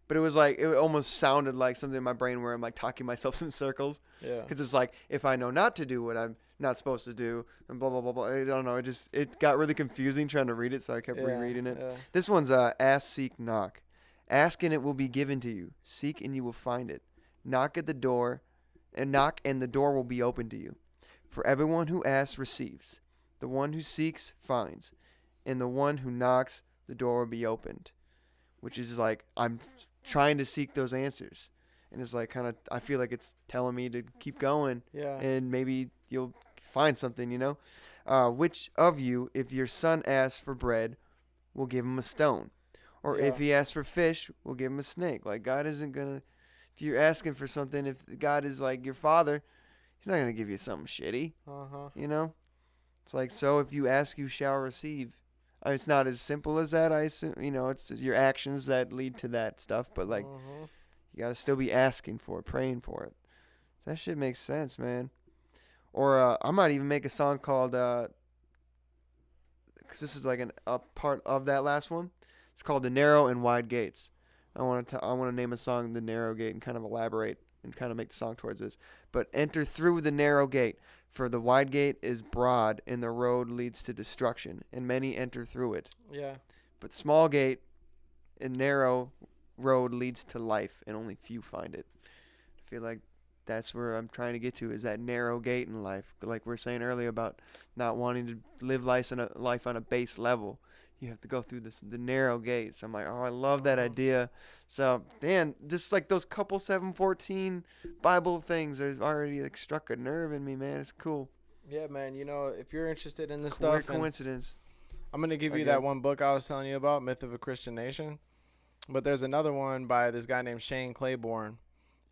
But it was like it almost sounded like something in my brain where I'm like talking myself in circles. Yeah. Because it's like if I know not to do what I'm not supposed to do and blah blah blah blah. I don't know. It got really confusing trying to read it, so I kept rereading it. Yeah. This one's ask, seek, knock. Ask and it will be given to you. Seek and you will find it. Knock at the door, and the door will be open to you. For everyone who asks receives. The one who seeks finds, and the one who knocks, the door will be opened. Which is like I'm trying to seek those answers, and it's like kind of I feel like it's telling me to keep going. Yeah. And maybe you'll find something, you know. Which of you, if your son asks for bread, will give him a stone? Or if he asks for fish, will give him a snake? Like, God isn't going to, if you're asking for something, if God is like your father, he's not going to give you something shitty, you know? It's like, so if you ask, you shall receive. I mean, it's not as simple as that, I assume. You know, it's your actions that lead to that stuff, but like, you got to still be asking for it, praying for it. That shit makes sense, man. Or I might even make a song called, because this is like a part of that last one. It's called The Narrow and Wide Gates. I want to name a song The Narrow Gate and kind of elaborate and kind of make the song towards this. But enter through the narrow gate, for the wide gate is broad and the road leads to destruction, and many enter through it. Yeah. But small gate and narrow road leads to life, and only few find it. I feel like that's where I'm trying to get to, is that narrow gate in life. Like we were saying earlier about not wanting to live life on a base level. You have to go through the narrow gates. I'm like, oh, I love that idea. So, Dan, just like those couple 7:14 Bible things are already like struck a nerve in me, man. It's cool. Yeah, man. You know, if you're interested in this It's stuff, weird coincidence. I'm gonna give you that one book I was telling you about, Myth of a Christian Nation. But there's another one by this guy named Shane Claiborne,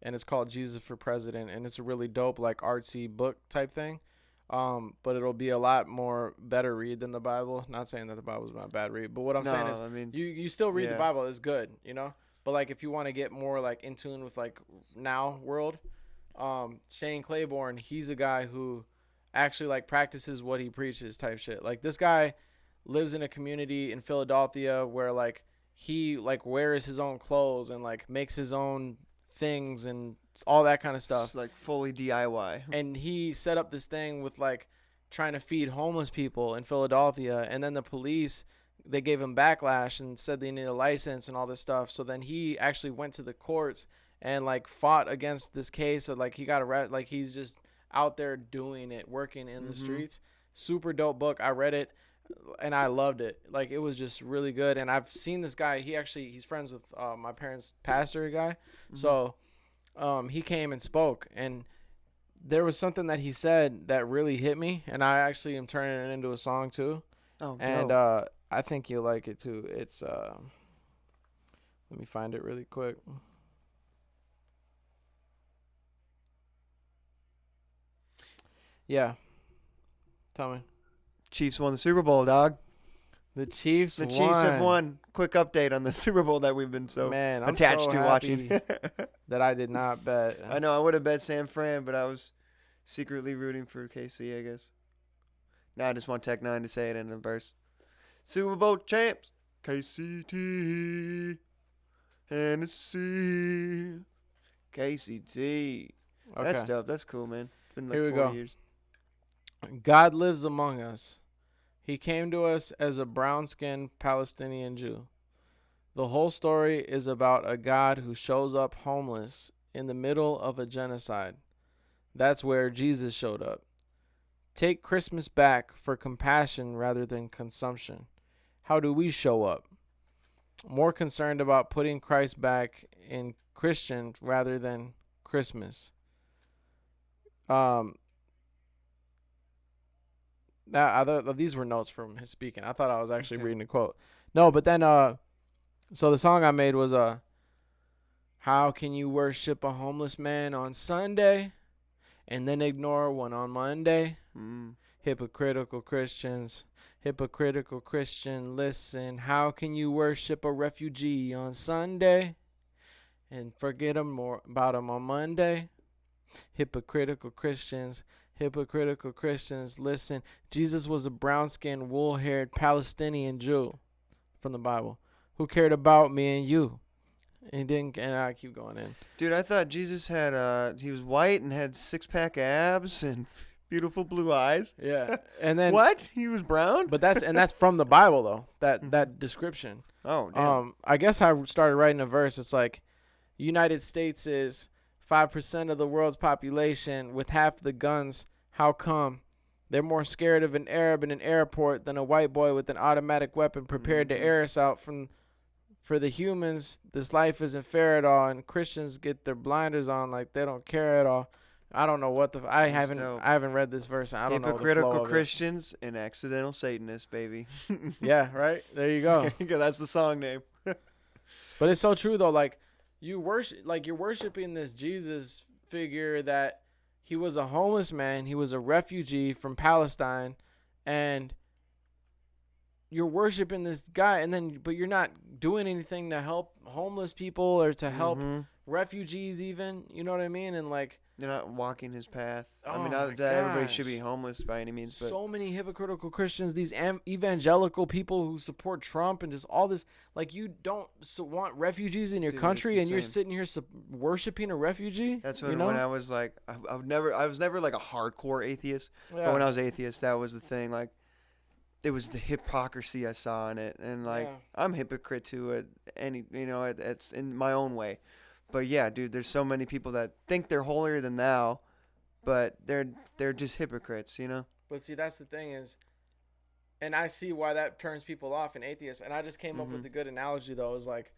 and it's called Jesus for President, and it's a really dope, like artsy book type thing. But it'll be a lot more better read than the Bible. Not saying that the Bible's not a bad read, but what I'm saying is, you still read the Bible. It's good, you know. But like, if you want to get more like in tune with like now world, Shane Claiborne, he's a guy who actually like practices what he preaches type shit. Like, this guy lives in a community in Philadelphia where like he like wears his own clothes and like makes his own things and all that kind of stuff. It's like fully DIY. And he set up this thing with like trying to feed homeless people in Philadelphia, and then the police, they gave him backlash and said they need a license and all this stuff. So then he actually went to the courts and like fought against this case of like he got arrested. Like, he's just out there doing it, working in the streets. Super dope book. I read it and I loved it. Like, it was just really good. And I've seen this guy. He's friends with my parents' pastor guy. So he came and spoke, and there was something that he said that really hit me, and I actually am turning it into a song too. Oh, and I think you'll like it too. It's let me find it really quick. Yeah, tell me. Chiefs won the Super Bowl, dog. The Chiefs have won. Quick update on the Super Bowl that we've been so attached to watching. That I did not bet. I know I would have bet San Fran, but I was secretly rooting for KC, I guess. Now I just want Tech 9 to say it in the verse. Super Bowl champs, KCT, Hennessy, KCT. Okay. That's dope. That's cool, man. It's been like 4 years. God lives among us. He came to us as a brown-skinned Palestinian Jew. The whole story is about a God who shows up homeless in the middle of a genocide. That's where Jesus showed up. Take Christmas back for compassion rather than consumption. How do we show up? More concerned about putting Christ back in Christian rather than Christmas. These were notes from his speaking. I thought I was actually reading a quote. No, but then so the song I made was how can you worship a homeless man on Sunday and then ignore one on Monday? Hypocritical Christians, hypocritical Christian, listen. How can you worship a refugee on Sunday and forget about him on Monday? Hypocritical Christians, hypocritical Christians, listen. Jesus was a brown-skinned, wool-haired Palestinian Jew from the Bible who cared about me and you. And I keep going in. Dude, I thought Jesus had he was white and had six-pack abs and beautiful blue eyes. Yeah. And then what? He was brown? But that's from the Bible though. That description. Oh, damn. I guess I started writing a verse. It's like, United States is 5% of the world's population with half the guns. How come? They're more scared of an Arab in an airport than a white boy with an automatic weapon prepared to air us out from for the humans, this life isn't fair at all, and Christians get their blinders on like they don't care at all. I don't know what I haven't read this verse. I don't know the Hypocritical flow of Christians and accidental Satanists, baby. it. Yeah, right. There you go. That's the song name. But it's so true though. Like you're worshiping this Jesus figure that he was a homeless man. He was a refugee from Palestine, and you're worshiping this guy, but you're not doing anything to help homeless people or to help refugees even. You know what I mean? And like. You're not walking his path. Oh, I mean, not that everybody should be homeless by any means. But so many hypocritical Christians, these evangelical people who support Trump and just all this. Like, you don't want refugees in your country, and you're sitting here worshiping a refugee. That's when I was like, I was never like a hardcore atheist. Yeah. But when I was atheist, that was the thing. Like, it was the hypocrisy I saw in it, and like I'm a hypocrite to it. It's in my own way. But yeah, dude, there's so many people that think they're holier than thou, but they're just hypocrites, you know? But see, that's the thing is, and I see why that turns people off in atheists. And I just came up with a good analogy, though, is like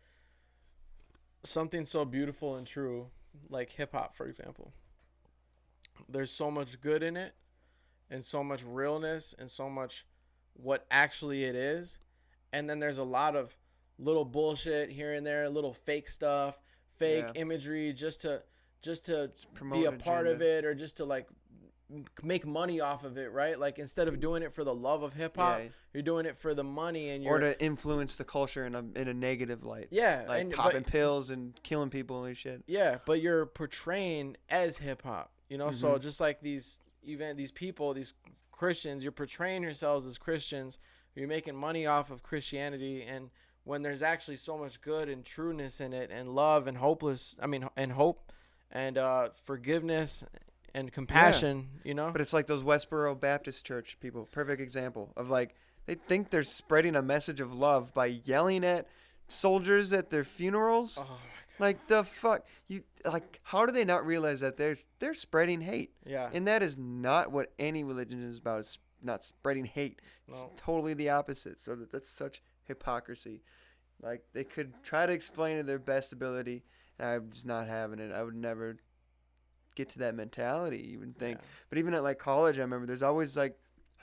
something so beautiful and true, like hip hop, for example. There's so much good in it, and so much realness, and so much what actually it is. And then there's a lot of little bullshit here and there, little fake stuff. Fake imagery just to be a part of it, or just to like make money off of it, right? Like instead of doing it for the love of hip hop, you're doing it for the money, and or to influence the culture in a negative light. Yeah, like popping pills and killing people and shit. Yeah, but you're portraying as hip hop, you know. So just like these people, these Christians, you're portraying yourselves as Christians. You're making money off of Christianity, and when there's actually so much good and trueness in it, and love and hope and forgiveness and compassion, you know? But it's like those Westboro Baptist Church people, perfect example of like, they think they're spreading a message of love by yelling at soldiers at their funerals. Oh my God. Like the fuck, how do they not realize that they're spreading hate? Yeah. And that is not what any religion is about, is not spreading hate. It's totally the opposite. So that's such hypocrisy. Like, they could try to explain it to their best ability, and I'm just not having it. I would never get to that mentality, even think. Yeah. But even at like college, I remember there's always like,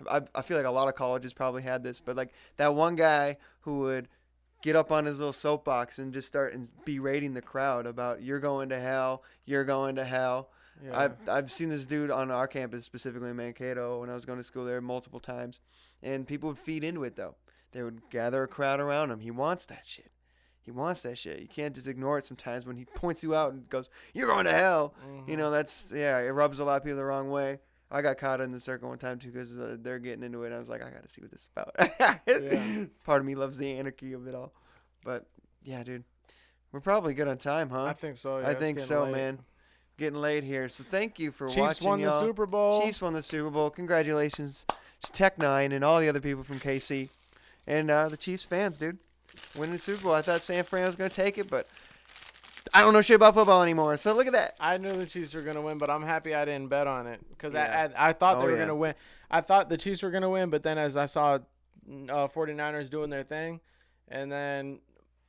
I feel like a lot of colleges probably had this, but like that one guy who would get up on his little soapbox and just start berating the crowd about you're going to hell. Yeah. I've seen this dude on our campus, specifically in Mankato, when I was going to school there multiple times, and people would feed into it though. They would gather a crowd around him. He wants that shit. You can't just ignore it sometimes when he points you out and goes, you're going to hell. Mm-hmm. You know, it rubs a lot of people the wrong way. I got caught in the circle one time too because they're getting into it. And I was like, I got to see what this is about. Part of me loves the anarchy of it all. But yeah, dude, we're probably good on time, huh? I think so. Yeah, I think so, late. Man. Getting late here. So thank you for watching, Chiefs won the Super Bowl. Chiefs won the Super Bowl. Congratulations to Tech9 and all the other people from KC. And the Chiefs fans, dude, winning the Super Bowl. I thought San Fran was going to take it, but I don't know shit about football anymore. So look at that. I knew the Chiefs were going to win, but I'm happy I didn't bet on it because I thought they were going to win. I thought the Chiefs were going to win, but then as I saw 49ers doing their thing, and then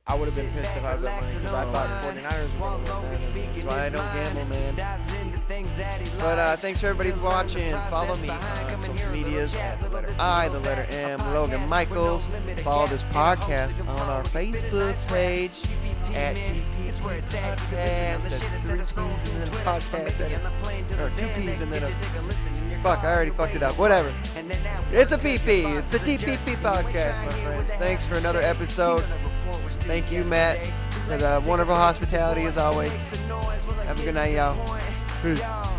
I would have been pissed if I bet money because I thought the 49ers were going to win. That's why I don't gamble, man. But thanks for everybody for watching. Follow me on social medias at the letter I, the letter M, Logan Michaels. Follow this podcast on our Facebook page at TP Podcast. That's 3 P's and then a podcast. Or 2 P's and then a... Fuck, I already fucked it up. Whatever. It's a PP. It's the TPP Podcast, my friends. Thanks for another episode. Thank you, Matt, for the wonderful hospitality as always. Have a good night, y'all. Peace.